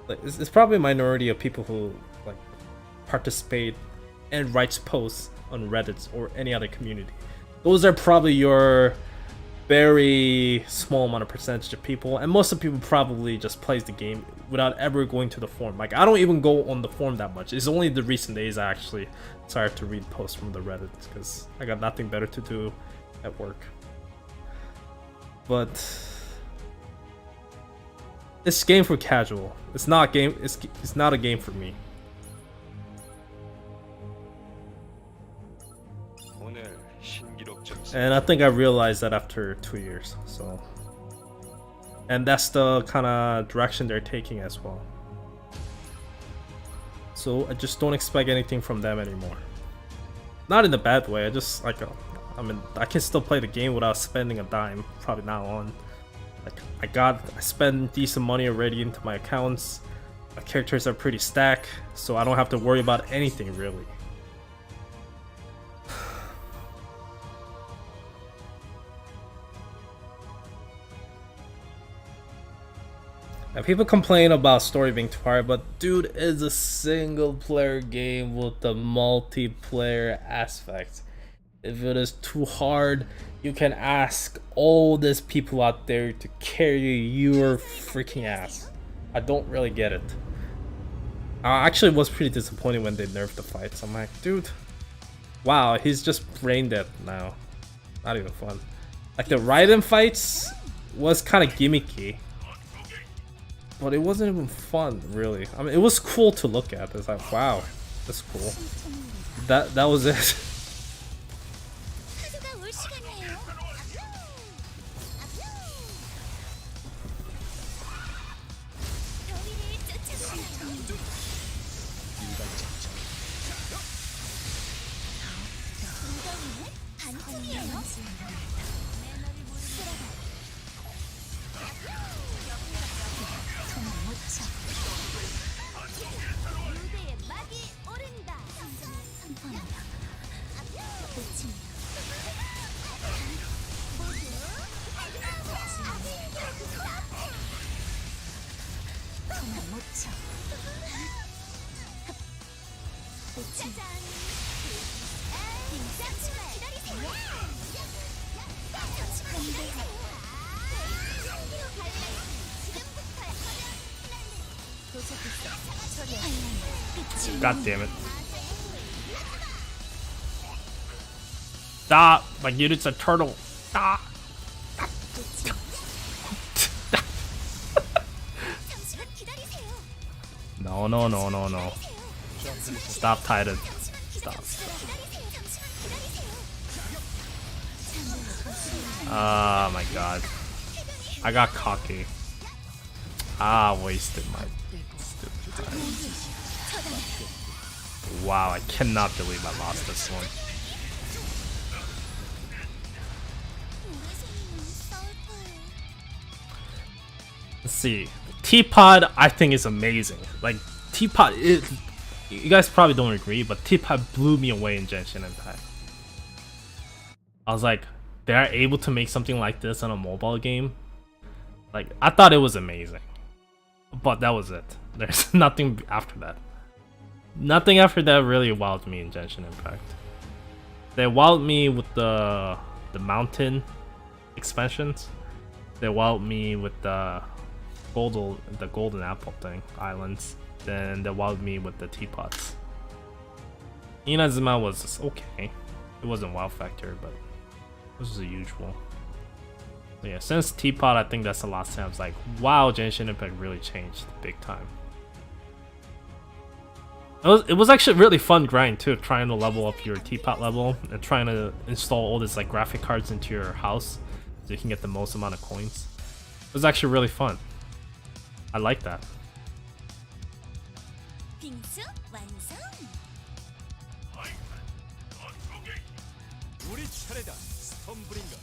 Like it's probably a minority of people who like participate and writes posts on Reddit or any other community. Those are probably your very small amount of percentage of people, and most of the people probably just plays the game without ever going to the forum. Like I don't even go on the forum that much. It's only the recent days I actually started to read posts from the Reddit because I got nothing better to do at work. But it's game for casual. It's not game. It's not a game for me. And I think I realized that after 2 years. So, and that's the kind of direction they're taking as well. So I just don't expect anything from them anymore. Not in a bad way. I just like, I mean, I can still play the game without spending a dime. Probably now on. Like I spend decent money already into my accounts. My characters are pretty stacked, so I don't have to worry about anything really. And people complain about story being too hard, but dude, it's a single player game with the multiplayer aspect. If it is too hard, you can ask all these people out there to carry your freaking ass. I don't really get it. I actually was pretty disappointed when they nerfed the fights. I'm like, dude, wow, he's just brain dead now. Not even fun. Like the Raiden fights was kind of gimmicky, but it wasn't even fun, really. I mean, it was cool to look at. It's like, wow, that's cool. That was it. God damn it. Stop! My unit's a turtle. Stop! No, no, no, no, no. Stop, Titan. Stop. Oh my god. I got cocky. Wasted my stupid time. Wow, I cannot believe I lost this one. Let's see. Teapot, I think is amazing. Like Teapot is, you guys probably don't agree, but Teapot blew me away in Genshin Impact. I was like, they're able to make something like this on a mobile game. Like, I thought it was amazing. But that was it. There's nothing after that. Nothing after that really wowed me in Genshin Impact. They wowed me with the mountain expansions. They wowed me with the golden apple thing, islands. Then they wowed me with the teapots. Inazuma was okay. It wasn't wow factor, but this was the usual. But yeah, since teapot, I think that's the last time I was like, wow, Genshin Impact really changed big time. It was actually really fun grind too, trying to level up your teapot level and trying to install all these like graphic cards into your house so you can get the most amount of coins. It was actually really fun. I like that. 빙수 완성. 우리 차례다. 스톰브링거.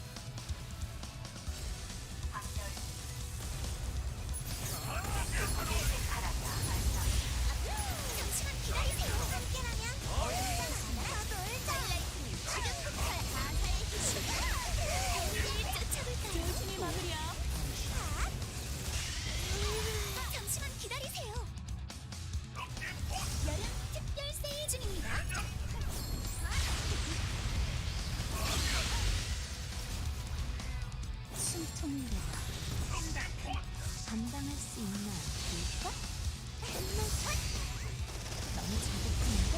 잠시만 기다리세요. 함께라면 더블 하이라이트는 지금부터 가사의 기시다. 우리를 쫓아볼까요? 조심히 막으렴. 잠시만 기다리세요. 여름 특별 세일 중입니다. 숨통을 내봐. 감당할 수 있나 볼까? 너무 자극적인데.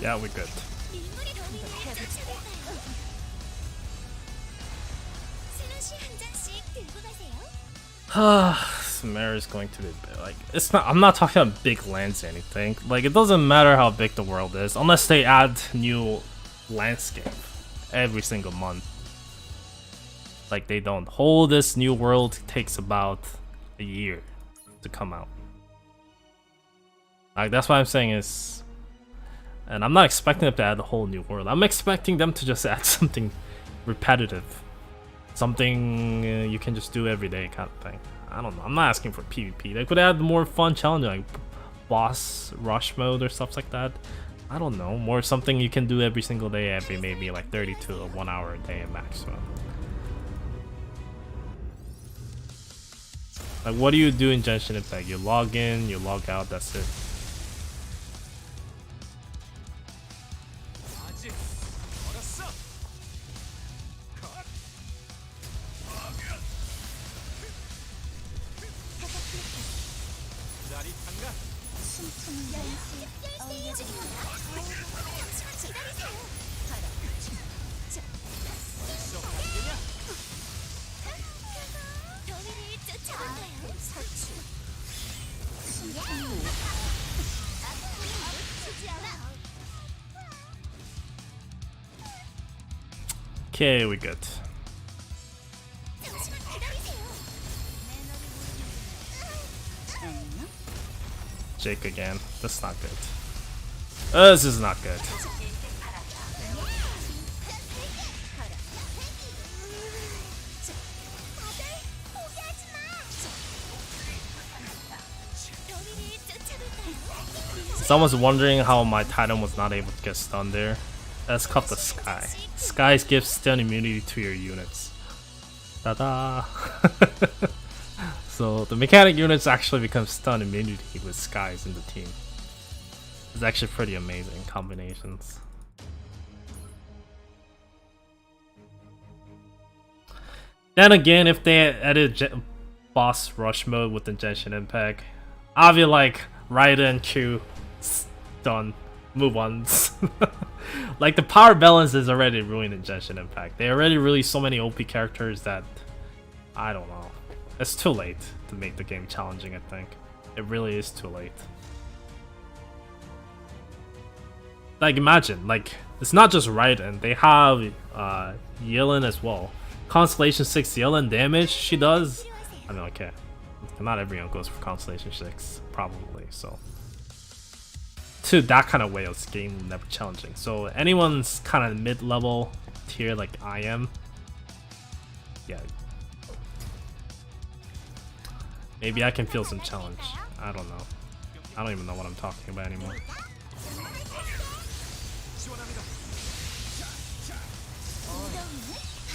Yeah, we're good. 밀물이 더미를 쫓아볼까요? 슬러시 한 잔씩 들고 가세요. Samara is going to be big. Like, it's not. I'm not talking about big lands or anything. Like, it doesn't matter how big the world is unless they add new landscape every single month. Like, they don't. Whole this new world takes about a year to come out. Like, that's what I'm saying is, and I'm not expecting them to add a whole new world. I'm expecting them to just add something repetitive, something you can just do every day kind of thing. I don't know. I'm not asking for PvP. They could add more fun challenges like boss rush mode or stuff like that. I don't know. More something you can do every single day, every maybe like 30 to 1 hour a day at maximum. Like, what do you do in Genshin Impact? You log in, you log out, that's it. 아직 멀었어. 컷. 짜릿한가? 여름 특별 세일 중입니다. 잠시만 기다리세요. 벌써 반기냐? 더위를 쫓아볼까요? 서출. 주지 않아. Okay, we good. 잠시만 기다리세요. Jake again. That's not good. This is not good. 다들 포기하지 마. 더위를 쫓아볼까요? Someone's wondering how my Titan was not able to get stunned there. That's called the Sky. Skies give stun immunity to your units. Ta-da! So the mechanic units actually become stun immunity with Skies in the team. It's actually pretty amazing combinations. Then again, if they added boss rush mode within Genshin Impact, I'll be like, Raiden, Q, done, move on. Like, the power balance is already ruined in Genshin Impact. They already released so many OP characters that, I don't know. It's too late to make the game challenging, I think. It really is too late. Like, imagine, like, it's not just Raiden. They have Yelin as well. Constellation 6 Yelin damage she does. I mean, okay. Not everyone goes for Constellation 6, probably, so. To that kind of way, it's game never challenging. So anyone's kind of mid-level tier like I am, yeah. Maybe I can feel some challenge. I don't know. I don't even know what I'm talking about anymore.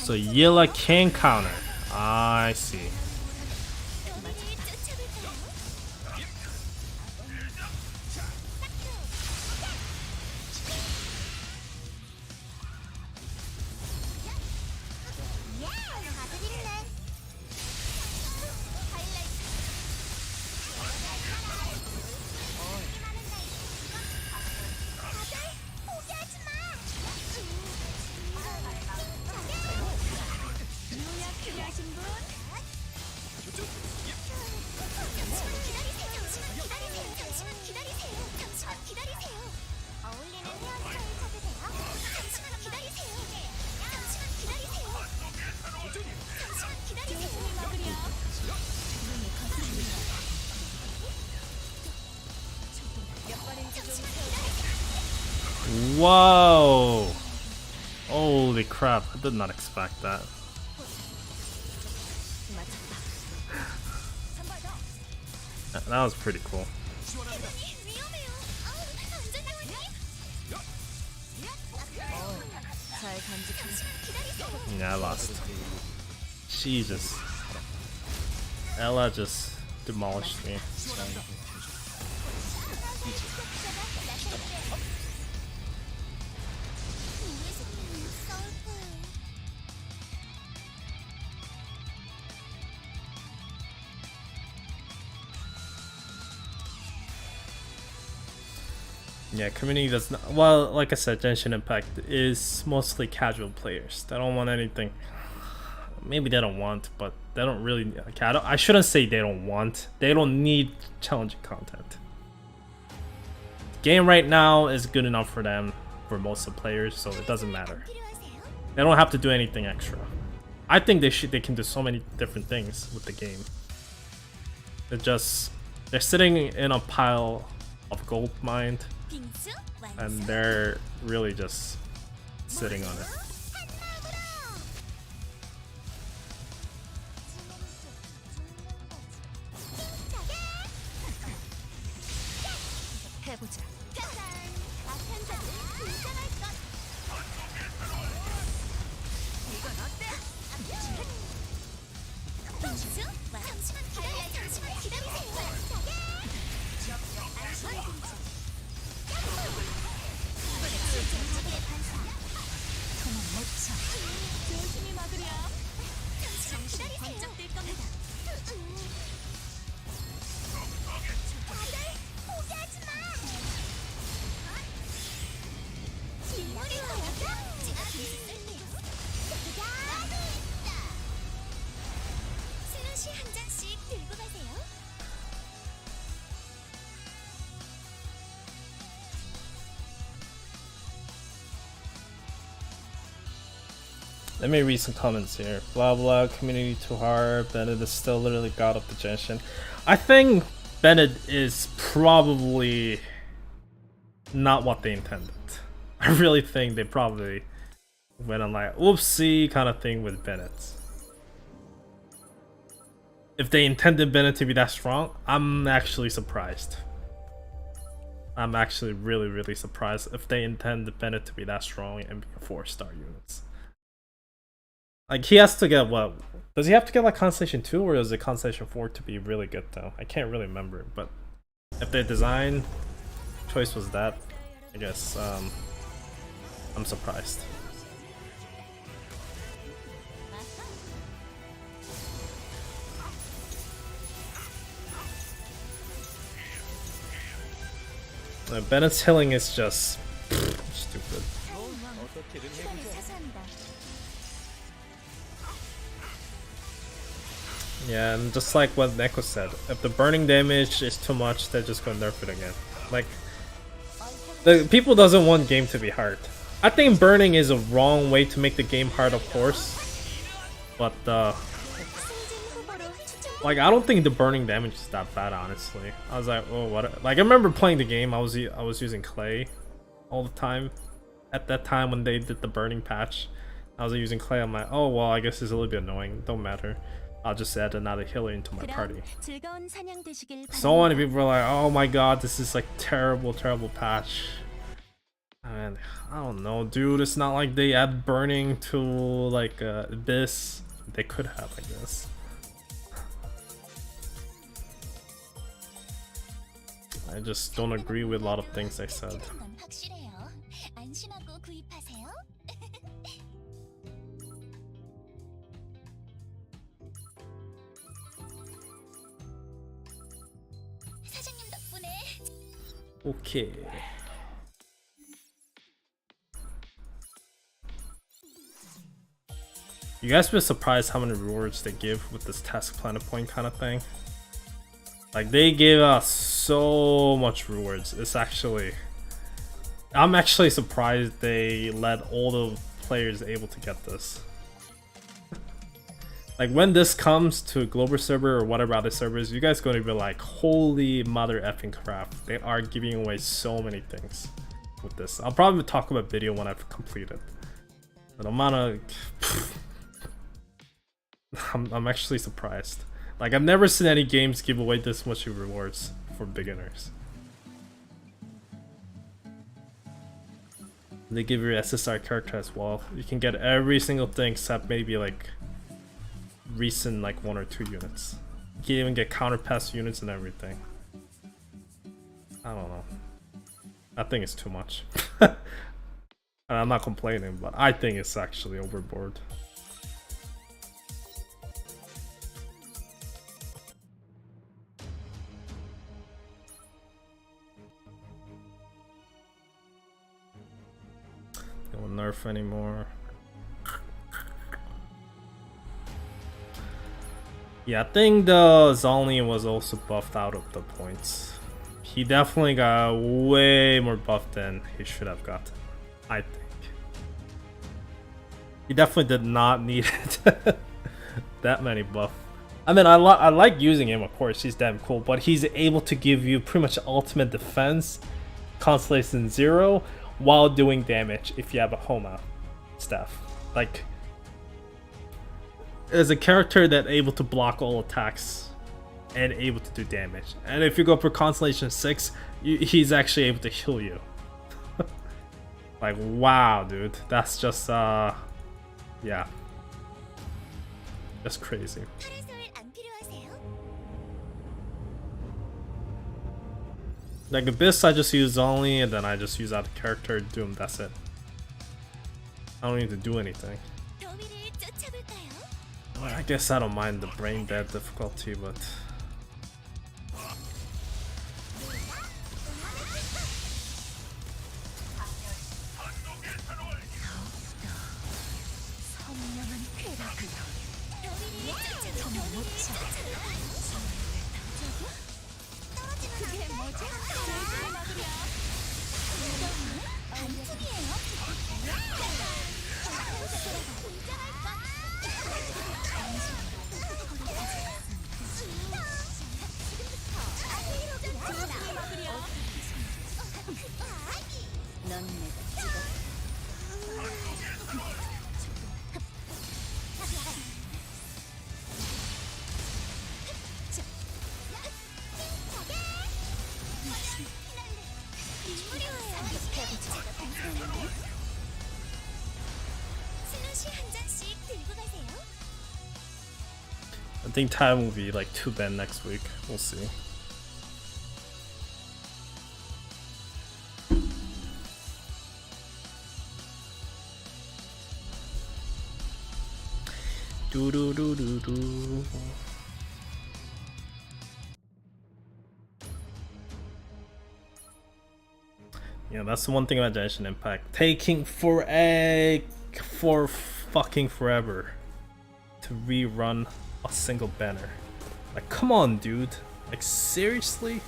So Yilla can counter. I see. Whoa! Holy crap, I did not expect that. That was pretty cool. Yeah, I lost. Jesus. Ella just demolished me. Yeah, community does not. Well, like I said, Genshin Impact is mostly casual players. They don't want anything. Maybe they don't want, but they don't really. Okay, I shouldn't say they don't want. They don't need challenging content. Game right now is good enough for them, for most of the players, so it doesn't matter. They don't have to do anything extra. I think they can do so many different things with the game. They're sitting in a pile of gold mine, and they're really just sitting on it. Let me read some comments here. Blah blah, community too hard. Bennett is still literally god of the Genshin. I think Bennett is probably not what they intended. I really think they probably went on like oopsie kind of thing with Bennett. If they intended Bennett to be that strong, I'm actually surprised. I'm actually really surprised if they intended Bennett to be that strong and be a 4-star units. Like, he has to get what? Does he have to get like Constellation 2 or is it Constellation 4 to be really good though? I can't really remember, but if their design choice was that, I guess I'm surprised. Bennett's healing is just stupid. Yeah, and just like what Neko said, if the burning damage is too much, they're just gonna nerf it again. Like, the people doesn't want game to be hard. I think burning is a wrong way to make the game hard, of course, but like, I don't think the burning damage is that bad, honestly. I was like, oh, what? Like, I remember playing the game. I was using clay all the time. At that time when they did the burning patch, I was using clay. I'm like, oh well, I guess it's a little bit annoying. Don't matter. I'll just add another healer into my party. So many people were like, oh my god, this is like terrible patch. And I don't know, dude. It's not like they add burning to like this. They could have, I guess. I just don't agree with a lot of things they said. 건 확실해요. 안심하고 구입하세요. 사장님 덕분에 Okay. You guys been surprised how many rewards they give with this task planet point kind of thing? Like they gave us so much rewards. It's actually, I'm actually surprised they let all the players able to get this. Like when this comes to a global server or whatever other servers, you guys gonna be like, holy mother effing crap! They are giving away so many things with this. I'll probably talk about video when I've completed. The amount of I'm actually surprised. Like I've never seen any games give away this much rewards for beginners. They give your SSR character as well. You can get every single thing except maybe like recent like 1 or 2 units. You can even get counter pass units and everything. I don't know. I think it's too much. I'm not complaining, but I think it's actually overboard. They won't nerf anymore. Yeah, I think the Zolney was also buffed out of the points. He definitely got way more buff than he should have gotten, I think. He definitely did not need it. That many buff. I mean, I like using him, of course, he's damn cool, but he's able to give you pretty much ultimate defense, Constellation 0, while doing damage if you have a Homa staff. Like, as a character that able to block all attacks and able to do damage. And if you go for Constellation 6, he's actually able to heal you. Like, wow, dude. That's just, yeah. That's crazy. Like Abyss, I just use only, and then I just use out the character, Doom, that's it. I don't need to do anything. Well, I guess I don't mind the brain dead difficulty, but... I think time will be like 2 Ben next week. We'll see. Do do do do do. Yeah, that's the one thing about Genshin Impact. Taking for fucking forever to rerun a single banner. Like, come on, dude. Like, seriously?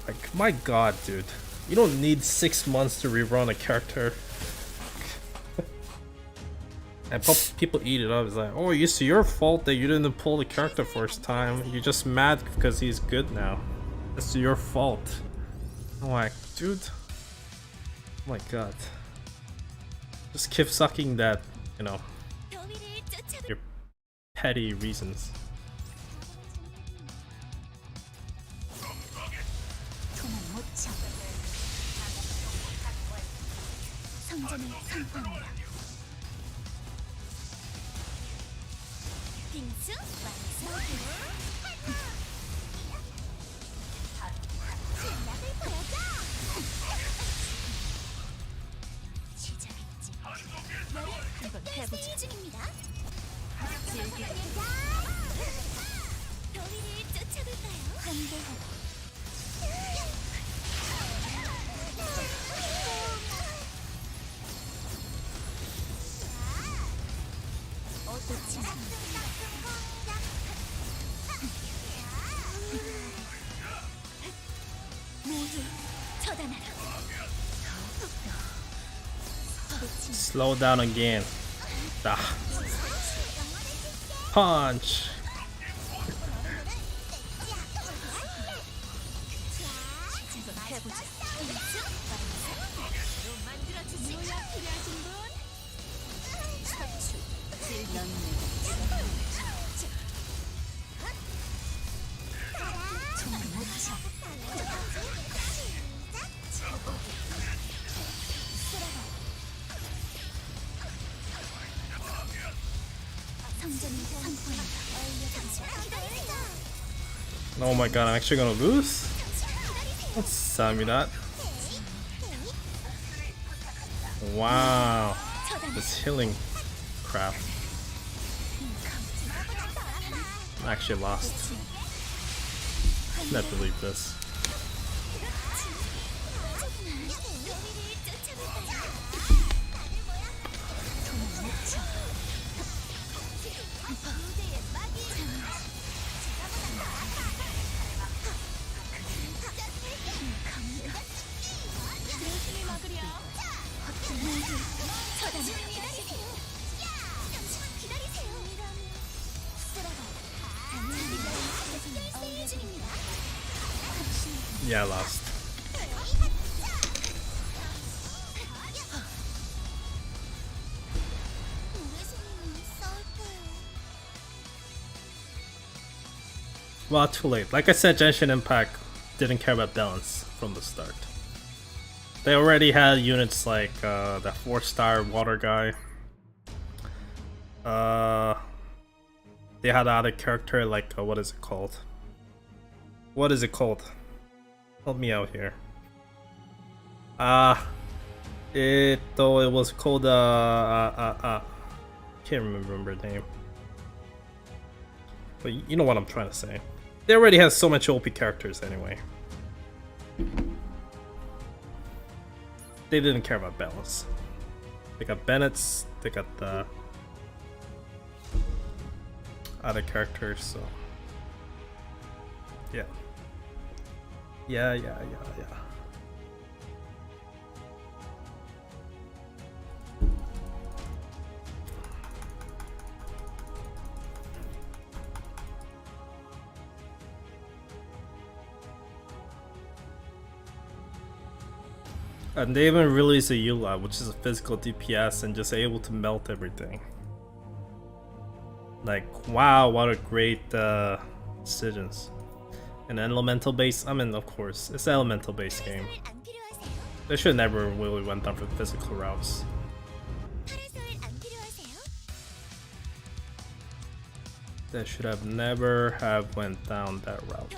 Like, my god, dude. You don't need 6 months to rerun a character. And people eat it up. It's like, oh, it's your fault that you didn't pull the character first time. You're just mad because he's good now. It's your fault. I'm like, dude. Oh my god. Just keep sucking that, you know, your petty reasons. 성전을 선포합니다. 빙수 완성. 실력을 보여줘. 시작했지. 머리 한번 해보자. 중입니다. 즐기자. 더위를 쫓아볼까요? 반대하고. 모두 처단하라. Slow down again. Ah. Punch. 해보자. 만들어주지. 무역 필요하신 분? 척추. Oh my god, I'm actually gonna lose? Let's tell me that. Wow. This healing crap. I actually lost. Can't believe this. Yeah, I lost. Well, too late. Like I said, Genshin Impact didn't care about balance from the start. They already had units like that 4-star water guy. They had other character like what is it called? What is it called? Help me out here. It was called can't remember the name. But you know what I'm trying to say. They already have so much OP characters anyway. They didn't care about balance. They got Bennett's, they got the other characters, so yeah. Yeah. And they even released a Eula, which is a physical DPS and just able to melt everything. Like, wow, what a great decisions. An elemental base, I mean, of course, it's an elemental based game. They should never really went down for physical routes. They should have never have went down that route.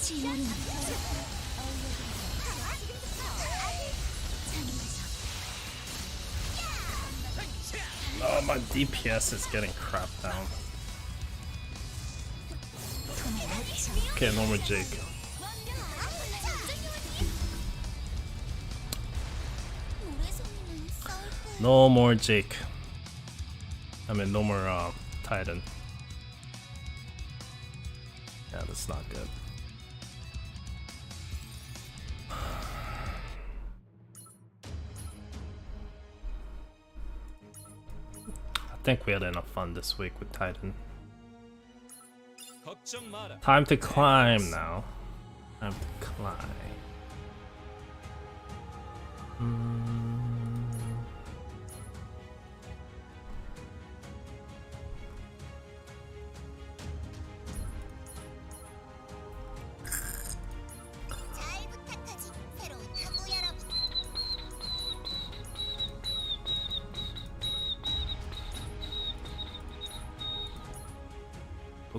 지모는 Oh, my DPS is getting crap down. Okay, no more Jake. No more Jake. I mean, no more Titan. Yeah, that's not good. I think we had enough fun this week with Titan. 걱정 마라. Time to climb now. Time to climb. 잘 부탁하지 새로운 탐구 여러분.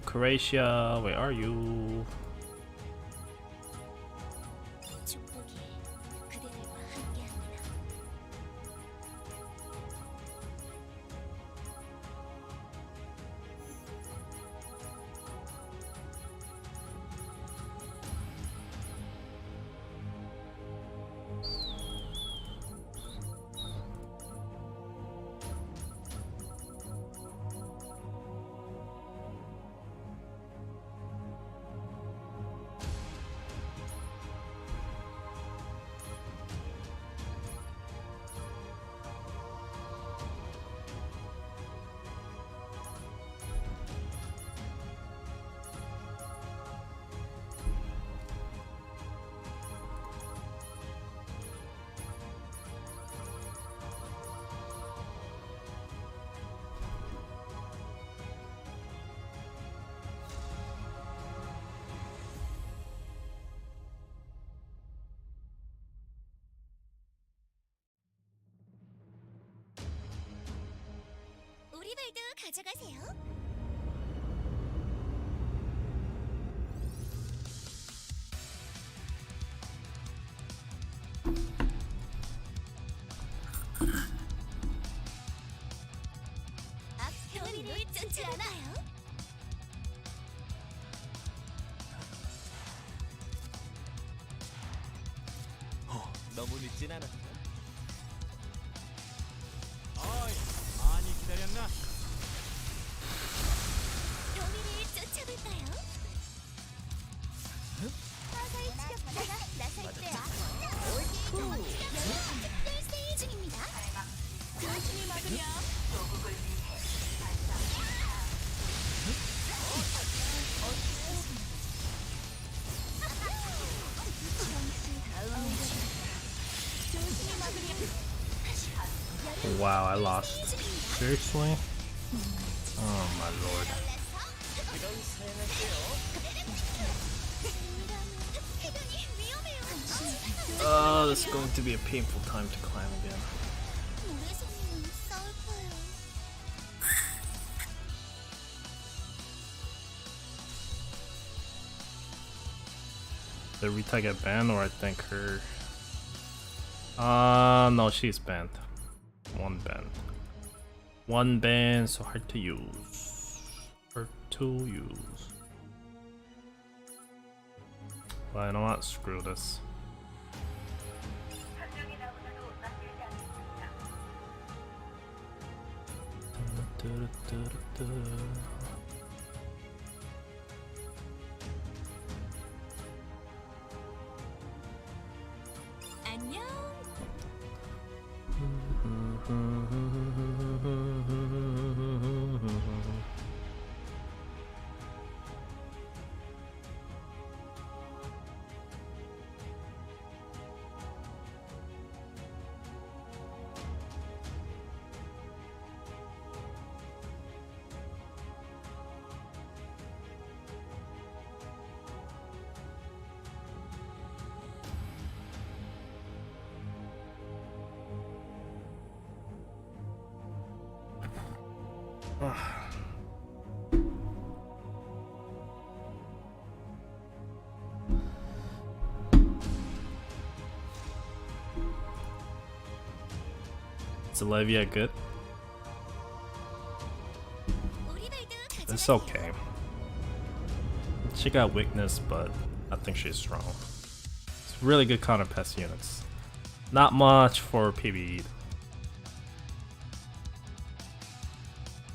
Croatia, where are you? 축복이 그대들과 함께합니다. 우리 발도 가져가세요. 앞편을 쫓지 않아요. 너무 늦진 않았나? 어이, 많이 기다렸나? 로미를 쫓아볼까요? 서서히 지켜보다가 나설 때야. 특별 세일 중입니다. 조심히 막으려. 조심히 막으려. Wow, I lost. Seriously? Oh my lord. Oh, this is going to be a painful time to climb again. Did Rita get banned, or I think her... no, she's banned. One ban. One ban, so hard to use. Hard to use. Well, you know what? Screw this. 안녕. Is Olivia good? It's okay. She got weakness, but I think she's strong. It's really good counter pest units. Not much for PvE.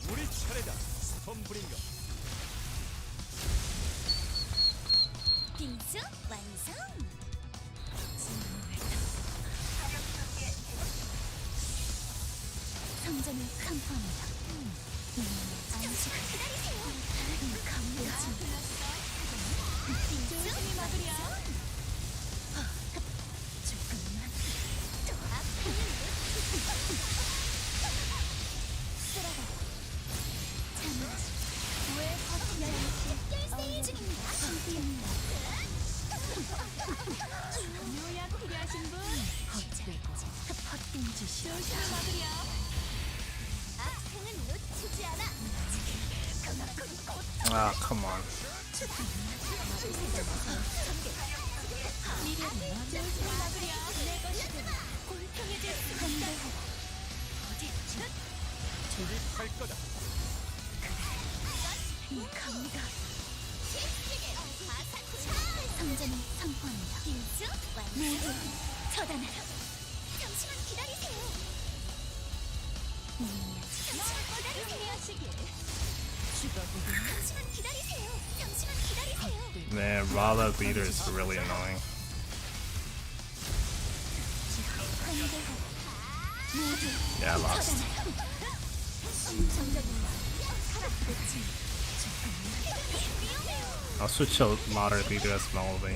우리 차례다. 스톰브링거. 빙수 완성. 성전을 선포합니다. 잠시만 기다리세요. 조심히 막으려. 조금만 더 앞으로. 쓰라고. 잠시 왜 버티나요? 열세일 중입니다. 요약 필요하신 분? 퍼팅 주시오. 조심히 막으려. 악행은 놓치지 않아. Ah, come on. 조립할 거다. 성전을 선포합니다. 모두 처단하라. 잠시만 기다리세요. 잠시만 기다리세요. 잠시만 기다리세요. Man, Rala leader is really annoying. Yeah, I lost. I'll switch to modern leader as Melody.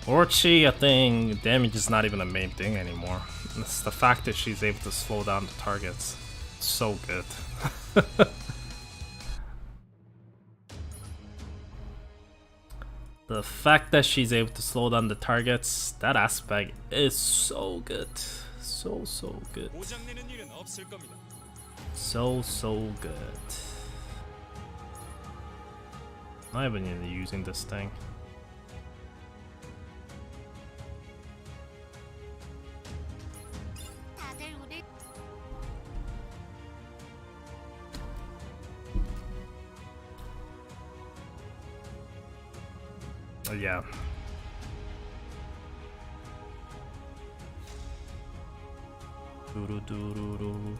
Orchi, I think damage is not even a main thing anymore. It's the fact that she's able to slow down the targets. So good. The fact that she's able to slow down the targets, that aspect is so good. So good. 고장내는 일은 없을 겁니다. So good. Not even using this thing. 다들 우리 Yeah. 두루두루루.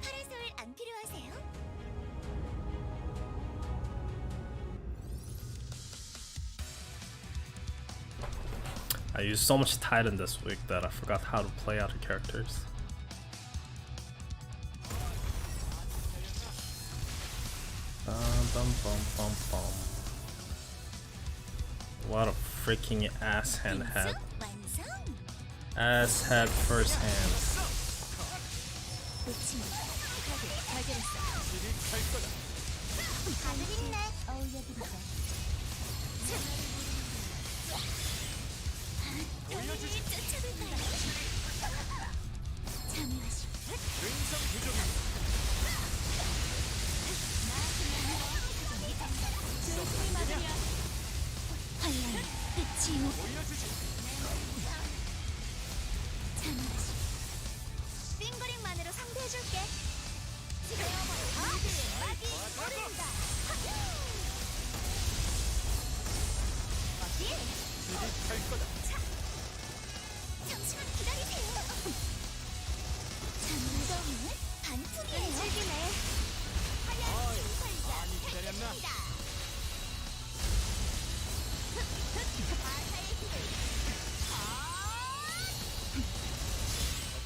파라솔 안 필요하세요? I used so much Titan this week that I forgot how to play other characters. What a freaking ass hand head. 완성. Ass head first hand. 조립할 거다. 다들 힘내. 어울려드리자. 올려주지. 쫓아볼까요? 참여하시. 능성 부족입니다. 조심히 막으려. 환란 끝이 오. 올려주지. 참여하시. 핑거링만으로 상대해줄게. 지금 막이 오른다. 어디? 조립할 거다. 잠시만 기다리세요. 무더위는 반품이에요. 즐기네. 많이 기다렸나?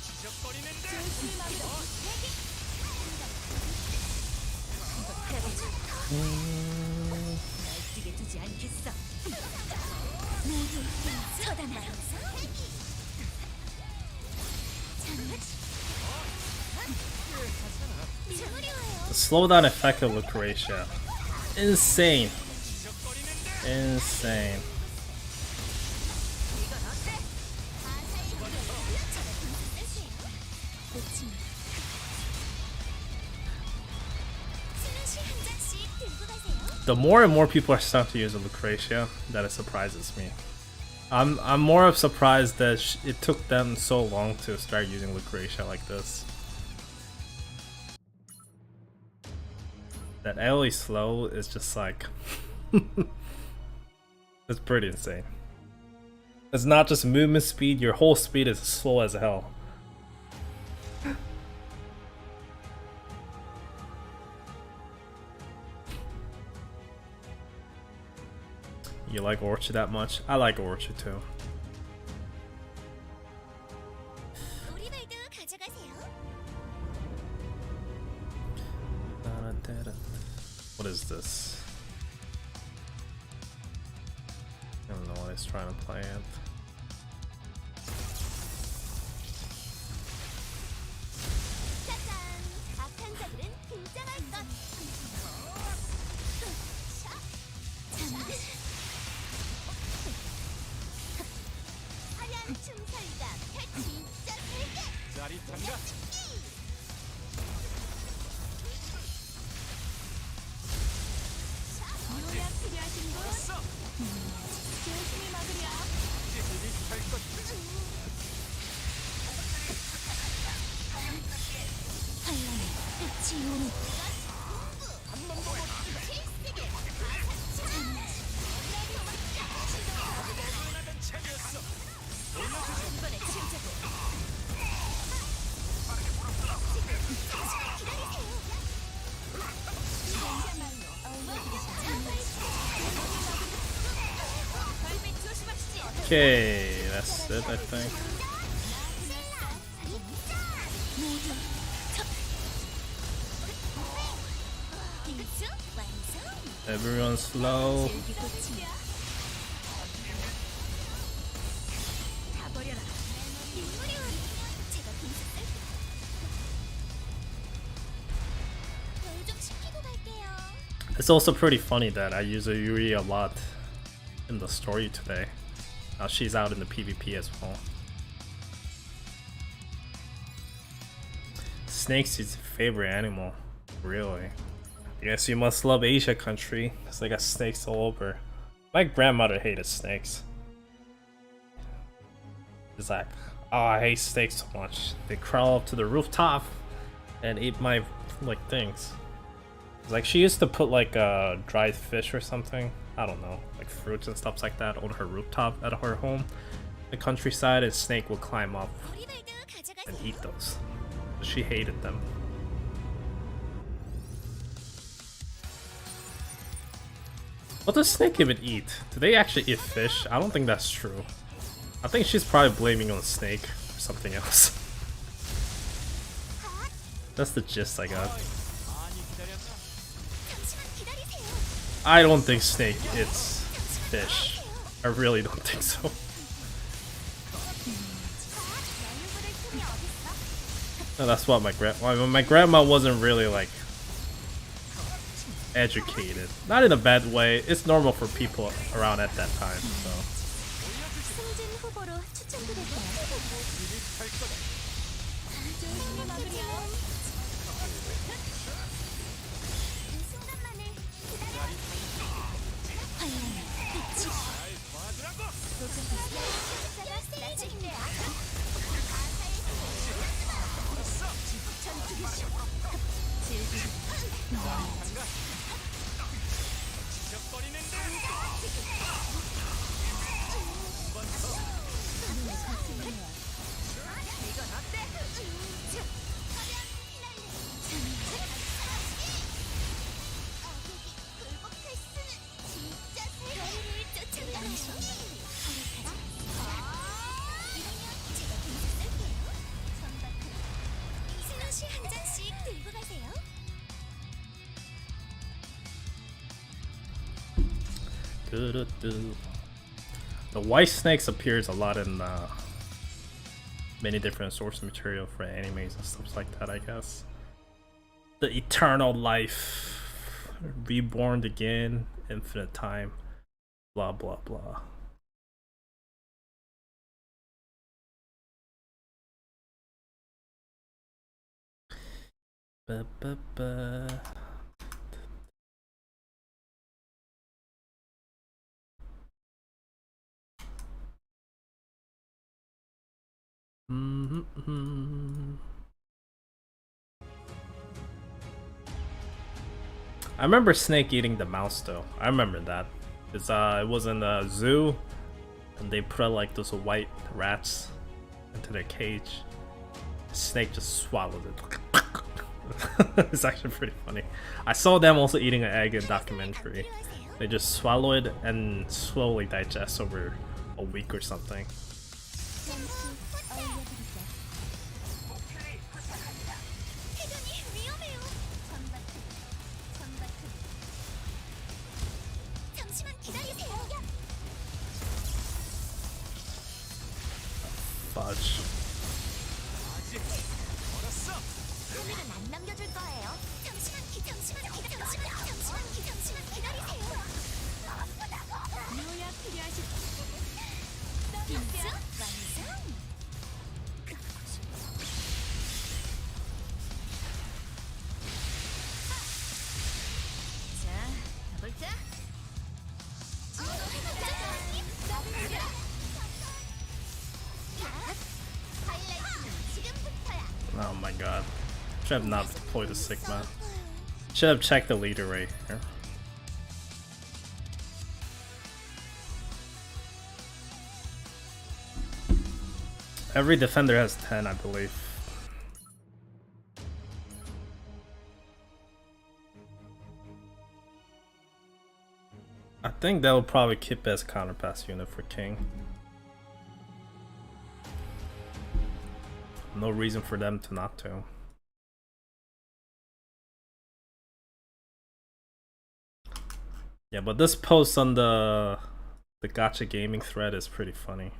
지적거리는데. 날뛰게 두지 않겠어. 모두 처단하라. The slowdown effect of Lucretia. Insane. Insane. the more and more people are starting to use Lucretia, that it surprises me. I'm more of surprised that it took them so long to start using Lucretia like this. That AoE slow is just like it's pretty insane. It's not just movement speed, your whole speed is slow as hell. You like Orchard that much? I like Orchard too. What is this? I don't know what he's trying to play at. 짜릿한가? 드립할 거다. Okay, that's it, I think. Everyone's slow. It's also pretty funny that I use a Yuri a lot in the story today. Now she's out in the PvP as well. Snakes is your favorite animal, really? Yes, you must love Asia country, because they got snakes all over. My grandmother hated snakes. She's like, oh, I hate snakes so much. They crawl up to the rooftop and eat my like things. It's like she used to put like dried fish or something, I don't know, like fruits and stuff like that on her rooftop at her home. The countryside, and snake would climb up and eat those. She hated them. What does snake even eat? Do they actually eat fish? I don't think that's true. I think she's probably blaming on snake or something else. That's the gist I got. I don't think snake eats fish. I really don't think so. No, that's what my grandma wasn't really like educated. Not in a bad way. It's normal for people around at that time, so. The white snakes appears a lot in many different source material for animes and stuff like that, I guess. The eternal life, reborn again, infinite time, blah blah blah. Ba, ba, ba. I remember Snake eating the mouse though. I remember that. It was in the zoo, and they put like those white rats into their cage. Snake just swallowed it. It's actually pretty funny. I saw them also eating an egg in documentary. They just swallow it and slowly digest over a week or something. Fudge. Oh my god. Should have not deployed the Sigma. Should have checked the leader right here. Every defender has 10, I believe. I think that will probably keep as counterpass unit for King. No reason for them to not to. Yeah, but this post on the Gacha gaming thread is pretty funny.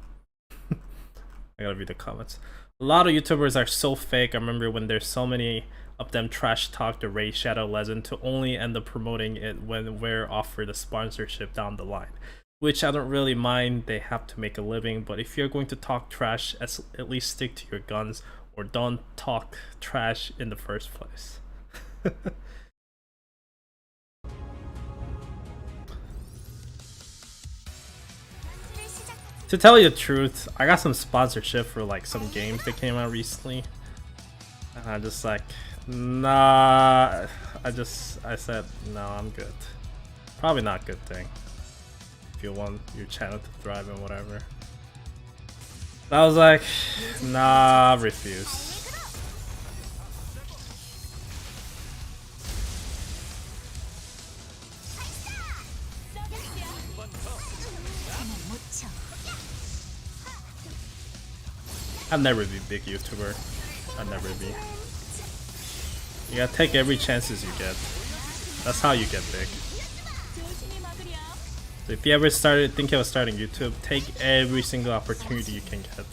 I gotta read the comments. A lot of YouTubers are so fake. I remember when there's so many of them trash talk the Raid Shadow Legend to only end up promoting it when we're offered a sponsorship down the line. Which I don't really mind, they have to make a living, but if you're going to talk trash, at least stick to your guns or don't talk trash in the first place. To tell you the truth, I got some sponsorship for like some games that came out recently, and I'm just like, nah. I said no, I'm good. Probably not a good thing if you want your channel to thrive and whatever. I was like, nah, refuse. I'll never be a big YouTuber. I'll never be. You gotta take every chances you get. That's how you get big. So if you ever think of starting YouTube, take every single opportunity you can get.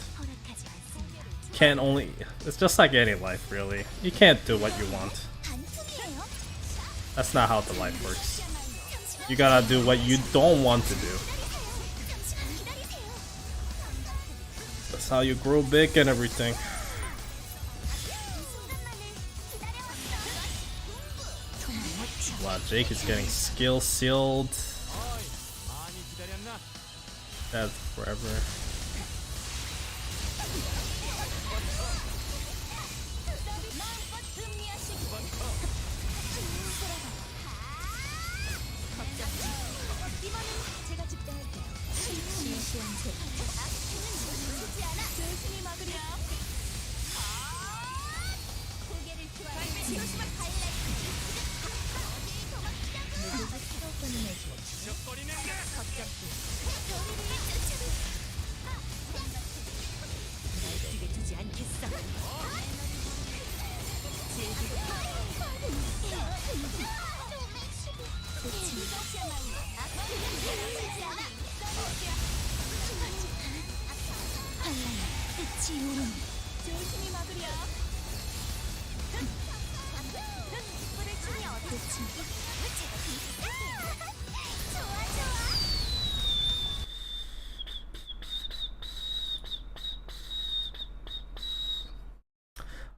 Can't only. It's just like any life, really. You can't do what you want. That's not how the life works. You gotta do what you don't want to do. That's how you grow big and everything. Wow, Jake is getting skill sealed. That's forever.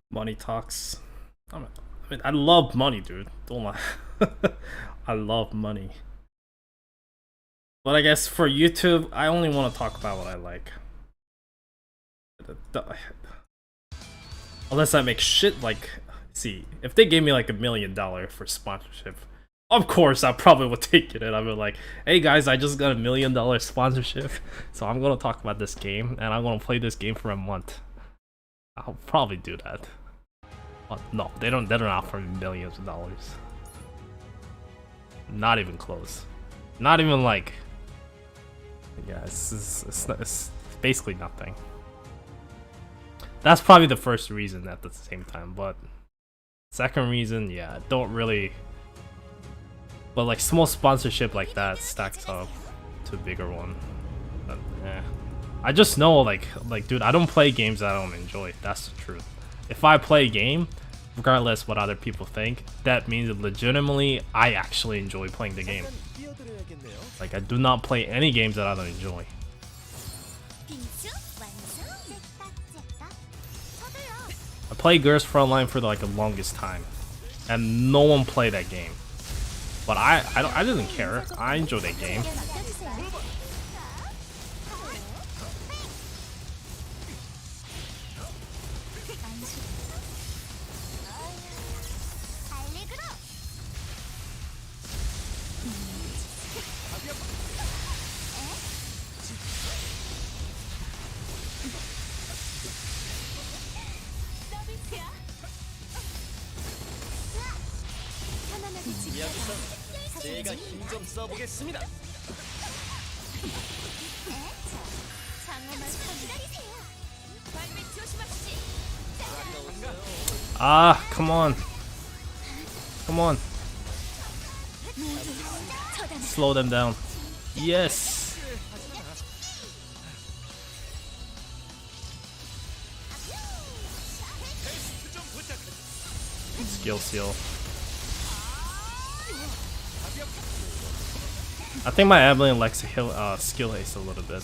Money talks. I mean, I love money, dude. Don't lie. I love money. But I guess for YouTube, I only want to talk about what I like. Unless I make shit like, see, if they gave me like $1 million for sponsorship, of course I probably would take it, and I'd be like, hey guys, I just got $1 million sponsorship, so I'm gonna talk about this game and I'm gonna play this game for a month. I'll probably do that. But no, they don't offer me millions of dollars. Not even close. Not even like, yeah, it's basically nothing. That's probably the first reason at the same time, but second reason, yeah, don't really. But like small sponsorship like that stacks up to a bigger one. But, yeah. I just know like dude, I don't play games that I don't enjoy. That's the truth. If I play a game, regardless what other people think, that means that legitimately I actually enjoy playing the game. Like I do not play any games that I don't enjoy. I played Girls Frontline for like the longest time, and no one played that game. But I didn't care. I enjoyed that game. 제가 힘 좀 써보겠습니다. Ah, come on. Come on. Slow them down. Yes. Skill seal. I think my Evelyn likes to heal, skill haste a little bit.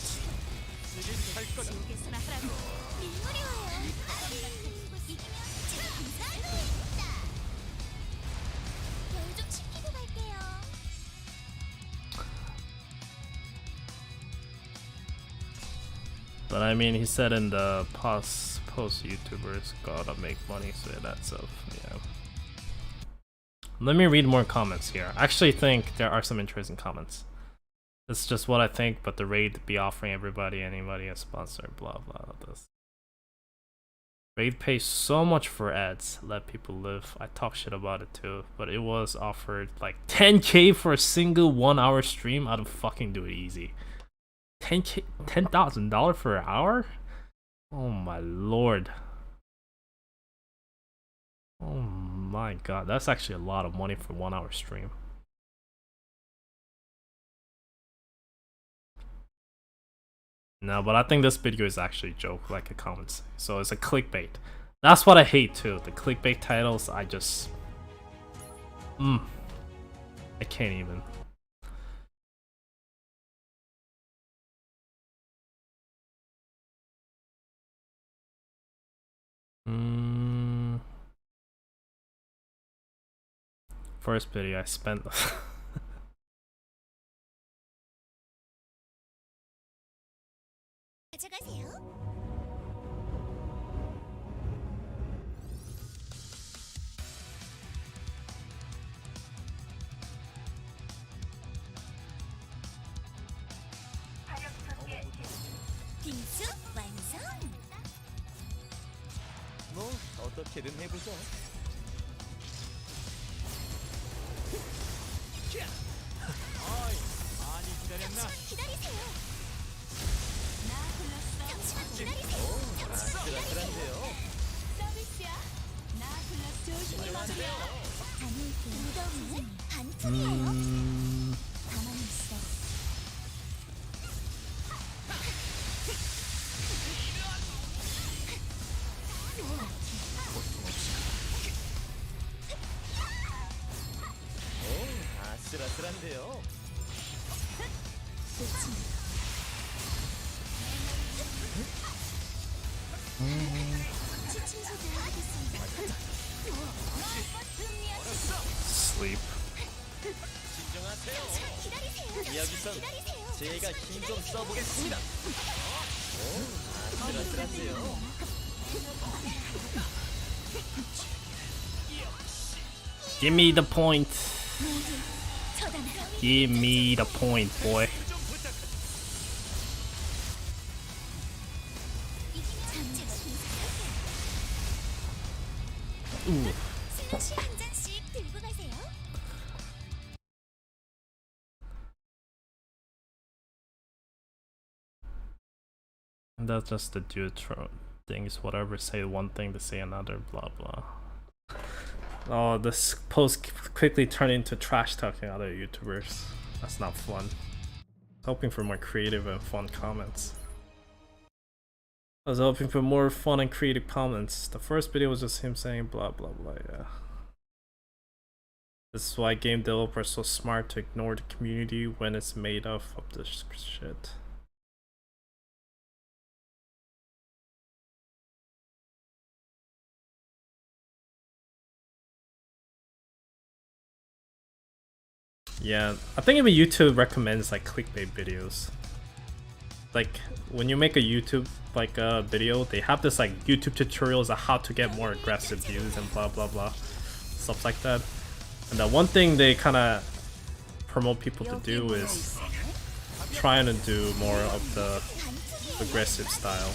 But I mean, he said in the post YouTubers gotta make money, so that's up. Yeah. Let me read more comments here. I actually think there are some interesting comments. It's just what I think, but the raid be offering anybody a sponsor, blah blah this. Raid pays so much for ads, let people live. I talk shit about it too, but it was offered like 10k for a single 1 hour stream. I'd fucking do it easy. 10k, $10,000 for an hour? Oh my lord. Oh my god, that's actually a lot of money for 1 hour stream. No, but I think this video is actually a joke, like a comment say. So it's a clickbait. That's what I hate too. The clickbait titles, I just... I can't even. First video I spent... 뭐 어떻게든 해보죠. 아이, 많이 기다렸나? 아슬아슬한데요. 아슬아슬한데요. Sleep. 진정하세요. 여기선 제가 힘 좀 써보겠습니다. 아슬아슬한데요. Give me the point. 처단하라. Give me the point, boy. Ooh. 술취 한 잔씩 들고 가세요. That's just the dude things. Whatever, say one thing, to say another. Blah blah. Oh, this post quickly turned into trash talking other YouTubers. That's not fun. Hoping for more creative and fun comments. I was hoping for more fun and creative comments. The first video was just him saying blah blah blah, yeah. This is why game developers are so smart to ignore the community when it's made up of this shit. Yeah, I think even YouTube recommends like clickbait videos. Like when you make a YouTube like a video, they have this like YouTube tutorials on how to get more aggressive views and blah blah blah, stuff like that. And the one thing they kind of promote people to do is trying to do more of the aggressive style.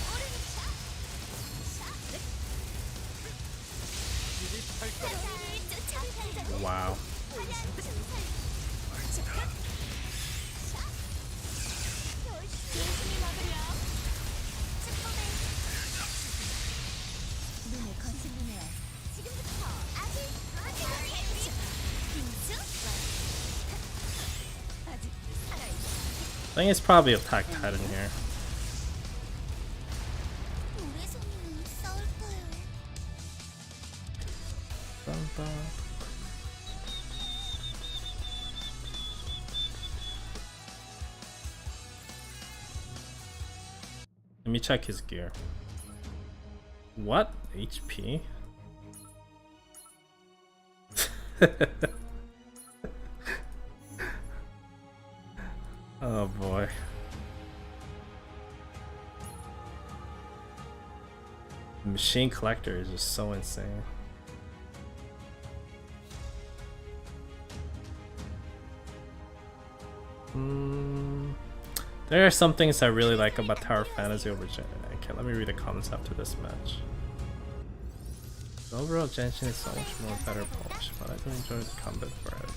Wow. I think it's probably Attack Titan here. Let me check his gear. What? HP? Oh boy. The machine collector is just so insane. There are some things I really like about Tower Fantasy over Genshin. Okay, let me read the comments after this match. The overall Genshin is so much more better polished, but I do enjoy the combat variety.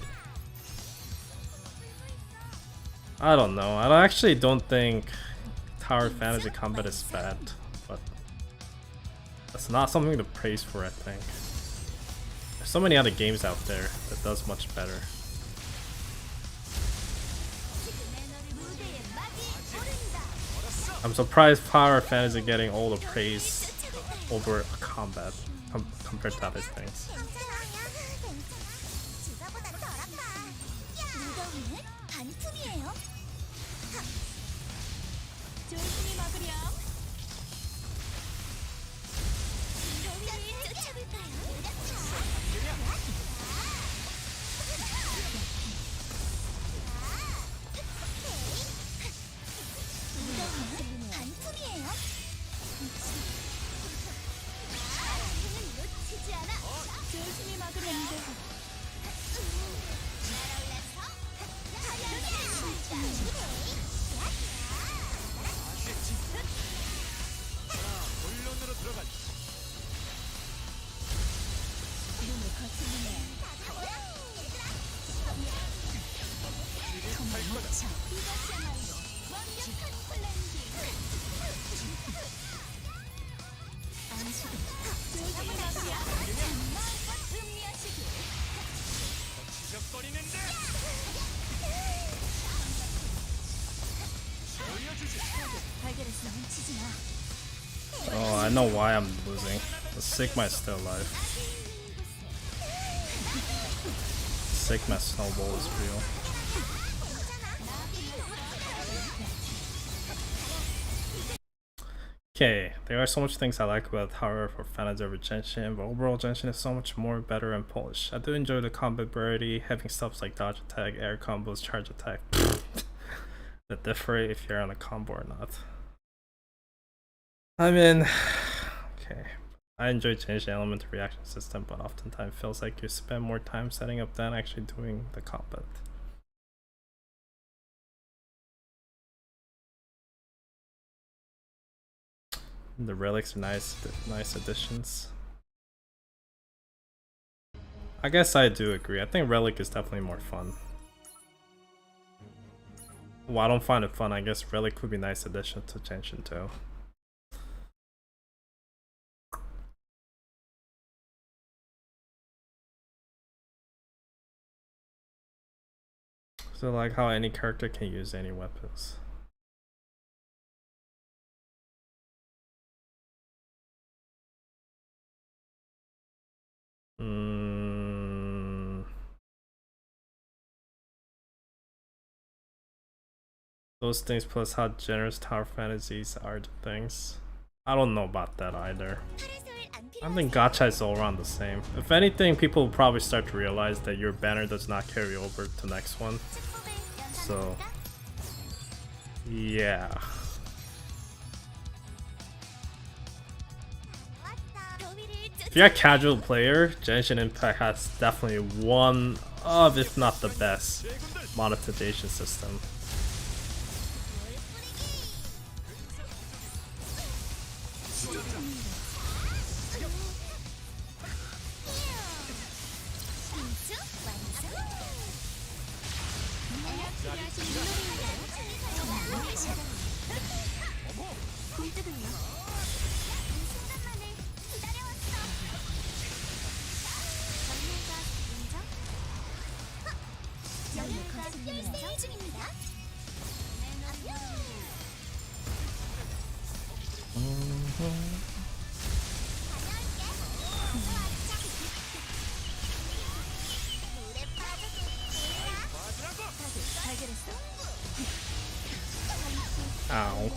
I don't know. I actually don't think Tower Fantasy combat is bad, but that's not something to praise for, I think. There's so many other games out there that does much better. I'm surprised Tower Fantasy getting all the praise over combat compared to other things. Oh, I know why I'm losing. The Sigma is still alive. Sigma snowball is real. Okay, there are so much things I like about Tower for Fantasy over Genshin, but overall Genshin is so much more better and polished. I do enjoy the combat variety, having stuff like dodge attack, air combos, charge attack. That differ if you're on a combo or not. I mean, okay. I enjoy changing the element to reaction system, but oftentimes feels like you spend more time setting up than actually doing the combat. The relics are nice additions. I guess I do agree. I think relic is definitely more fun. Well, I don't find it fun. I guess relic would be a nice addition to Genshin too. So like how any character can use any weapons. Those things plus how generous tower fantasies are to things. I don't know about that either. I think gacha is all around the same. If anything, people will probably start to realize that your banner does not carry over to next one. So, yeah. If you're a casual player, Genshin Impact has definitely one of, if not the best, monetization system. Ow.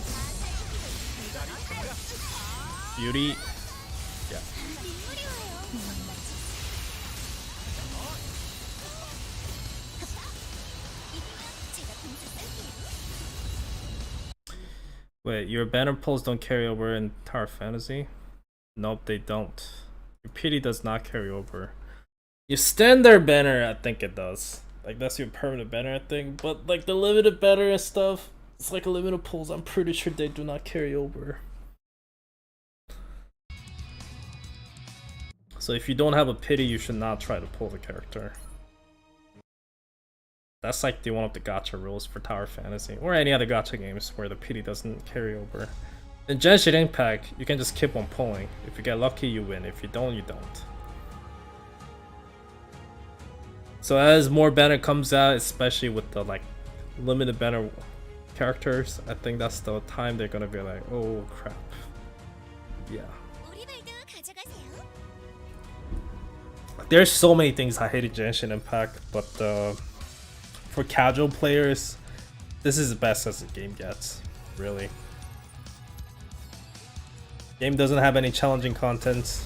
Beauty. Yeah. Wait, your banner pulls don't carry over in Tower Fantasy? Nope, they don't. Your pity does not carry over. Your standard banner, I think it does. Like, that's your permanent banner, I think. But, like, the limited banner and stuff, it's like a limited pulls. I'm pretty sure they do not carry over. So if you don't have a pity, you should not try to pull the character. That's like one of the gacha rules for Tower Fantasy, or any other gacha games where the pity doesn't carry over. In Genshin Impact, you can just keep on pulling. If you get lucky, you win. If you don't, you don't. So as more banner comes out, especially with the like limited banner characters, I think that's the time they're gonna be like, oh crap. Yeah. There's so many things I hated Genshin Impact, but for casual players, this is the best as the game gets, really. Game doesn't have any challenging content.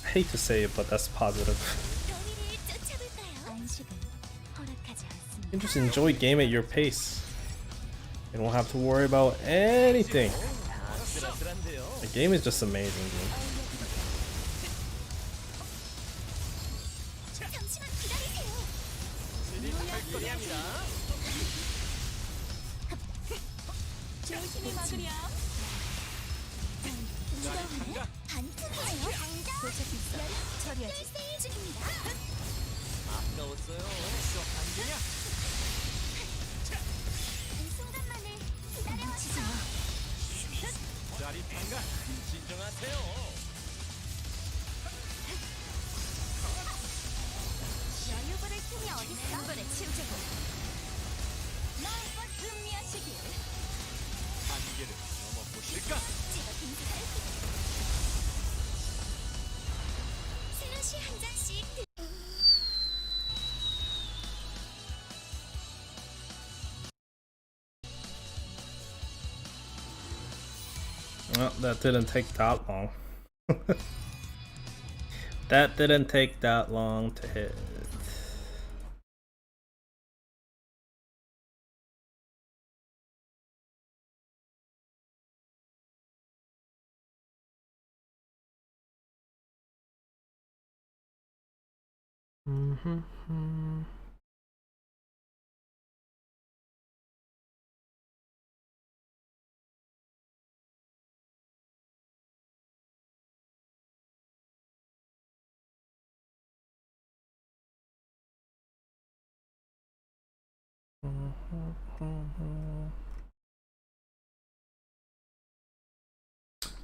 I hate to say it, but that's positive. You can just enjoy game at your pace. You don't have to worry about anything. The game is just amazing, dude. Well, that didn't take that long. That didn't take that long to hit.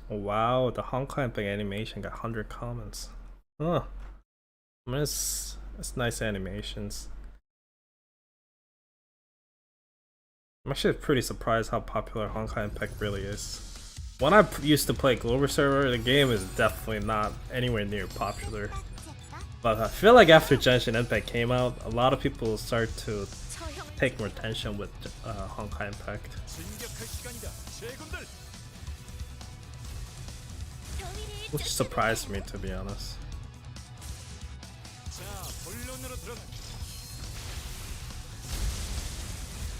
Wow, the Honkai Impact animation got 100 comments. Huh. I mean, it's nice animations. I'm actually pretty surprised how popular Honkai Impact really is. When I used to play Global Server, the game is definitely not anywhere near popular. But I feel like after Genshin Impact came out, a lot of people start to take more attention with Honkai Impact. 진격할 시간이다. 제군들. Which surprised me, to be honest. 자, 본론으로 들어가.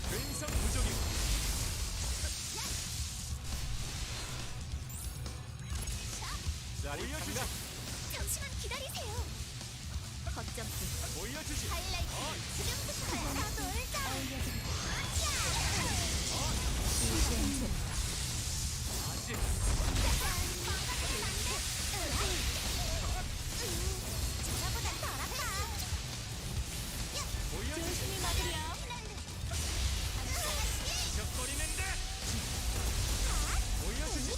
굉장 부족이. 자리 간다. 잠시만 기다리세요. 거점수 보여주지. 하이라이트 지금부터야. 놀자. 저보다 덜 아파. 조심히 막으렴. 지적거리는데. 보여주지.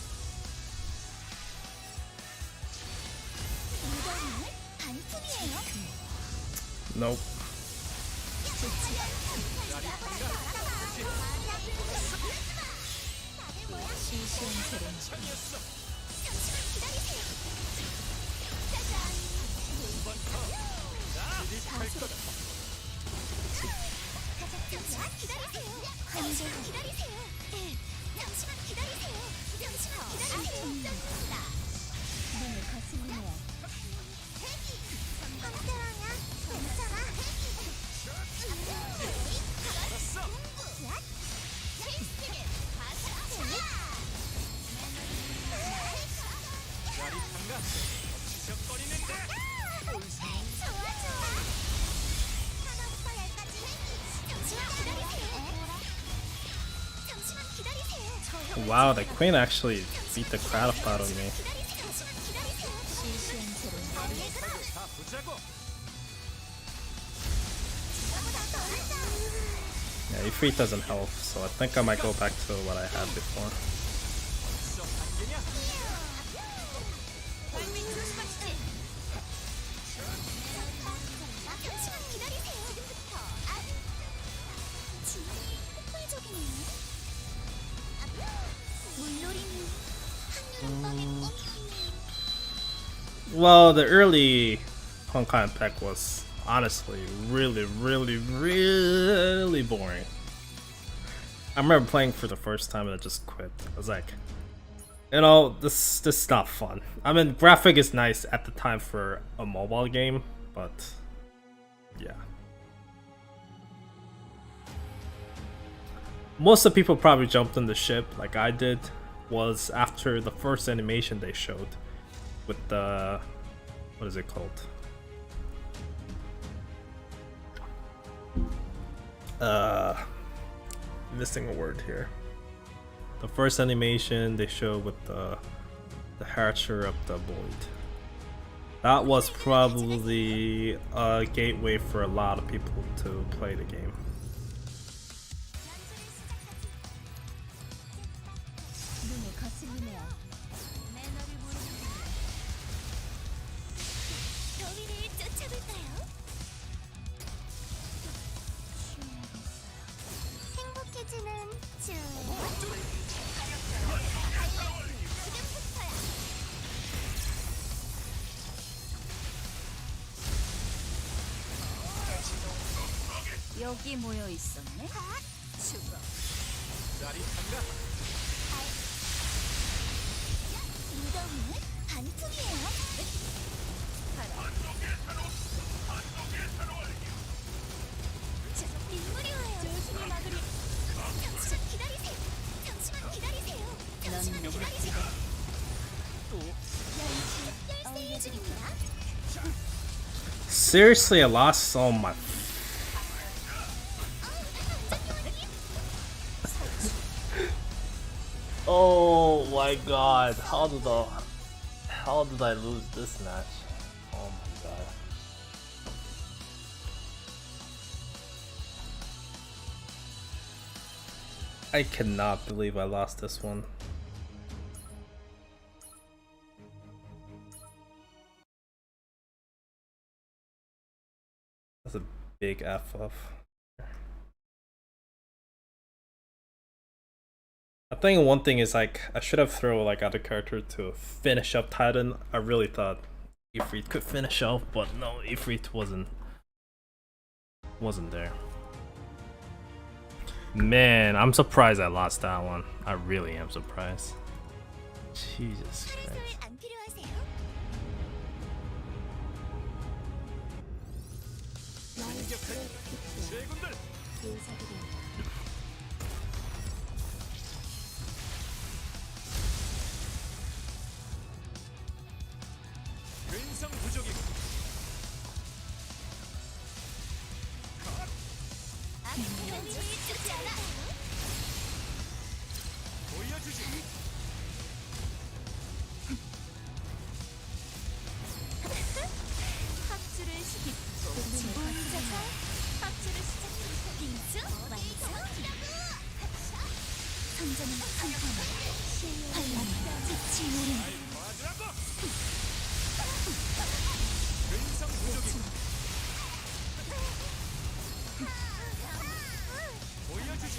이거는 반품이에요. Nope. Wow, the queen actually beat the crap out of me. 다 보자고. Yeah, E3 doesn't help, so I think I might go back to what I had before. 썩 한계냐? Well, the early Honkai Impact was honestly really boring. I remember playing for the first time and I just quit. I was like, you know, this is not fun. I mean, graphic is nice at the time for a mobile game, but yeah. Most of the people probably jumped on the ship like I did was after the first animation they showed with the, what is it called? Missing a word here. The first animation they showed with the Hatcher of the Void. That was probably a gateway for a lot of people to play the game. 여기 모여 있었네. 자리 간다. 무덤은 반품이에요. 인물이 와요. 조심히 막으리. 잠시만 기다리세요. 잠시만 기다리세요. 잠시만 기다리세요. 또 열시 중입니다. Seriously, I lost all my. Oh my god! How did I lose this match? Oh my god! I cannot believe I lost this one. That's a big F up. I think one thing is like I should have thrown like other character to finish up Titan. I really thought Ifrit could finish off, but no, Ifrit wasn't there. Man, I'm surprised I lost that one. I really am surprised. Jesus Christ. 안 필요하세요? 제군들 근성 부족이고 아무리 죽지 않아. 보여주지. 합주를 시키고 모이자서 합주를 시작해. 빙수 완성. 성전은 한편에 환란이 빛이 오르는 봐주라고. 근성 부족이고 보여주지.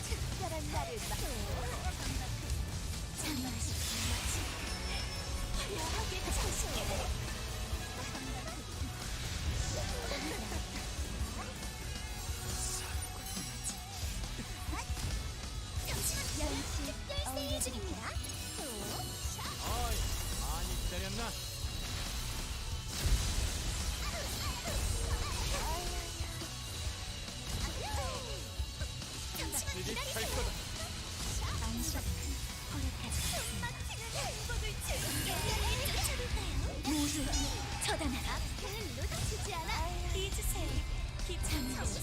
특별한 날을 맞아. 화려하게 차시게. 특별 중입니다. 아이, 많이 기다렸나? 잠시만 이리 갈 기다리세요. 거다. 행복을 줄게. 모두 처단하라. 앞을 놓치지 않아. 잊으세요. 귀찮은 것을.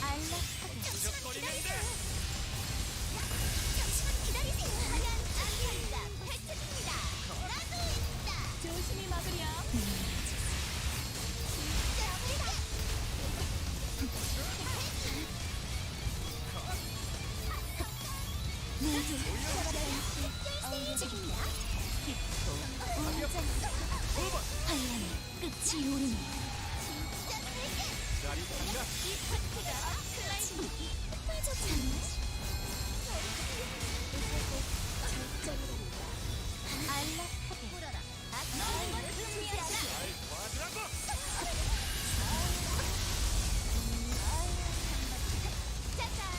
안락하게. 잠시만 기다리세요. 잠시만 기다리세요. 하얀 아리가 펼쳐집니다. 나도 있다. 조심히 막으렴. 환란의 끝이 오르니 짜릿한가? 이 파티가 슬라이딩 빠졌잖아. 안락하게 물어라. 너무 흥미하지 않아. 아이, 봐주라고.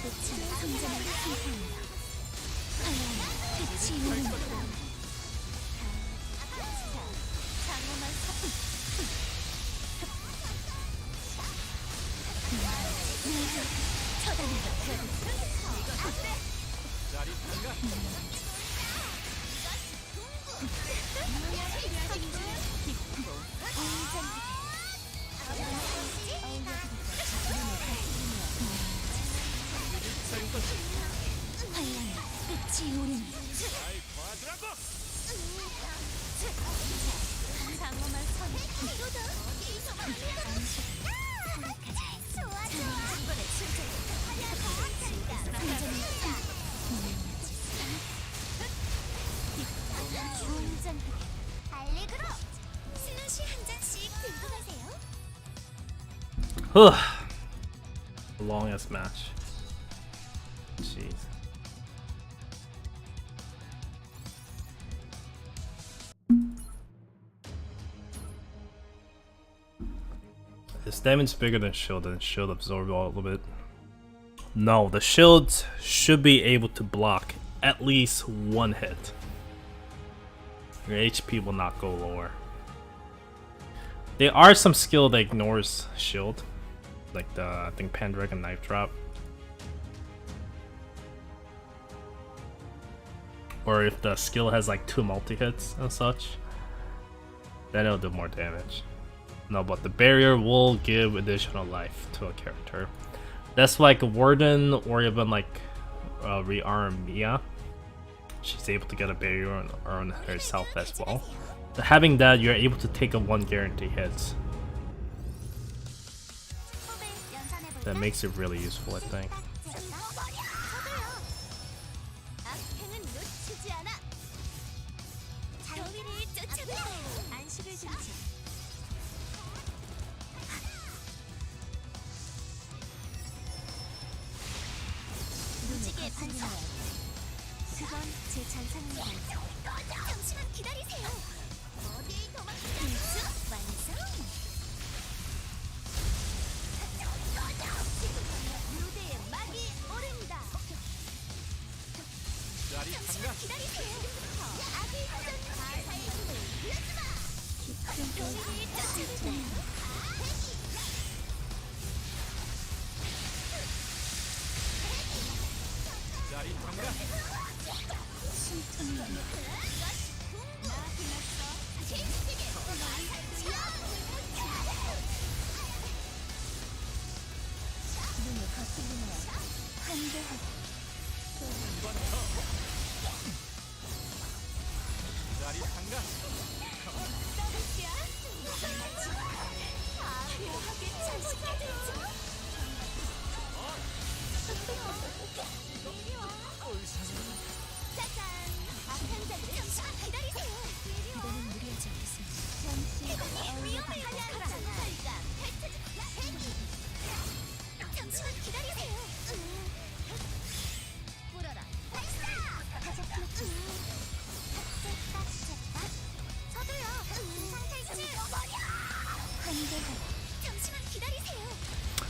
끝은 성전의 한편이다. 환란의 끝이 오르니 장엄한 사품. 모두 처단해라. 짜릿한가? 환란의 끝이 오르니 아이, 봐주라고. 장엄한 선을 좋아 좋아 이번에 출전 알레그로 슬러시 한 잔씩 들고 가세요. Long ass match. Jeez. His damage bigger than shield, and shield absorb all of it. No, the shields should be able to block at least one hit. Your HP will not go lower. There are some skill that ignores shield, like the I think Pendragon Knife Drop. or if the skill has like 2 multi-hits and such, then it'll do more damage. No, but the barrier will give additional life to a character. That's like Warden or even like Rearm Mia. She's able to get a barrier on herself as well. But having that, you're able to take a 1 guarantee hit. That makes it really useful, I think. 악행은 놓치지 않아. 더위를 쫓아내. 안식을 준치. 무지개 반사. 그건 제 잔상입니다. 잠시만 기다리세요. 어디 도망치자. 완성. 무대에 막이 오릅니다. 잠시만 기다리세요. 아기 사전 가사의 힘을 빌려주마. 더위를 쫓아내자.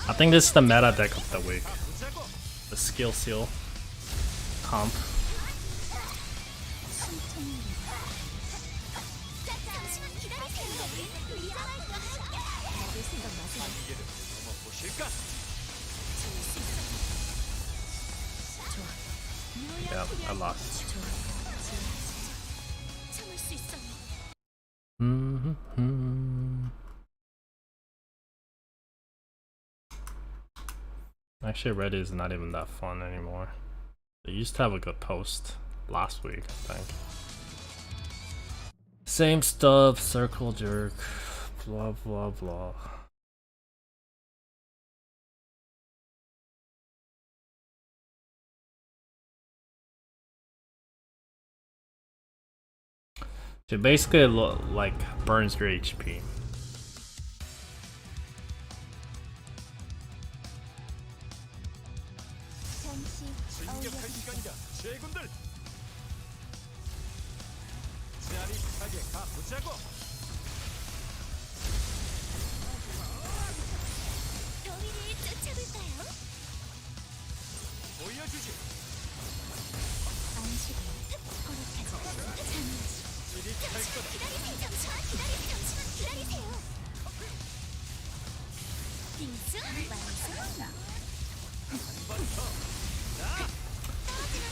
I think this is the meta deck of the week. The skill seal comp. Yeah, I lost. Actually, Reddit is not even that fun anymore. They used to have a good post last week, I think. Same stuff, circle jerk, blah blah blah. It basically like burns your HP. 진격할 시간이다. 제군들. 짜릿하게 가보자고. 더위를 쫓아볼까요? 보여주지. 안식을 허락하지. 찌릿할 거다. 기다리세요. 잠시만 기다리세요. 빙수 완성.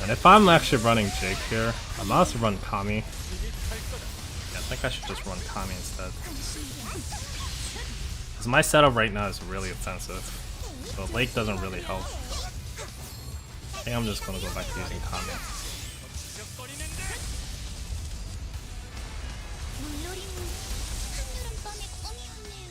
And if I'm actually running Jake here, I might as well run Kami. Yeah, I think I should just run Kami instead. Because my setup right now is really offensive, so Lake doesn't really help. I think I'm just gonna go back to using Kami. 물놀이는 한여름밤의 꿈이었네요.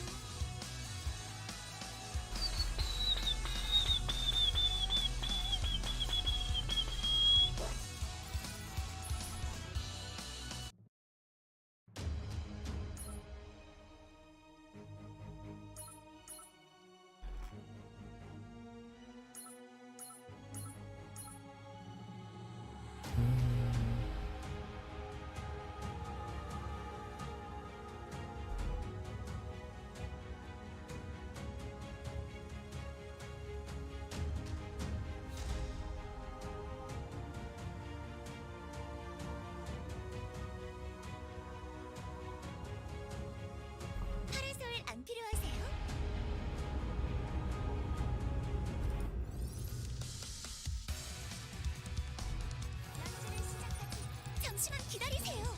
잠시만 기다리세요.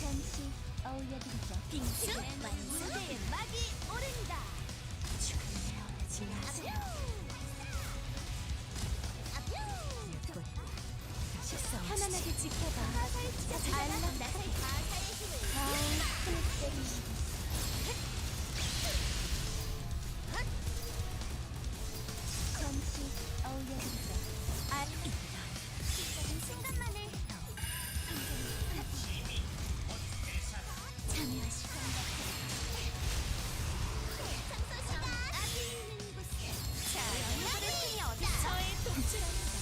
잠시 어울려드리죠. 빙수 완성의 막이 오른다. 죽음의 오르지 마세요. 편안하게 지켜봐. 알람 나사의 힘을 잠시 어울려드리죠. 이따 순간만을 참여하시고 저의 독주랍니다.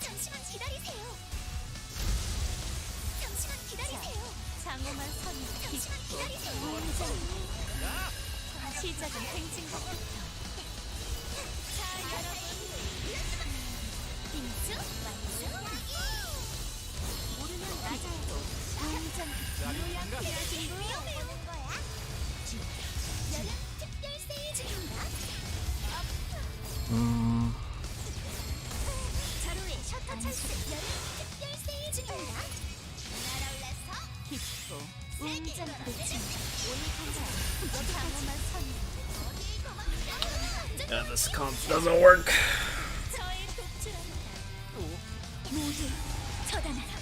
잠시만 기다리세요. 잠시만 기다리세요. 장엄한 선이 잠시만 기다리세요. 시작은 행진곡부터. 자, 여러분. 빙수 완성. 모르면 맞아요. 완전 요약해야지. 위험해오는 거야. 여름 특별 세일 중인가? 자루의 셔터 찰스 여름 특별 세일 중인가? 날아올라서 깊고 운전 그치. 오늘 감사 장엄한 선. Yeah, this comp doesn't work. 저의 독주랍니다. 모두 처단하라.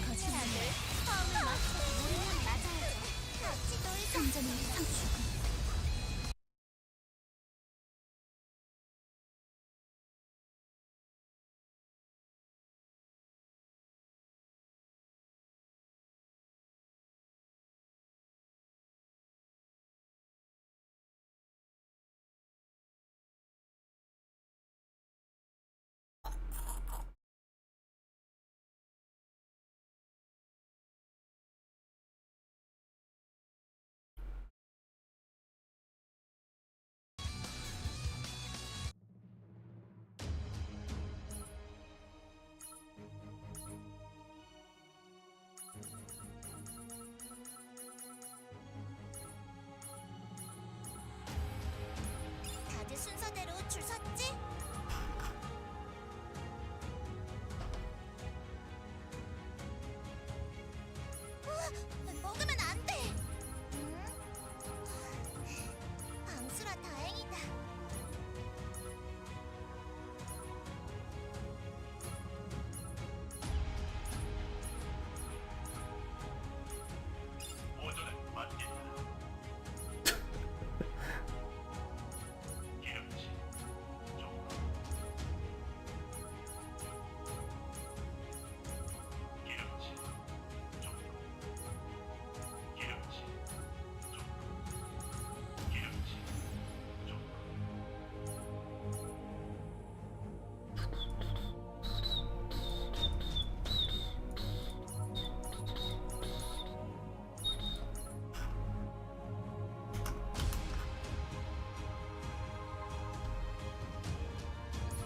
거짓말을 처음을 맞춰 모르면 맞아야죠. 같이 놀자. 성전을 상추고. 다들 순서대로 줄 섰지? 먹으면 안 돼. 방수라 다행이다.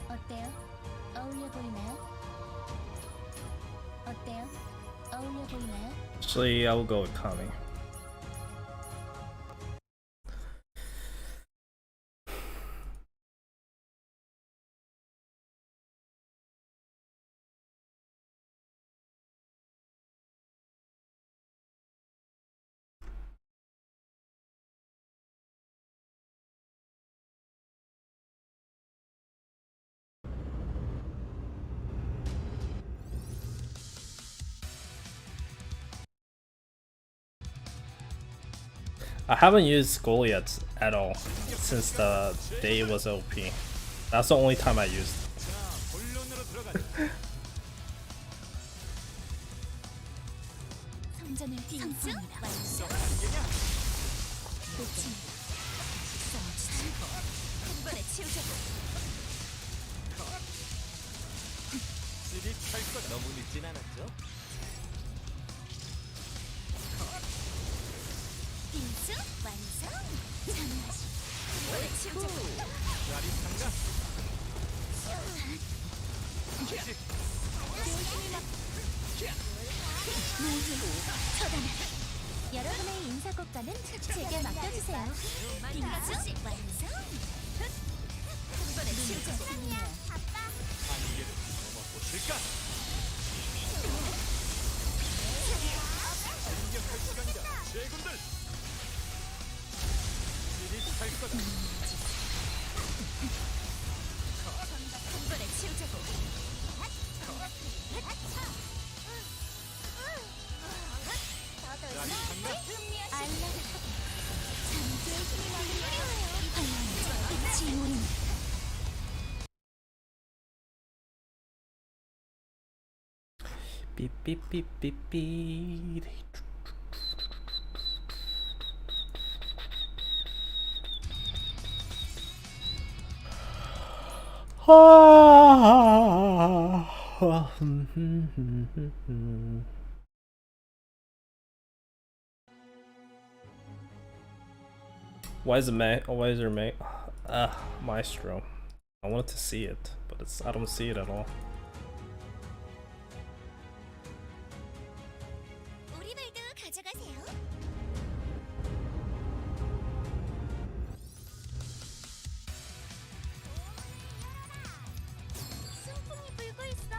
어때요? 어울려 보이나요? 어때요? 어울려 보이나요? Actually, I will go with Kami. I haven't used Goliath at all since the day it was OP. That's the only time I used it. 자, 본론으로 들어가자. 성전을 상수합니다. 놓칩니다. 싸워주지. 한 번에 치우자고. 집이 찰 거다. 너무 늦진 않았죠? 빙수 완성. 참여하시. 한 번에 치우자고. 짜릿한가? 여러분의 인사고과는 제게 맡겨주세요. 빙수 완성. 한 번에 치우쳤습니다. 한계를 넘어보실까? 공격할 시간이다, 제군들! 지릿할 거다. 한 번에 치우자고. 짜릿한가? 삐삐삐삐삐. Why is it why is there Maestro? I wanted to see it, but I don't see it at all. 우리 말도 가져가세요. 순풍이 불고 있어.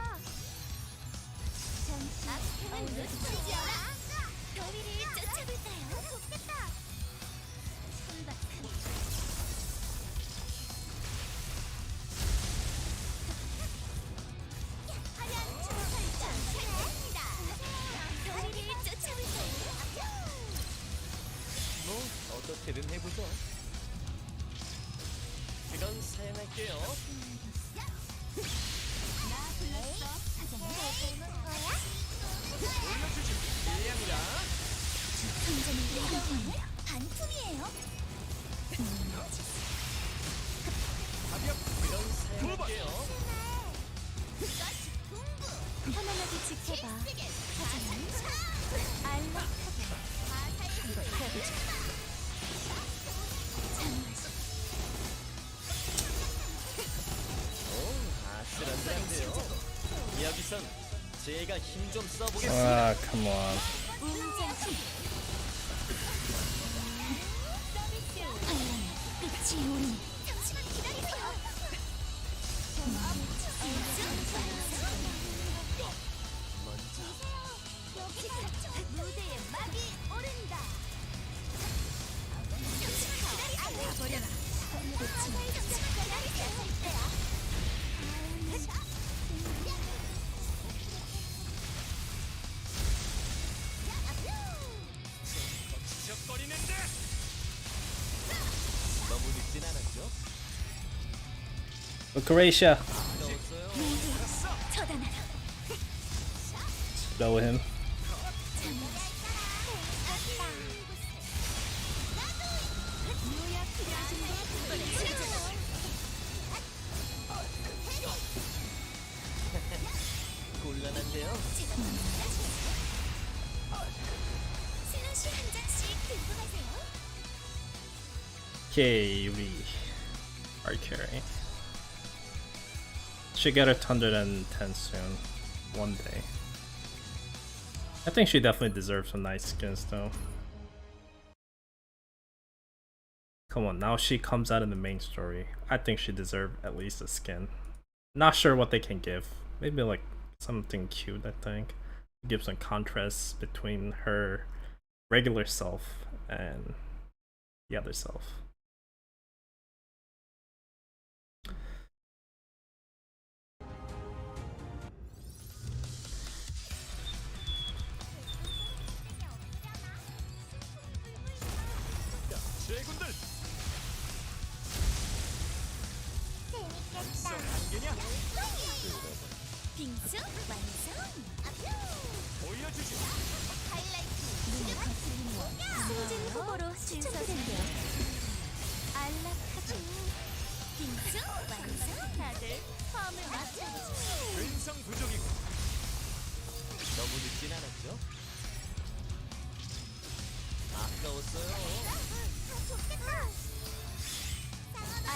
잠시 얼른 쏘지어라. 더위를 쫓아볼까요? 좋겠다. 선박한 화려한 춤을 펼쳐봅니다. 더위를 쫓아볼까요? 뭐 어떻게든 해보죠. 그건 사양할게요. 나 불렀어. 사장님 닮은 거야? 올려주지. 예약이다. 선생님 반품이에요. 가볍게 사양할게요. 편안하게 지켜봐. 사장님 알락하게 이걸 해보자. 오, 아슬아슬한데요. 여기선 제가 힘 좀 써보겠습니다. Ah, come on. 웅장히 반란의 끝이 오니 잠시만 기다리세요. 무대에 막이 오른다. 잠시만 기다리세요. 버려라. 잠시만 기다리세요. 지적거리는데 너무 늦진 않았죠? Croatia. 넣었어요. 처단하라. Slow him. 곤란한데요. 스누시 한 잔씩 들고 가세요. Okay, we are carrying. Should get her 110 soon. One day. I think she definitely deserves some nice skins though. Come on, now she comes out in the main story. I think she deserves at least a skin. Not sure what they can give. Maybe like something cute, I think. Give some contrast between her regular self and the other self. 제군들 재밌겠다. 한계냐? 빙수 완성. 보여주지. 하이라이트. 승진 후보로 추천드릴게요. 안락하게. 빙수 완성. 다들 펌을 맞춰주세요. 근성 부족이고 너무 늦진 않았죠? 아까웠어요. 좋겠다. 상어도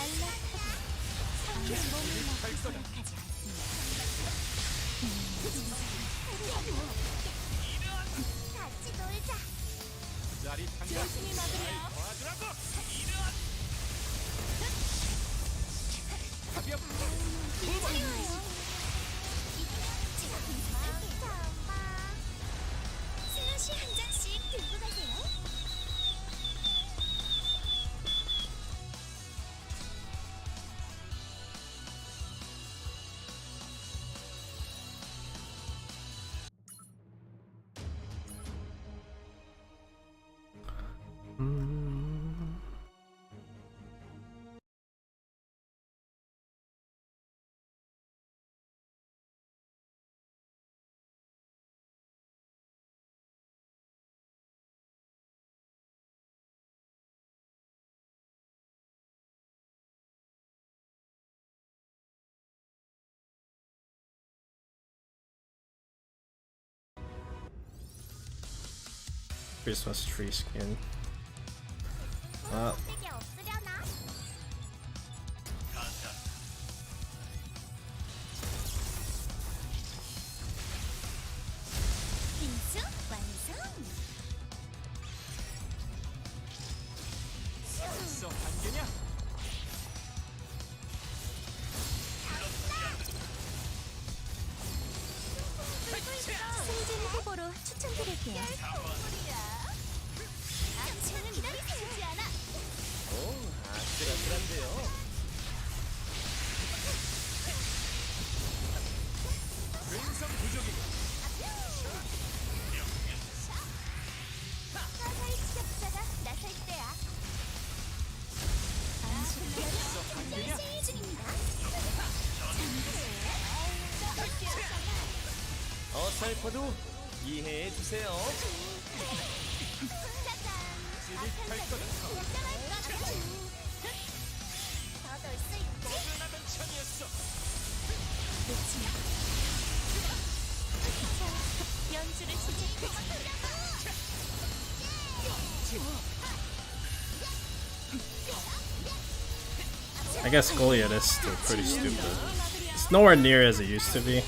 같이 놀자. 짜릿한가? 조심히 먹으려. 도와주라고! 이런! 가볍게! 괜찮아요. 슬러시 한 잔씩 들고 가세요. Christmas tree skin. 되게 없으려나? 빙수 완성. 벌써 한계냐? 승진 후보로 추천드릴게요. 당신은 기다리지 않아. 오, 아슬아슬한데요. 굉성 부족이고 서서히 지적자가 나설 때야. 벌써 한계냐? 시행 중입니다. 어설퍼도 이해해 주세요. 찌릿할 거다. 더놀 수 있지? 나던 천이었어. 연주를 시작하자. I guess Goliath is still pretty stupid. It's nowhere near as it used to be.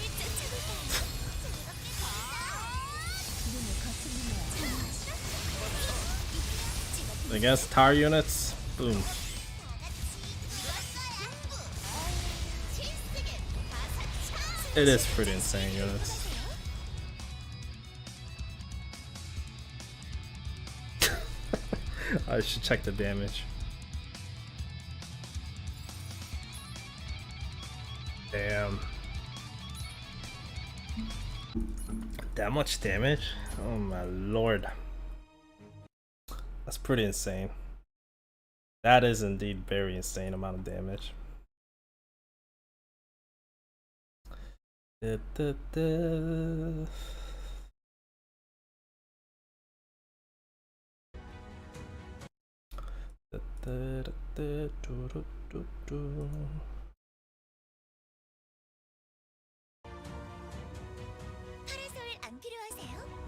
Against tower units, boom. It is pretty insane units. I should check the damage. Damn. That much damage? Oh my lord. That's pretty insane. That is indeed very insane amount of damage. 파라솔 안 필요하세요?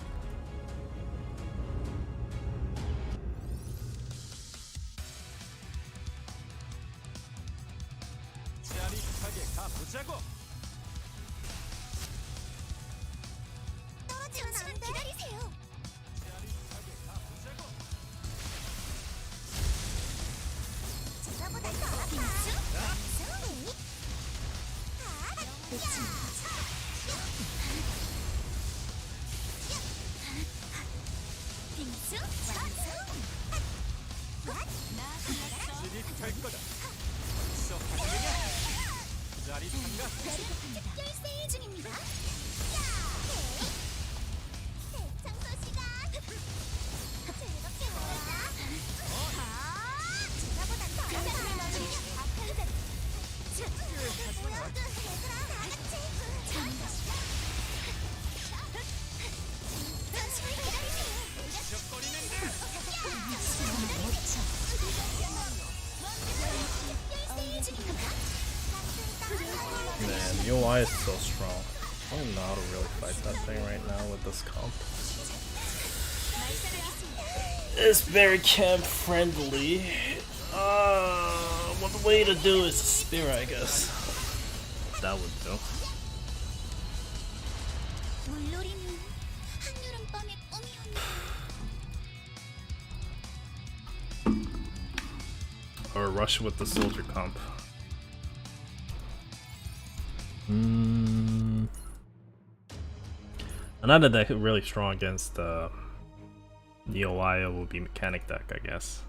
짜릿하게 가보자고. 떨어지면 안 돼. 기다리세요. 짜릿하게 가보자고. 제가보다 더 아파. 빙수? 빙수? 완성. 찌릿할 거다. 벌써 한계냐? 짜릿한가? 특별 세일 중입니다. 대청소 시간. 즐겁게 놀자. 제가보다 더 아파. 모두 얘들아 다 같이. 잠시만 기다리세요. 적거리는데. 특별 세일 중입니다. Man, UI is so strong. I don't know how to really fight that thing right now with this comp. It's very camp friendly. One way to do is spear, I guess. That would do. 물놀이는 한여름밤의 꿈이었네. Or rush with the soldier comp. Another deck really strong against Neowaya will be mechanic deck, I guess.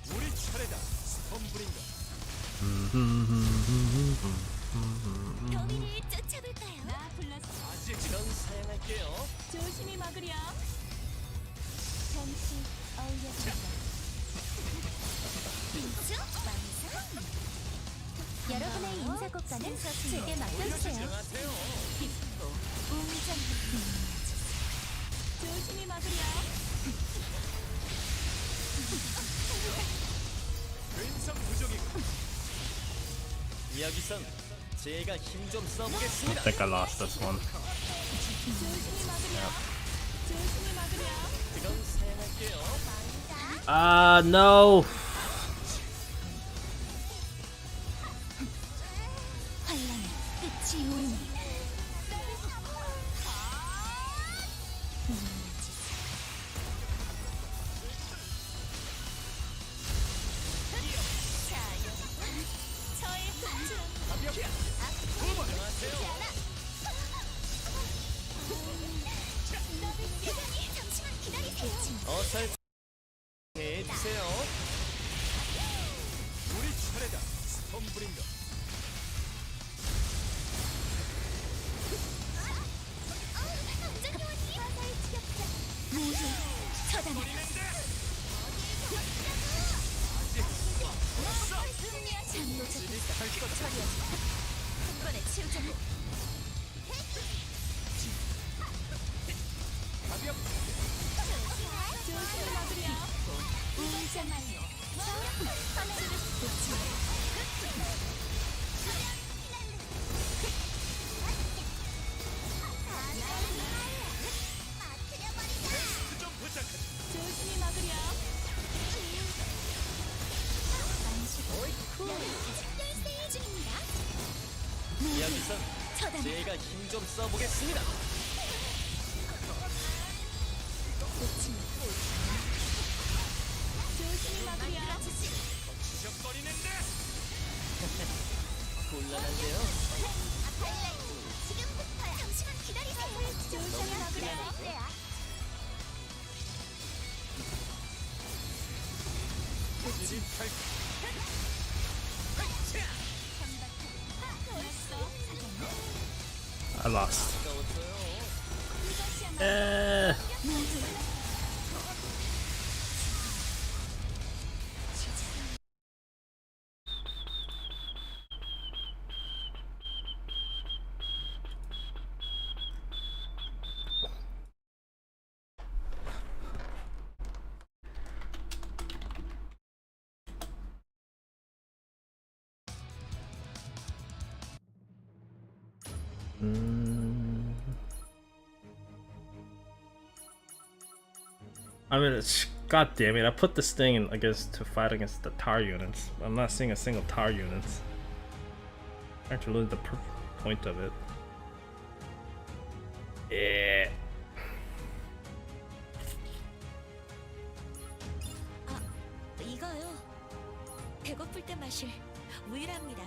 우리 차례다. 스톰브링거. 범인을 쫓아볼까요? 나 불렀어. 아직 전 사양할게요. 조심히 막으렴. 잠시 어울려드릴까? 인중 완성. 여러분의 인사 국가는 제게 맡겨주세요. 진정하세요. 웅장. 조심히 막으렴. 근성 부족이고. 이야기상 제가 힘 좀 I 써보겠습니다. think I lost this one. 조심히 막으렴. 조심히 막으렴. 그건 사양할게요. No! 환란의 끝이 오르니. 저의 끝은 가볍게. 잠시만 기다리세요. 어서 해주세요. 우리 차례다. 스톰브링거. 안전요원이 화살 추격자 모두 처단하라. 할 거다. 한 번에 치우자고. 가볍게. 조심히 막으렴. 웅장하여 하늘을 쏟지. 좀 부탁하지. 조심히 막으렴. 특별 중입니다. 이야기상 처단. 제가 힘 좀 써보겠습니다. 조심히 막으렴. 지적거리는데. 곤란한데요. 지금부터야. 잠시만 기다리세요. 조심히 막으렴. 진입할 I lost. 가까웠어요. Eh. I mean, god damn it! I put this thing in against to fight against the tar units. I'm not seeing a single tar units. I have to lose the point of it. Yeah. 이거요. 배고플 때 마실 우유랍니다.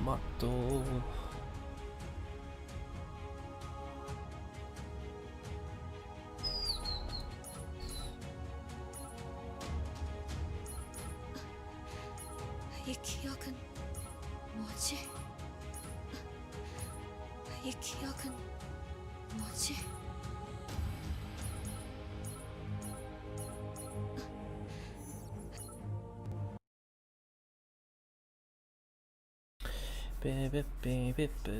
맞도. 이 기억은 뭐지? 이 기억은 뭐지? 삐삐삐삐삐.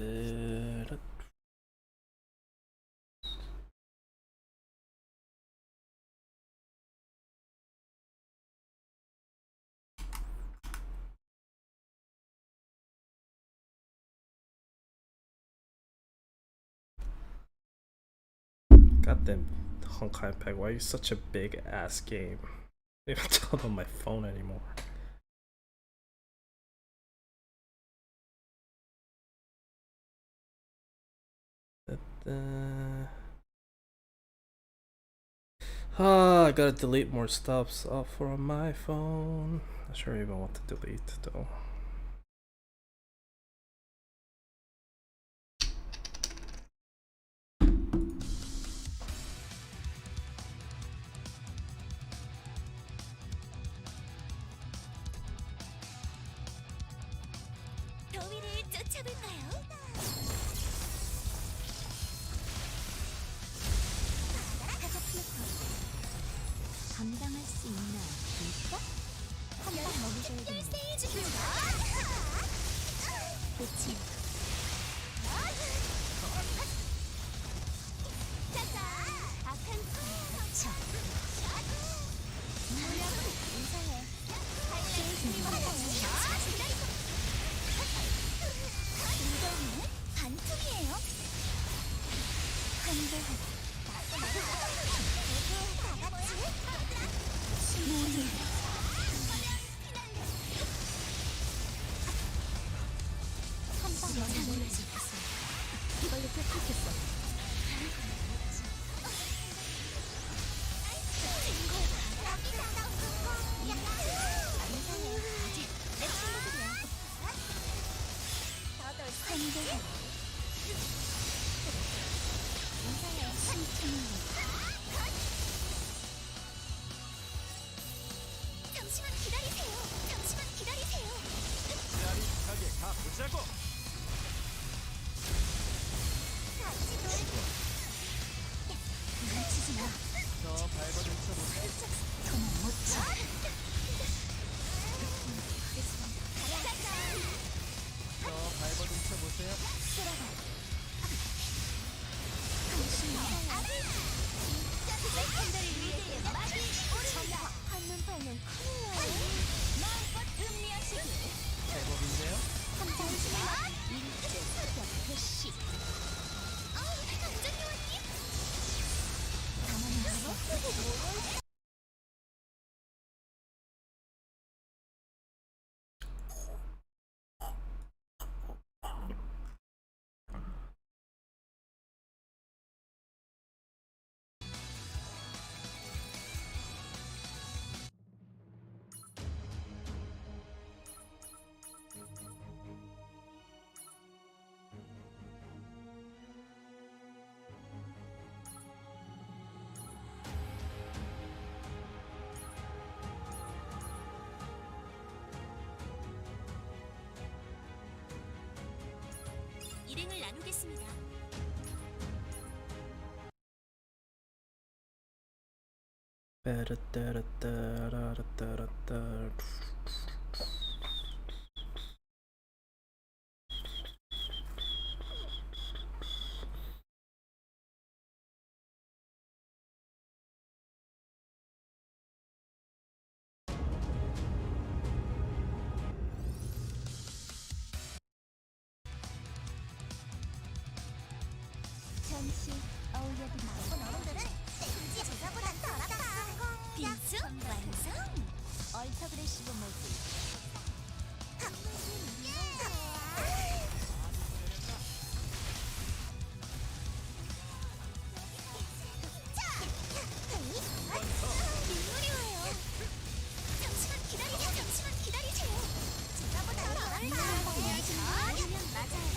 Goddamn Honkai Impact, why are you such a big ass game? I don't even tell it on my phone anymore. I gotta delete more stuffs off from my phone. Not sure I even want to delete though. 더위를 쫓아볼까요? 감당할 수 있나 볼까? 한번 먹으셔야겠네. 그치? 악한 저 인사해. 이거는 반품이에요. 한대 이걸로 뺏겼어. 잠시만 기다리세요. 잠시만 기다리세요. 짜릿하게 가보자고. 놓치지 마. 더 밟아들쳐보세요. 도망 못 쳐. 더 밟아들쳐보세요. 한눈팔면 큰일 나요. 마음껏 음미하시길. 제법인데요? 잠시만. 일제 사격 개시. 감정요원님. 가만히 있어. 일행을 나누겠습니다. 잠시 어울려드리죠. 너희들은 왠지 제자보단 덜하다. 빈수 완성. 얼터그레시브 모드. 인물이 와요. 잠시만 기다리세요. 잠시만 기다리세요. 제자보다 덜하다. 맞아요.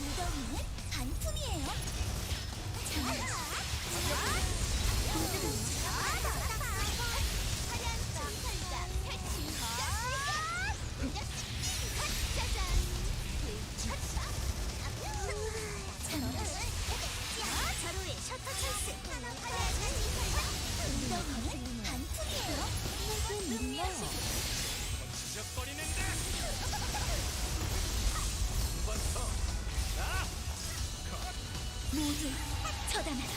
무덤은 반품이에요. 모두 처단하라.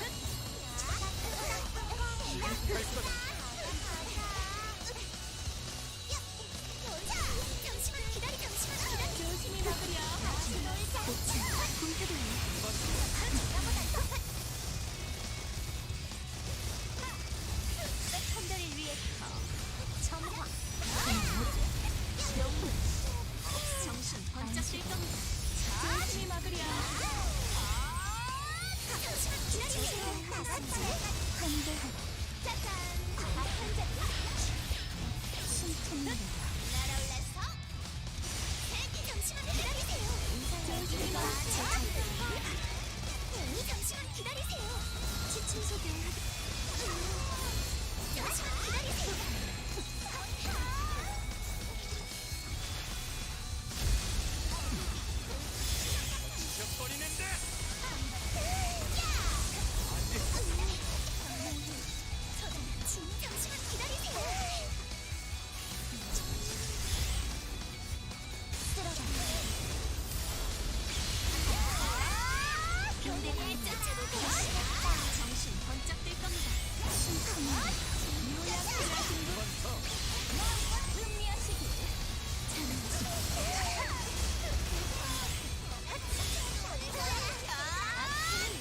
잠시만 기다려. 조심히 막으려. 판단을 위해서 점화. 정신 번쩍 뜰 겁니다. 조심히 막으려. 잠시만 기다리세요. 짜잔. 날아올라서 잠시만 기다리세요. 잠시만 기다리세요. 지침 소개. 잠시만 기다리세요. 버리는데. 잠시만 기다리세요. 병대를 쫓아볼 거야. 정신 번쩍 뜰 겁니다. 음미하시길.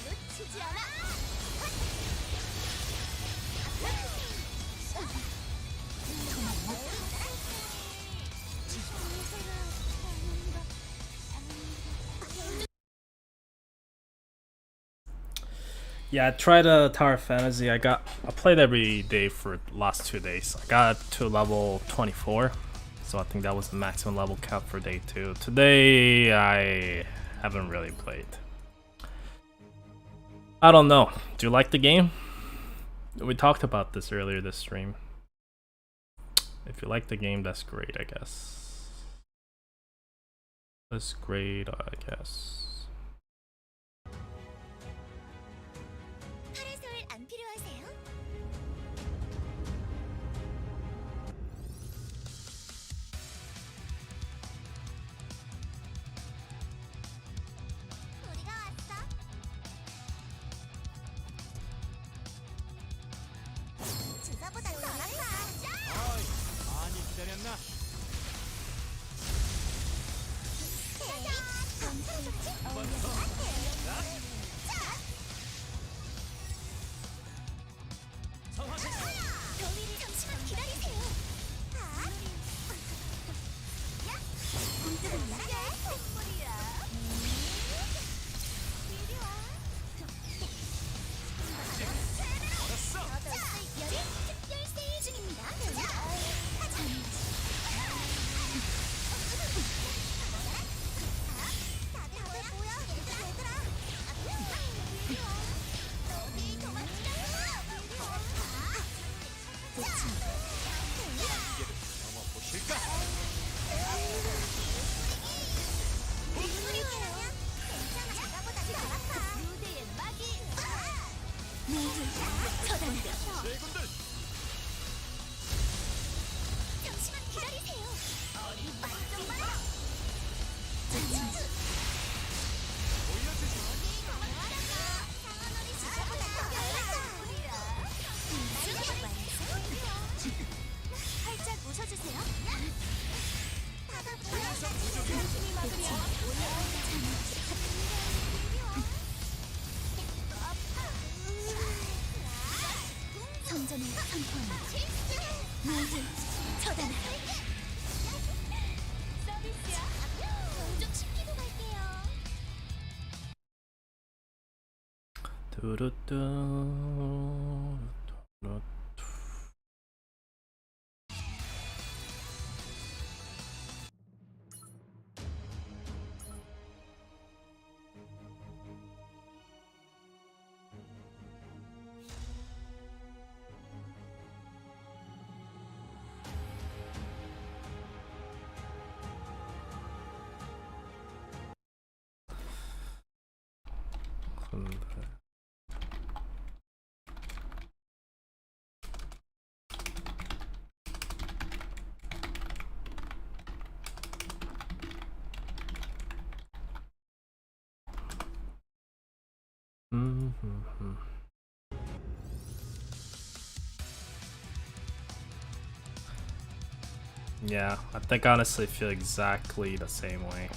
놓치지 않아. Yeah, I tried Tower Fantasy. I played every day for last 2 days. I got to level 24, so I think that was the maximum level cap for day 2. Today I haven't really played. I don't know. Do you like the game? We talked about this earlier this stream. If you like the game, that's great, I guess. That's great, I guess. 파라솔 안 필요하세요? 우리가 왔어. 주사보다 더 아파. 어이, 많이 기다렸나? 더위를 잠시만 기다리세요. 선물이야. 이리 와. 열일 특별 세일 중입니다. 다들 모여. 얘들아. 이리 와. 너희 도망치라고. 이게를 넘어 보실까? 무대의 막이 처단하라. 제군들 잠시만 기다리세요. 맛좀 봐라. 보여주지. 상어놀이 주사보다 더 활짝 웃어주세요. 다들 모여. 조심히 막으려. 선전을 선포합니다. 모두 처단하라. 서비스야. 동족시키고 갈게요. 두루뚜. Yeah, I think honestly feel exactly the same way.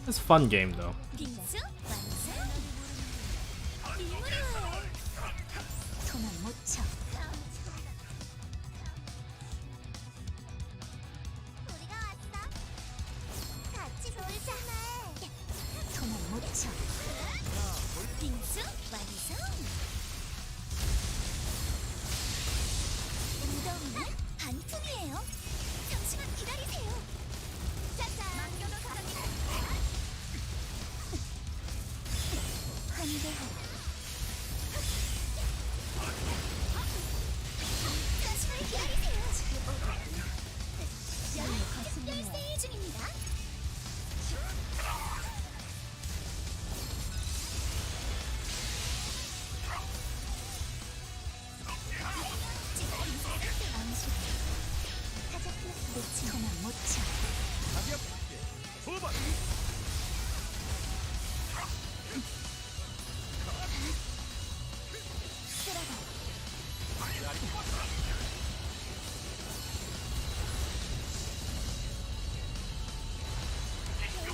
It's a fun game though. 빙수 완성. 일물이 와요. 도망 못 쳐. 우리가 왔어. 같이 놀자. 도망 못 쳐. 빙수 완성. 무더위는 반품이에요. 잠시만 기다리세요. 짜잔. 맡겨도 갑니다. 환대하라. 잠시만 기다리세요. 특별 세일 중입니다. 도망 못 쳐. 가볍게 도발.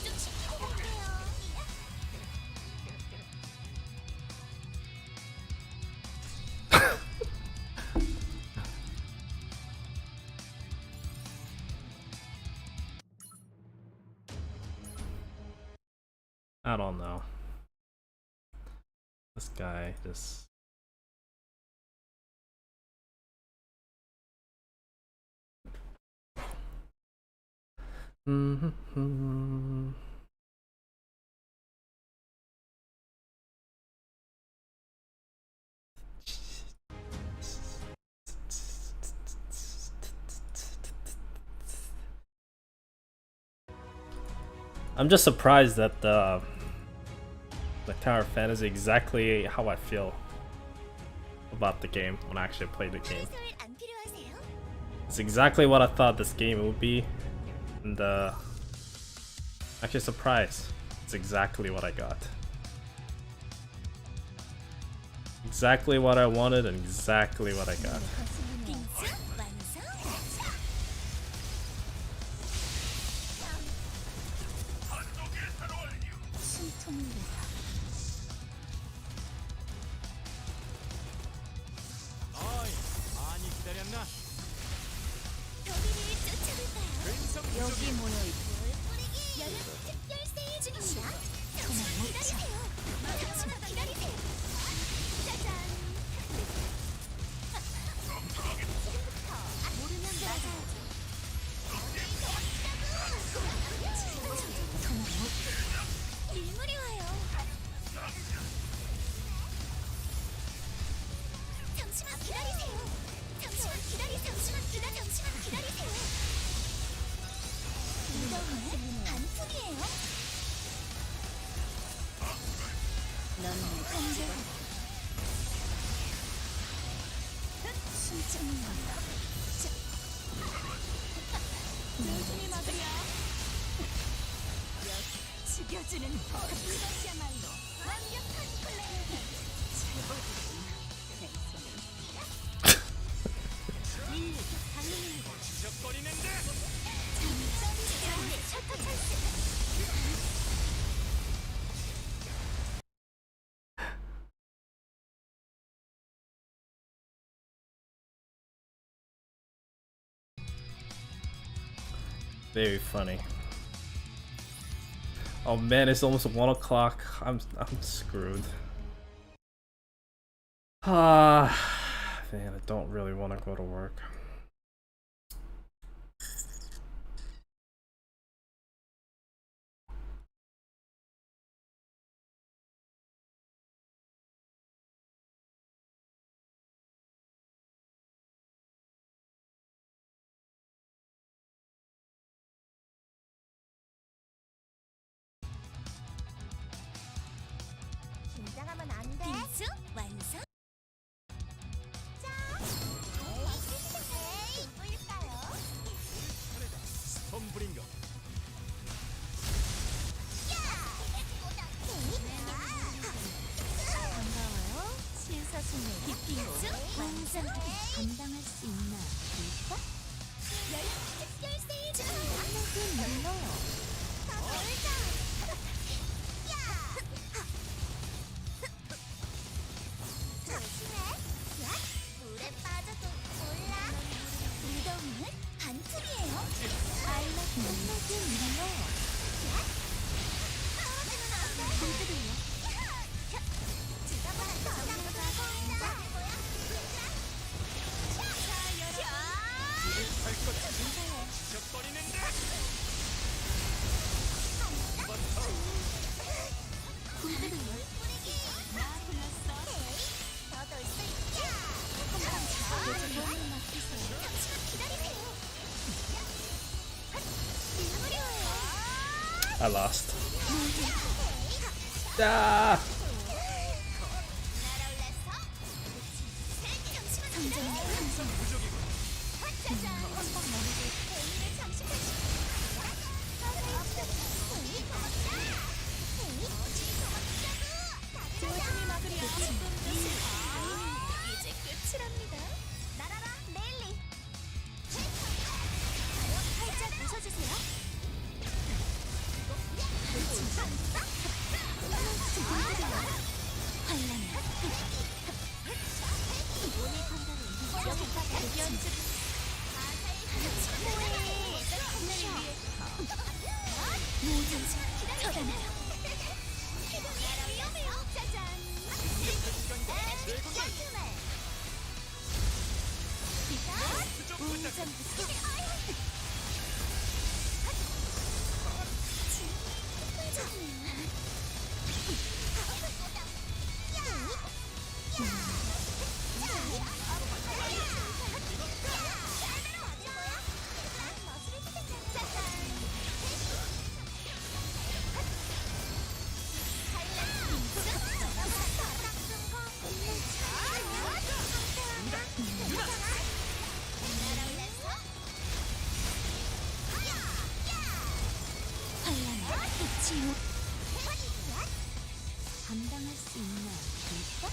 좀 시키고 갈게요. I don't know. This guy just. I'm just surprised that the Tower Fan is exactly how I feel about the game when I actually play the game. 해설 안 필요하세요? It's exactly what I thought this game would be, and actually surprised. It's exactly what I got. Exactly what I wanted and exactly what I got. 빙수 완성. 숨통을 내라. 어이, 많이 기다렸나? 더위를 쫓아볼까요? 왼성 여기 모여 있고 여름 특별 세일 중입니다. 잠시만 기다리세요. 잠시만 기다리세요. 짜잔. 지금부터 모르면 맞아야죠. 일물이 와요. 잠시만 기다리세요. 잠시만 기다리세요. 무더위는 반품이에요. 넌 간절. 숨지 마. 조심히 막으려. 죽여주는 이것이야말로 완벽한 플레이. 당연입니다. 지적거리는데. 셔터 찬스. Very funny. Oh man, it's almost 1 o'clock. I'm screwed. Ah, man, I don't really want to go to work. 긴장하면 안 돼. 빙수 완성. 자, 완전 감당할 수 있나 볼까? 열세이지 하나도 눌러요. 다 놀자. 야! 조심해. 야! 물에 빠져도 몰라. 무덤은 반투리예요. 알라딘 하나도 눌러요. 야! 떨어지면 안 돼. 공들이요. I lost. Ah! 이제 끝이랍니다. 날아라, 멜리. 살짝 웃어주세요. 감당할 수 있나 볼까?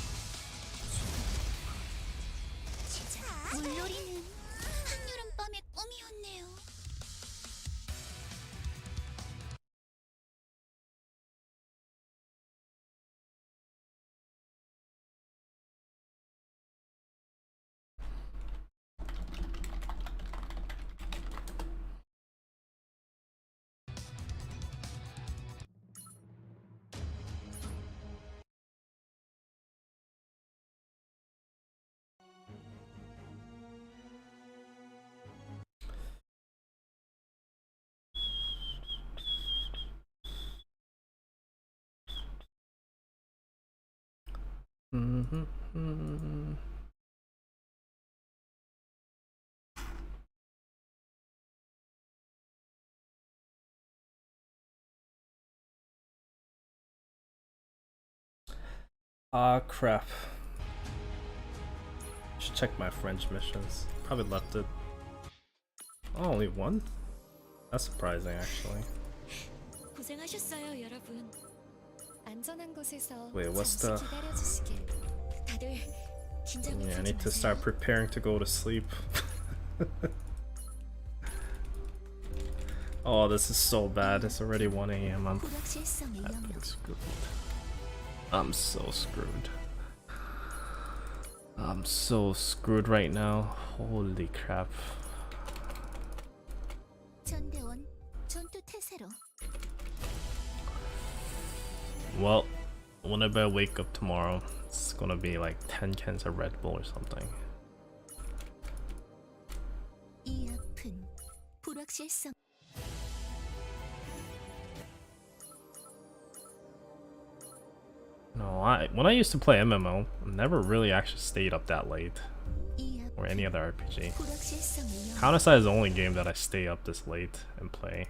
물놀이는 한여름밤의 꿈이었네요. Ah, crap. Should check my French missions. Probably left it. Oh, only one? That's surprising, actually. 고생하셨어요, 여러분. 안전한 곳에서 Wait, what's 잠시 the... 기다려주시길. 다들 긴장을 Yeah, I 풀지 need to 마세요. start preparing to go to sleep. Oh, this is so bad. It's already 1 AM. 불확실성의 영역. Screwed. I'm so screwed. I'm so screwed right now. Holy crap. 전대원 전투 태세로. Well, whenever I wake up tomorrow, it's gonna be like 10 cans of Red Bull or something. 이 앞은 불확실성. No, when I used to play MMO, I never really actually stayed up that late. 이 Or any other RPG. 불확실성의 영역. Counter-Strike is the only game that I stay up this late and play.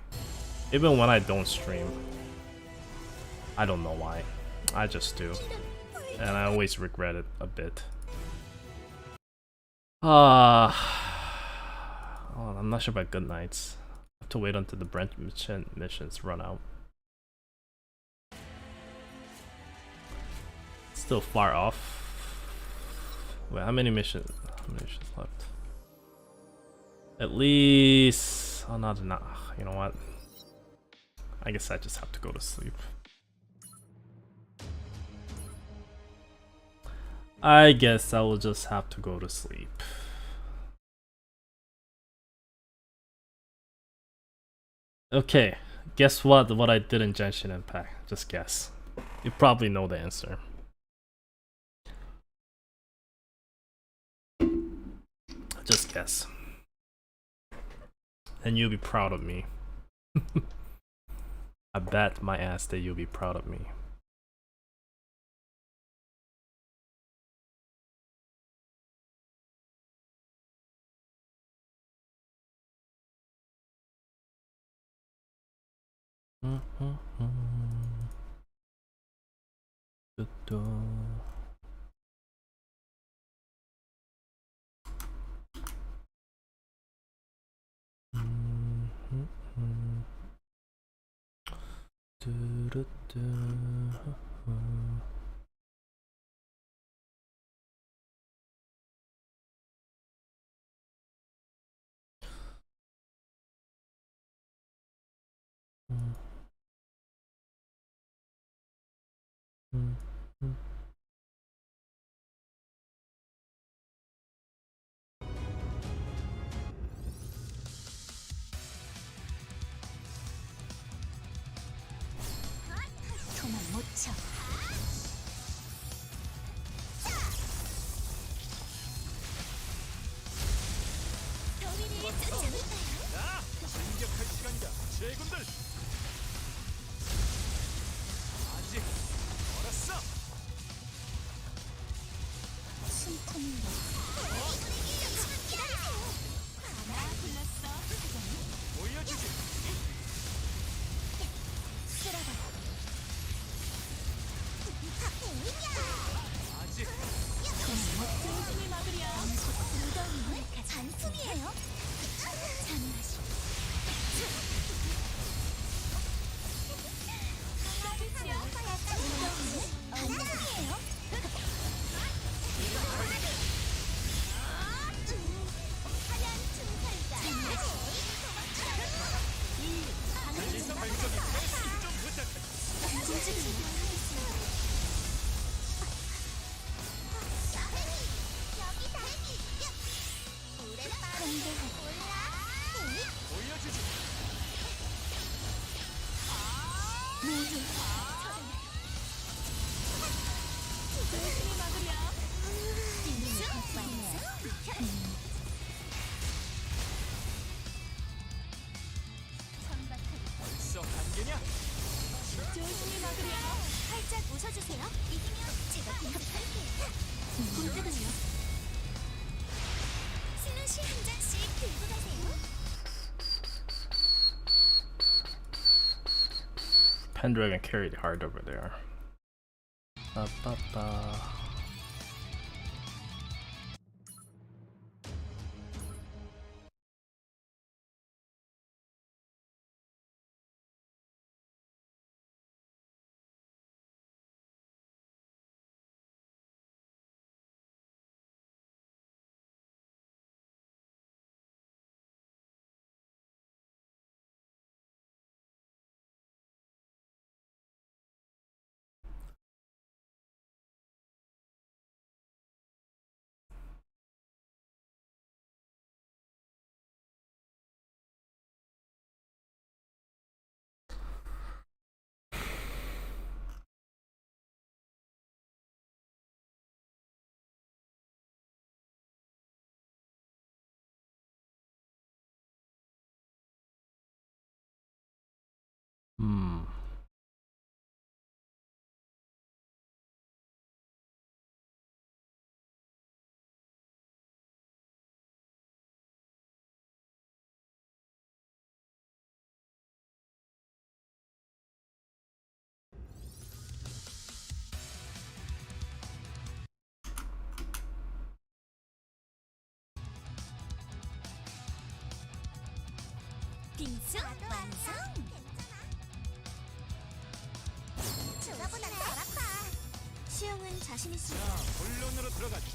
Even when I don't stream. I don't know why. I just do. And I always regret it a bit. Oh, I'm not sure about good nights. I have to wait until the branch missions run out. Still far off. Wait, how many missions? How many missions left? At least. Oh, not enough. You know what? I guess I just have to go to sleep. I guess I will just have to go to sleep. Okay, guess what? What I did in Genshin Impact. Just guess. You probably know the answer. Just guess. And you'll be proud of me. I bet my ass that you'll be proud of me. 도망 못 쳐. 더위를 쫓아볼까요? 자, 진격할 시간이다. 제군들. 아직 멀었어. 숨통을 잠시만 기다리세요. 나 불렀어. 사장님. 보여주지. 쓰러봐. 아직 조심히 막으려. 무더위는 잔품이에요. 잔하시. 무더위는 반장이에요. 하얀 춤살자. 발전이 좀 부탁해. 움직이세요. 보여주지. 조심히 막으려. 벌써 한계냐? 조심히 막으려. 살짝 웃어주세요. 이기면 제가 공격할게요. 공격을요. 스누시 한 잔씩 들고 가세요. Pendragon carried hard over there. Ba-ba-ba. Hmm. 빙수 완성. 저보다 덜 아파. 수영은 자신 있습니다. 자, 본론으로 들어가지.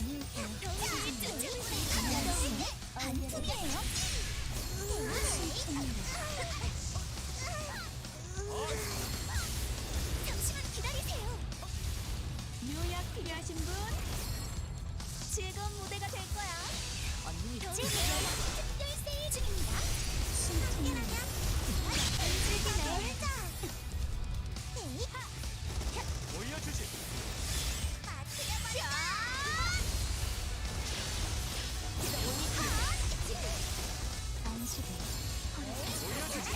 다녀올게요. 반칙이에요? 잠시만 기다리세요. 요약 필요하신 분? 즐거운 무대가 될 거야. 언니 있지? 특별 세일 중입니다. 함께라면 즐기네. 보여주지. 안식을 보여주지.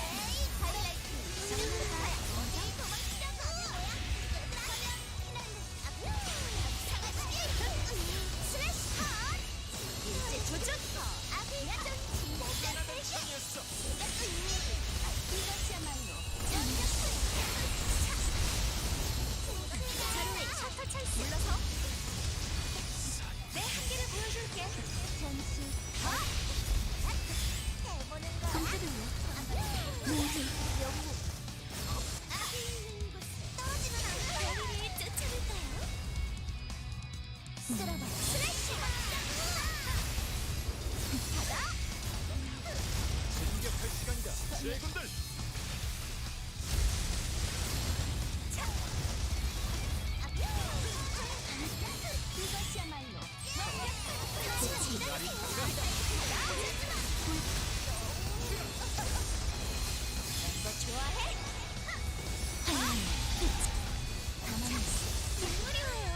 아니었어. 이것이야말로 자루에 셔터 찰스 물러서 내 한계를 보여줄게. 전투 해보는 거야. 공주를요. 모두 영웅 떨어지면 안 돼. 우리를 쫓아올까요? 쓸어봐. 슬래시 가자. 진격할 시간이다. 제군들. 이것이야말로 너 좋아해? 가만히 있어. 눈물이에요.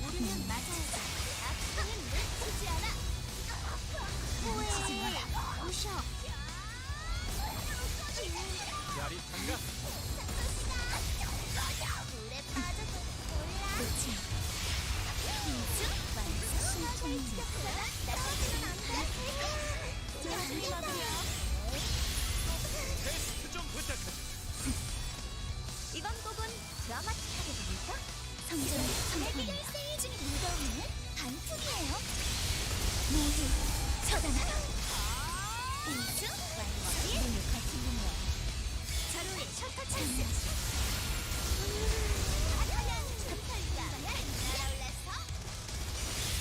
모르면 맞아야지. 악수는 놓치지 않아. 후회하지 마라. 부셔. 야릿한가? 물에 빠져도 몰라. 그치. 인수 완성. 숨통이야. 떨어지면 안 돼. 조심히 먹으려. 테스트 좀 부탁하지. 이번 곡은 드라마틱하게 부를까? 성전의 성품이야. 세일 중인 무더위는 반품이에요. 모두 처단하라. 인수 완성. 같은 분이야. 자루에 셔터 찬스. 하면 좋달까. 날아올라서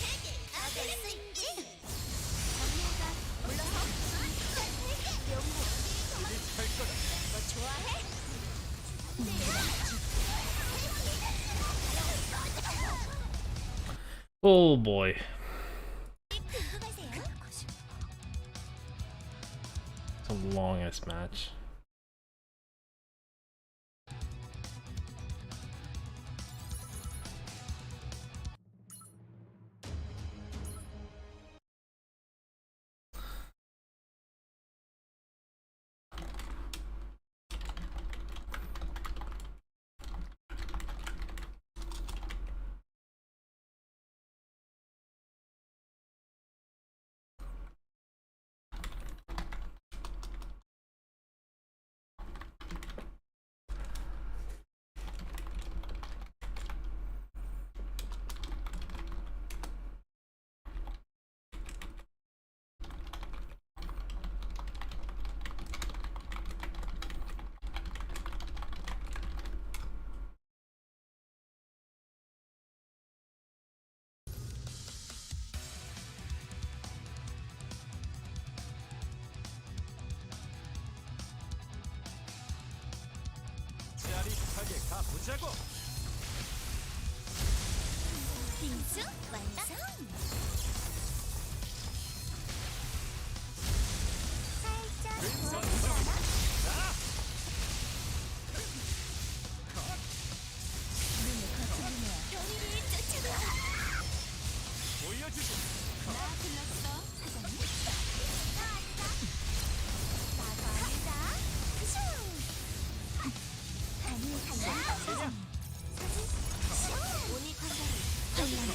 세계 아벨 수 있지. 정리가 물러서 영웅 할 거다. 너 좋아해? Oh boy. 궁금하세요? It's a long ass match. 야릿하게 가보자고. 인수 완성. 살짝 왼손 별이를 쫓아가. 보여주지. 나 불렀어. 사장님. 나도 아니다. 슈. 아니 달라. 사진. 슈. 오니 관광이. 관광이.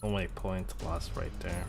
Only point lost right there.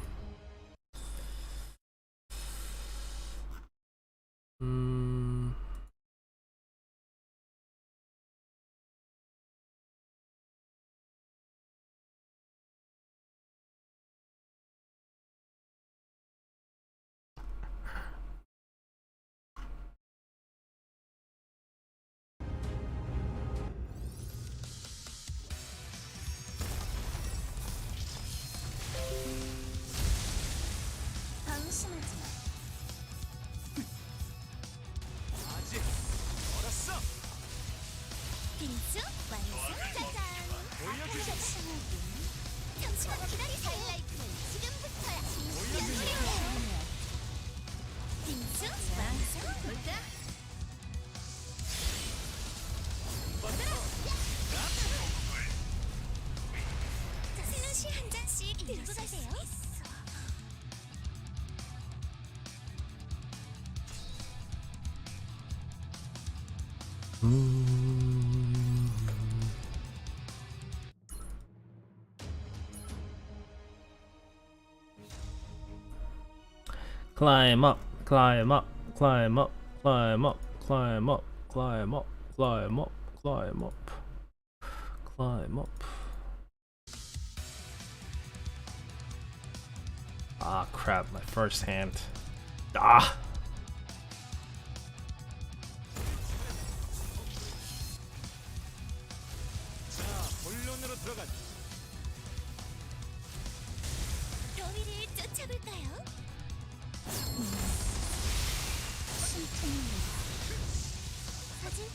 방심하지 마. 아직 멀었어. 빙수 완성. 짜잔. 보여주지. 잠시만 기다리세요. 하이라이트는 지금부터야. 보여주지. 빙수 완성. 볼까? 스누시 한 잔씩 들고 가세요. Climb up, climb up, climb up, climb up, climb up, climb up, climb up, climb up, climb up. Ah, crap, my first hand. Ah! 자, 본론으로 들어가자. 더위를 쫓아볼까요? 사진,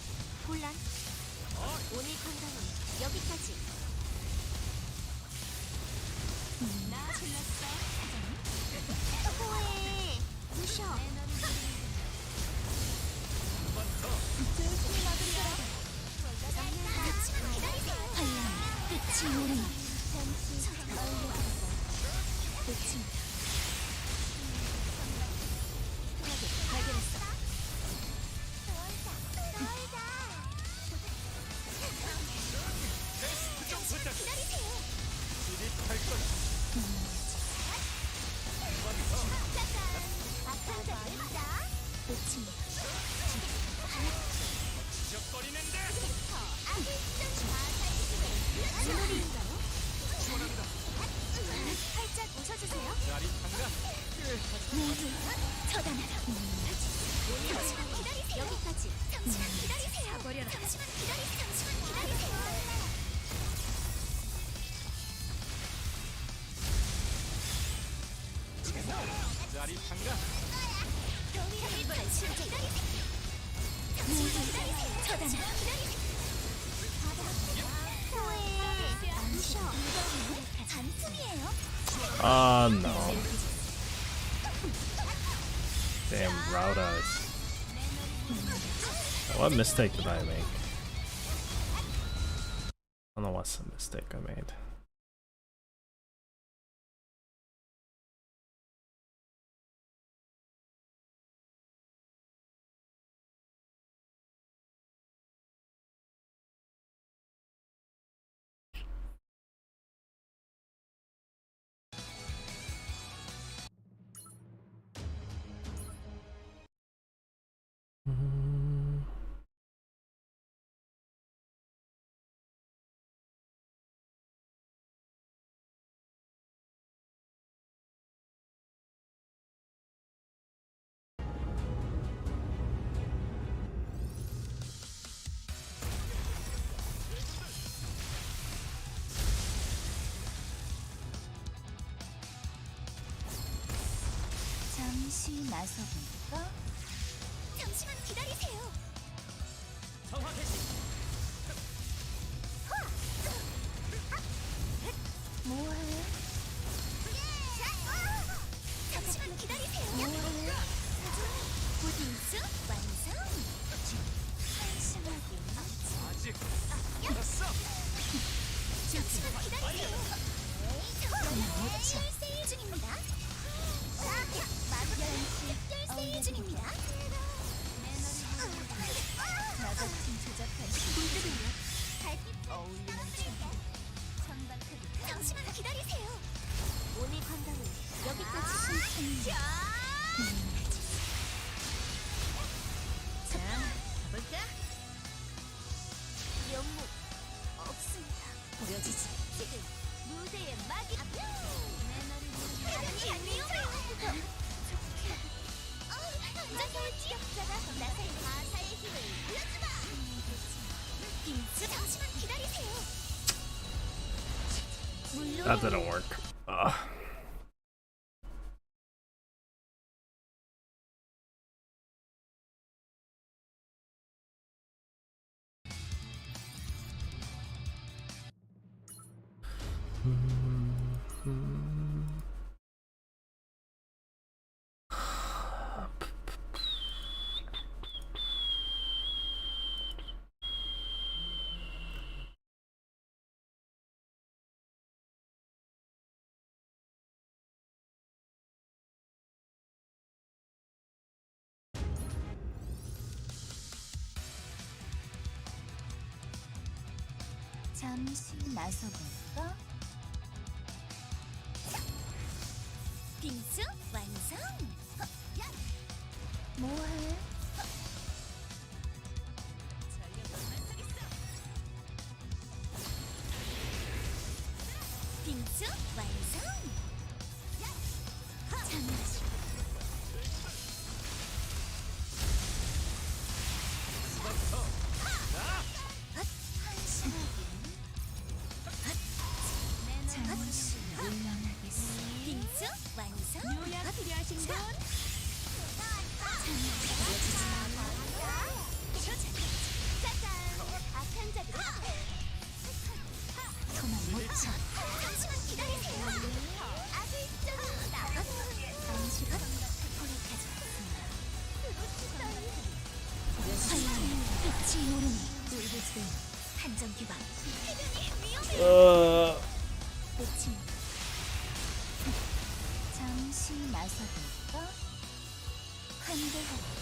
곤란. 오늘 건강은 여기까지. 나 불렀어. 호에 부셔. 조심히 막으세요. 기다리세요. 환란 끝이 오르니. 끝입니다. 발견했어. 테스트 좀 부탁. 기다리세요. 진입할 거다. 아픈 자를 맞아. 끝입니다. 지적거리는데. 물놀이인가요? 살짝 웃어주세요. 짜릿한가? 처단하라. 잠시만 기다리세요. 여기까지. 잠시만 기다리세요. 가버려라. 잠시만 기다리세요. 잠시만 기다리세요. 짜릿한가? 잠시만 기다리세요. 처단하라. 후회 안 쉬어. 잔품이에요. Ah, no. Damn Raudas. What mistake did I make? I don't know what's the mistake I made. 잠시 나서볼까? 잠시만 기다리세요. 성화 대시. 뭐해? 잠시만 기다리세요. 뭐해? 푸딩스 완성. 한심하게. 아직 멀었어. 잠시만 기다리세요. 세일 중입니다. 마구간식 특별 세일 중입니다. 나 같은 조잡한 시공들은요. 달빛 어울리는 천박하게. 잠시만 기다리세요. 오늘 관광은 여기까지 신청입니다. 자, 가볼까? 영웅 없습니다. 보여주지. 지금 무대의 막이 내 너를 위해요. 완전히 지역자가 나사의 가사의 힘을 보여주마. 빙수 잠시만 기다리세요. That didn't work. Ugh. 잠시 나서볼까? 빙수 완성! 뭐해? 빙수 완성! 잠시 잠시 물러나겠어. 빙수 완성. 요약 필요하신 분? 짜잔. 악한 자들. 도망 못 쳐. 잠시만 기다리세요. 아주 있잖아. 안식은 포획하지 않습니다. 화려한 빛이 오르니 울부짖은 한정 기반. 해변이 위험해. 끝입니다. 잠시 나서볼까? 환대하라.